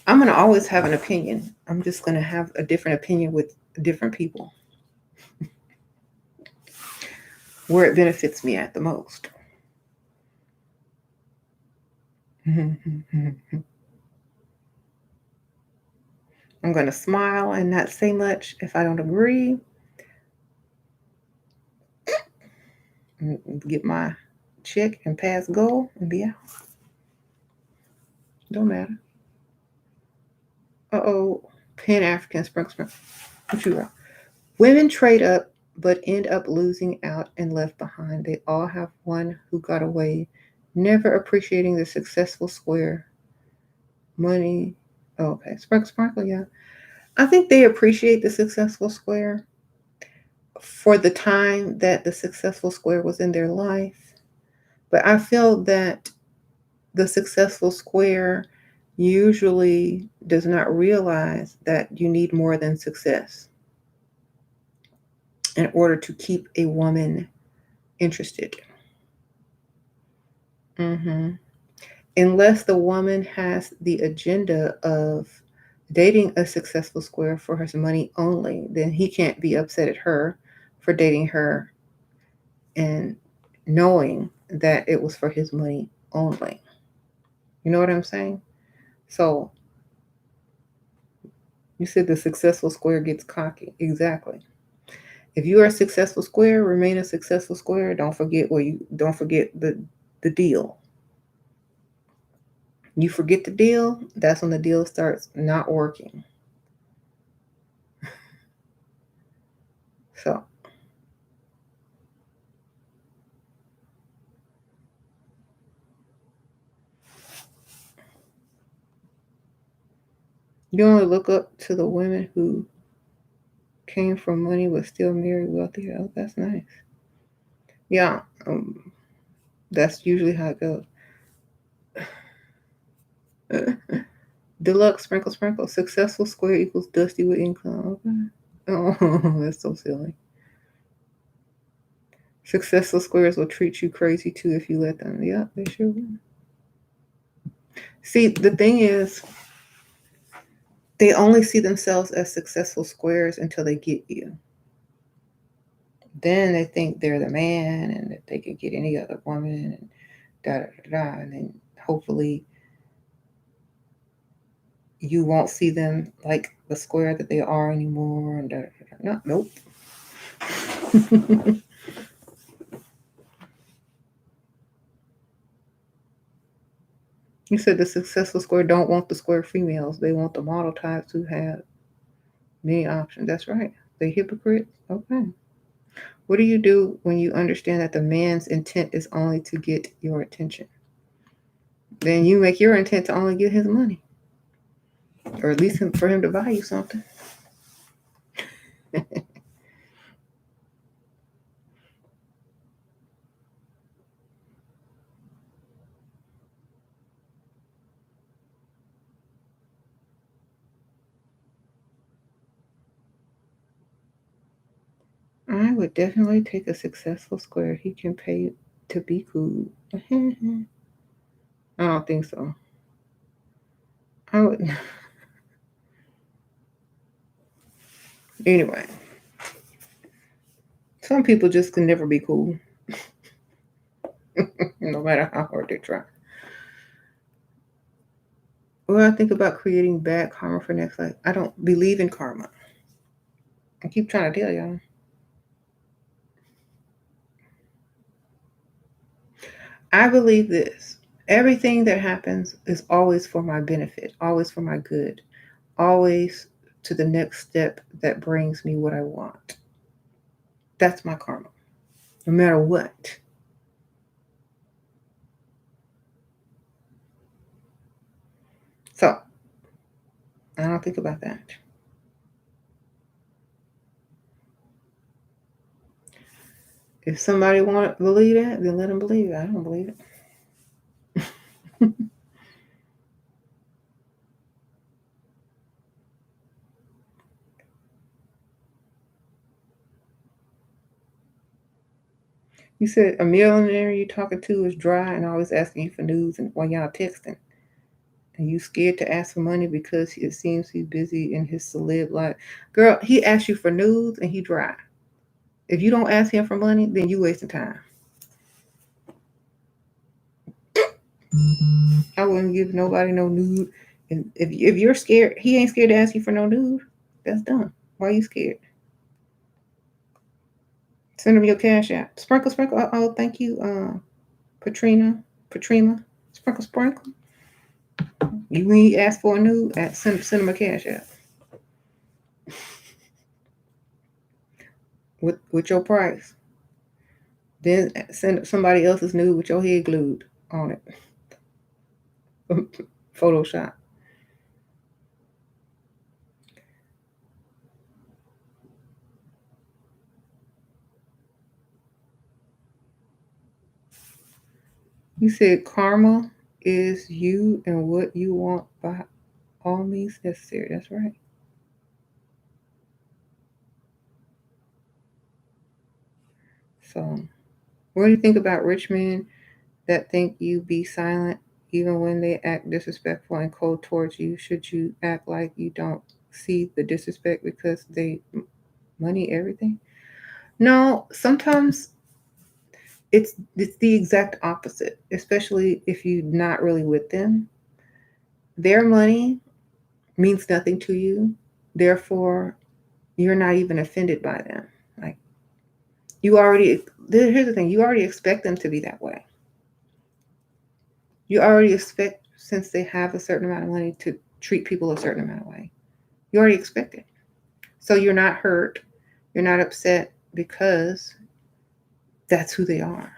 I'm going to always have an opinion. I'm just going to have a different opinion with different people where it benefits me at the most. I'm going to smile and not say much if I don't agree. Get my check and pass go and be out. Don't matter. Uh-oh. Pan-African sprinkle. What you wrote? Women trade up but end up losing out and left behind. They all have one who got away, never appreciating the successful square. Money. Oh, okay. Sprinkle, yeah. I think they appreciate the successful square for the time that the successful square was in their life. But I feel that the successful square usually does not realize that you need more than success in order to keep a woman interested. Hmm. Unless the woman has the agenda of dating a successful square for his money only, then he can't be upset at her for dating her and knowing that it was for his money only. You know what I'm saying? So you said the successful square gets cocky. Exactly. If you are a successful square, remain a successful square. Don't forget the deal. You forget the deal, that's when the deal starts not working. So you only look up to the women who came from money but still married wealthy. Oh, that's nice. Yeah, that's usually how it goes. Deluxe sprinkle. Successful square equals dusty with income. Okay. Oh, that's so silly. Successful squares will treat you crazy too if you let them. Yeah, they sure will. See, the thing is, they only see themselves as successful squares until they get you. Then they think they're the man and that they can get any other woman and da da da da. And then hopefully you won't see them like the square that they are anymore. And da da da. No, nope. You said the successful square don't want the square females. They want the model types who have many options. That's right. They hypocrites. Okay. What do you do when you understand that the man's intent is only to get your attention? Then you make your intent to only get his money, or at least for him to buy you something. I would definitely take a successful square. He can pay to be cool. I don't think so. I would. Anyway, some people just can never be cool, no matter how hard they try. Well, I think about creating bad karma for next life. I don't believe in karma. I keep trying to tell y'all. I believe this. Everything that happens is always for my benefit, always for my good, always to the next step that brings me what I want. That's my karma, no matter what. So I don't think about that. If somebody want to believe that, then let them believe it. I don't believe it. You said a millionaire you're talking to is dry and always asking you for news and while y'all texting. And you scared to ask for money because it seems he's busy in his celeb life. Girl, he asks you for news and he dry. If you don't ask him for money, then you wasting time. I wouldn't give nobody no nude. And if you're scared, he ain't scared to ask you for no nude. That's dumb. Why are you scared? Send him your cash app. Sprinkle, sprinkle. Oh, thank you, Patrina. Sprinkle, sprinkle. You need ask for a nude, send him a cash app. With your price. Then send somebody else's nude with your head glued on it. Photoshop. You said karma is you and what you want by all means necessary. That's right. So, what do you think about rich men that think you be silent even when they act disrespectful and cold towards you? Should you act like you don't see the disrespect because they money everything? No, sometimes it's the exact opposite, especially if you're not really with them. Their money means nothing to you. Therefore, you're not even offended by them. Like you already here's the thing, you already expect them to be that way. You already expect since they have a certain amount of money to treat people a certain amount of way. You already expect it. So you're not hurt, you're not upset because that's who they are.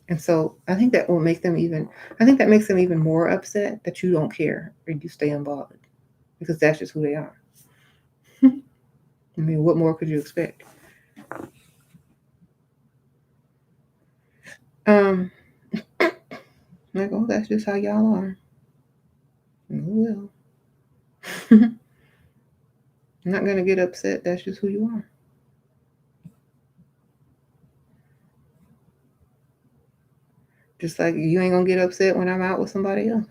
And so I think that will make them even I think that makes them even more upset that you don't care or you stay unbothered because that's just who they are. I mean, what more could you expect? Um, like, oh, that's just how y'all are. Oh, well. I'm not gonna get upset. That's just who you are. Just like you ain't gonna get upset when I'm out with somebody else.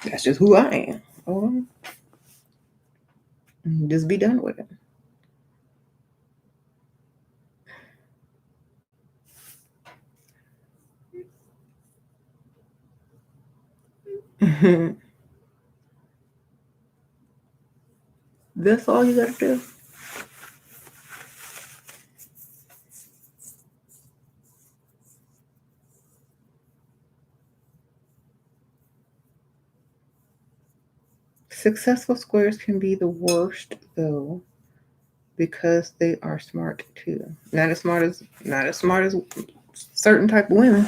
That's just who I am. Oh, just be done with it. That's all you gotta do. Successful squares can be the worst though, because they are smart too. Not as smart as certain type of women.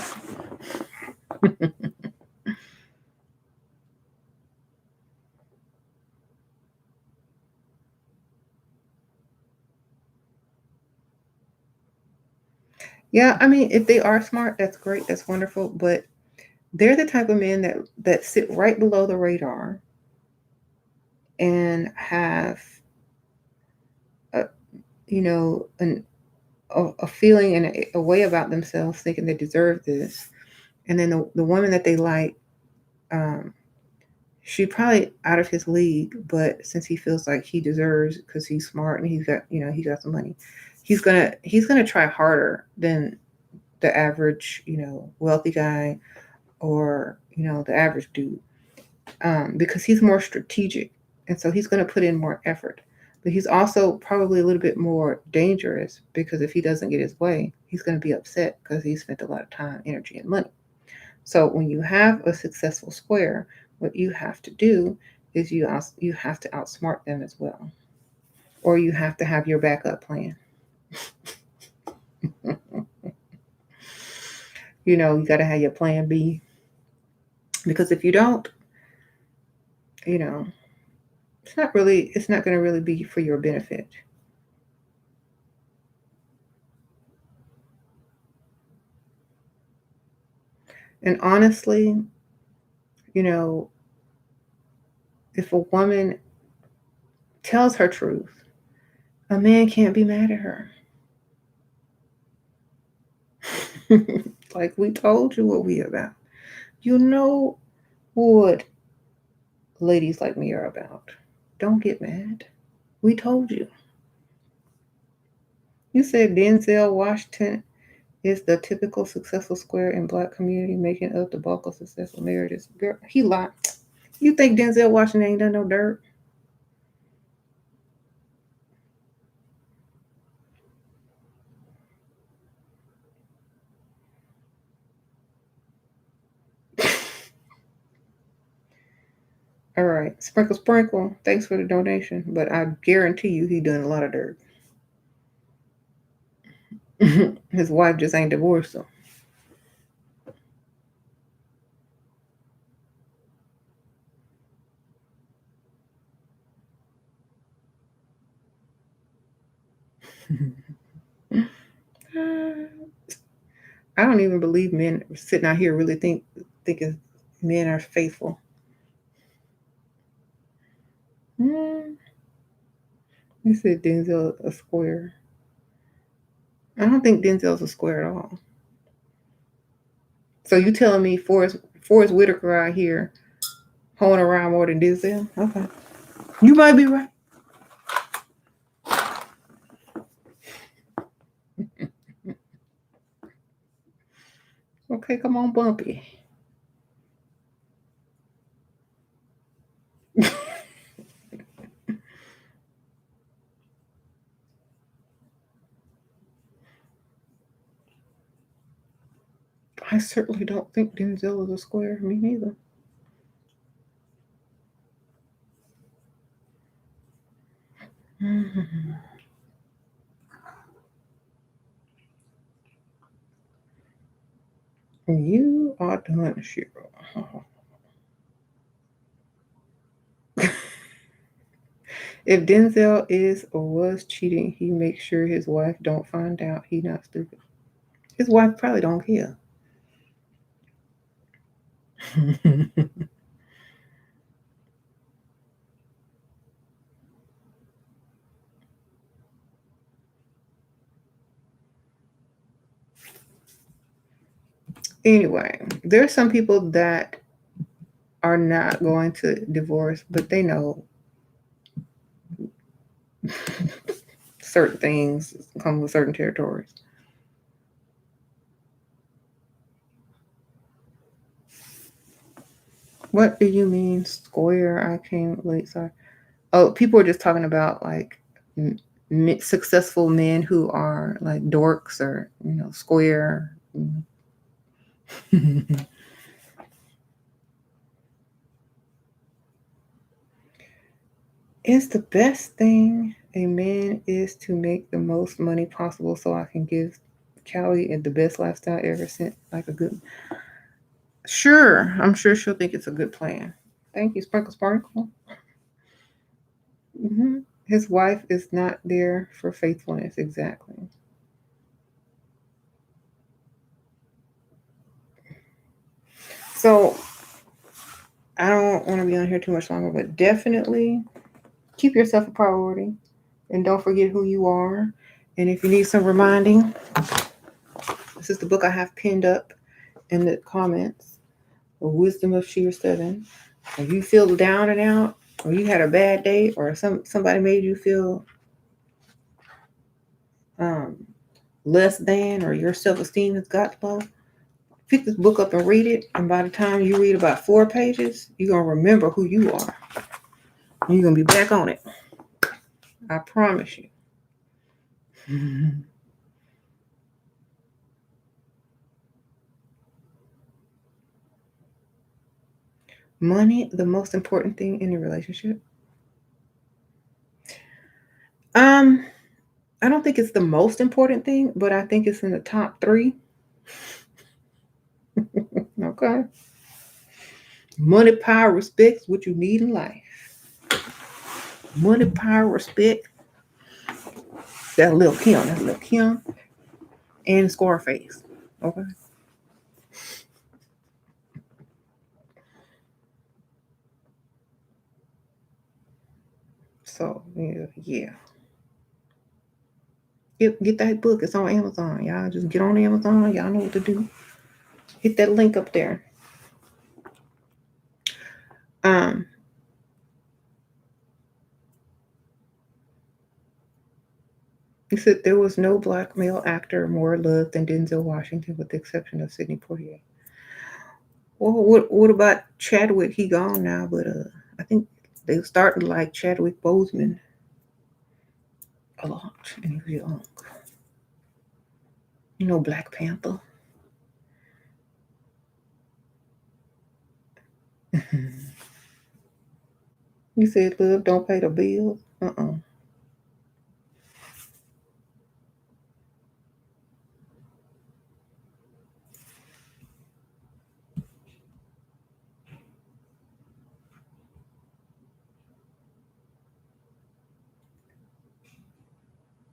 Yeah, I mean, if they are smart, that's great, that's wonderful. But they're the type of men that sit right below the radar and have a, a feeling and a way about themselves, thinking they deserve this. And then the woman that they like, um, she probably out of his league, but since he feels like he deserves because he's smart and he got some money, he's gonna try harder than the average, wealthy guy or the average dude, because he's more strategic, and so he's gonna put in more effort. But he's also probably a little bit more dangerous because if he doesn't get his way, he's going to be upset because he spent a lot of time, energy, and money. So when you have a successful square, what you have to do is you have to outsmart them as well, or you have to have your backup plan. You know, you got to have your plan B, because if you don't, you know, it's not going to really be for your benefit. And honestly, you know, if a woman tells her truth, a man can't be mad at her. Like we told you what we about. You know what ladies like me are about. Don't get mad. We told you. You said Denzel Washington is the typical successful square in Black community, making up the bulk of successful marriages. Girl, he lied. You think Denzel Washington ain't done no dirt? All right, sprinkle, sprinkle. Thanks for the donation, but I guarantee you he done a lot of dirt. His wife just ain't divorced him. I don't even believe men sitting out here really thinking men are faithful. Mm, you said Denzel a square. I don't think Denzel's a square at all. So you telling me Forrest Whitaker out here hoeing around more than Denzel? Okay, you might be right. Okay, come on, Bumpy. I certainly don't think Denzel is a square. Me neither. Mm-hmm. You are done, Shiro. If Denzel is or was cheating, he makes sure his wife don't find out. He not stupid. His wife probably don't care. Anyway, there's some people that are not going to divorce, but they know certain things come with certain territories. What do you mean square? I came late. Sorry. Oh, people are just talking about like successful men who are like dorks or square. Is the best thing a man is to make the most money possible so I can give Callie the best lifestyle ever since like a good. Sure, I'm sure she'll think it's a good plan. Thank you, Sprinkle Sparkle. His wife is not there for faithfulness, exactly. So I don't want to be on here too much longer, but definitely keep yourself a priority and don't forget who you are. And if you need some reminding, this is the book I have pinned up in the comments. The Wisdom of SheRaSeven. If you feel down and out, or you had a bad day, or somebody made you feel um, less than, or your self-esteem has got low, pick this book up and read it. And by the time you read about 4 pages, you're gonna remember who you are. And you're gonna be back on it. I promise you. Money, the most important thing in a relationship? Um, I don't think it's the most important thing, but I think it's in the top 3. Okay. Money, power, respect is what you need in life. Money, power, respect. That's Lil Kim. That's Lil Kim and Scarface. Okay. So yeah. Get that book. It's on Amazon. Y'all just get on Amazon. Y'all know what to do. Hit that link up there. Um, he said there was no black male actor more loved than Denzel Washington, with the exception of Sidney Poitier. Well, what about Chadwick? He gone now, but I think they started to like Chadwick Boseman a lot, and he was young. Black Panther. You said love don't pay the bills.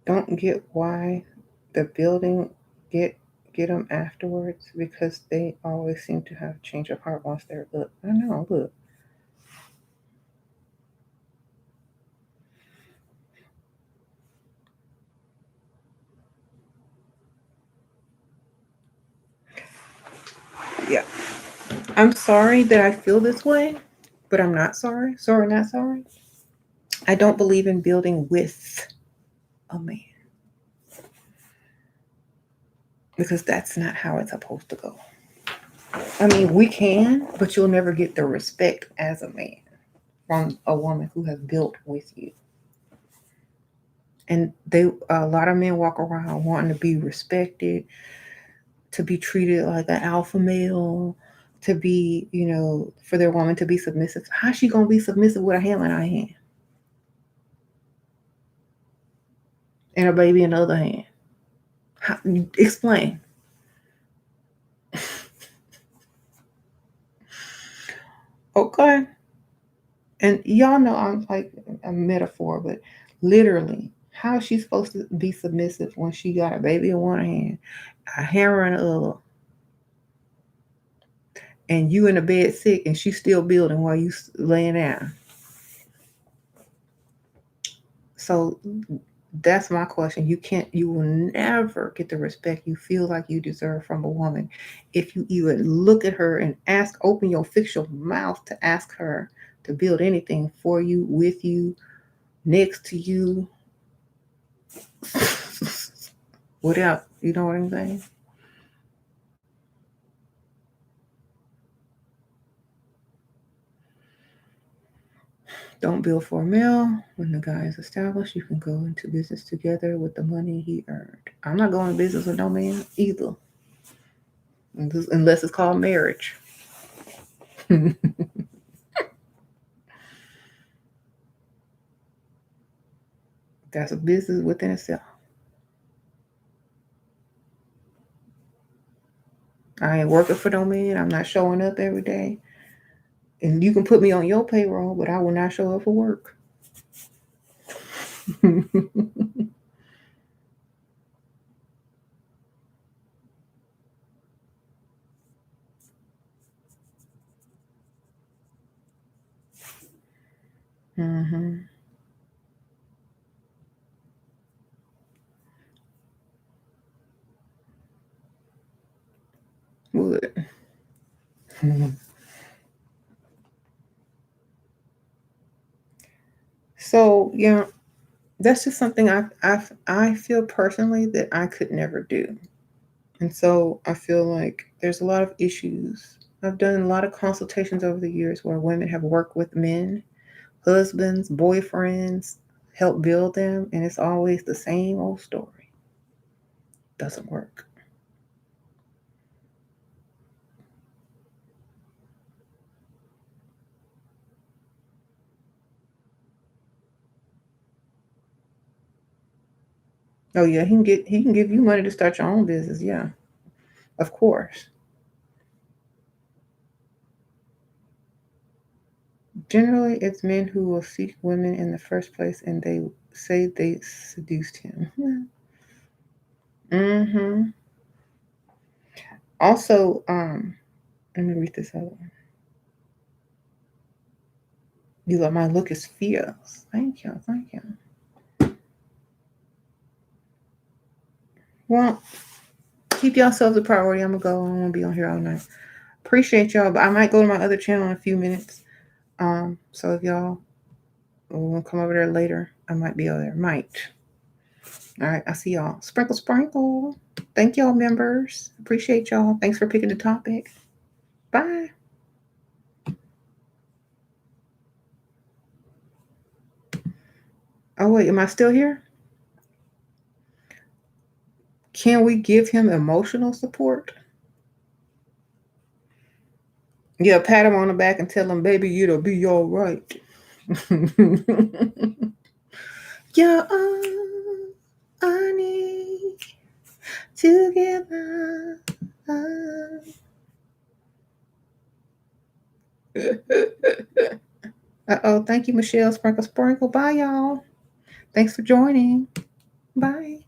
Don't get why the building get them afterwards, because they always seem to have a change of heart once they're up. I know, look. Yeah. I'm sorry that I feel this way, but I'm not sorry. Sorry, not sorry. I don't believe in building with a man, because that's not how it's supposed to go. I mean, we can, but you'll never get the respect as a man from a woman who has built with you. And a lot of men walk around wanting to be respected, to be treated like an alpha male, to be, for their woman to be submissive. How's she gonna be submissive with a hammer in her hand and a baby in the other hand? Explain. Okay. And y'all know I'm like a metaphor, but literally, how is she supposed to be submissive when she got a baby in one hand, a hammer in the other, and you in the bed sick, and she's still building while you laying down? So that's my question. You will never get the respect you feel like you deserve from a woman if you even look at her and fix your mouth to ask her to build anything for you, with you, next to you, without, you know what I'm saying? Don't build for a male. When the guy is established, you can go into business together with the money he earned. I'm not going to business with no man either, unless it's called marriage. That's a business within itself. I ain't working for no man. I'm not showing up every day. And you can put me on your payroll, but I will not show up for work. Mm-hmm. Would. So yeah, that's just something I feel personally that I could never do. And so I feel like there's a lot of issues. I've done a lot of consultations over the years where women have worked with men, husbands, boyfriends, help build them, and it's always the same old story. Doesn't work. Oh yeah, he can give you money to start your own business. Yeah, of course. Generally, it's men who will seek women in the first place, and they say they seduced him. Mm-hmm. Also, let me read this other one. You love my look is fierce. Thank you, thank you. Well, keep yourselves a priority. I'm gonna go. I'm gonna be on here all night. Appreciate y'all, but I might go to my other channel in a few minutes. So if y'all will come over there later, I might be over there. Might. All right, I'll see y'all. Sprinkle, sprinkle. Thank y'all, members. Appreciate y'all. Thanks for picking the topic. Bye. Oh, wait, am I still here? Can we give him emotional support? Yeah, pat him on the back and tell him, baby, it'll be all right. Yeah, I need to give Uh-oh, thank you, Michelle. Sprinkle, sprinkle. Bye, y'all. Thanks for joining. Bye.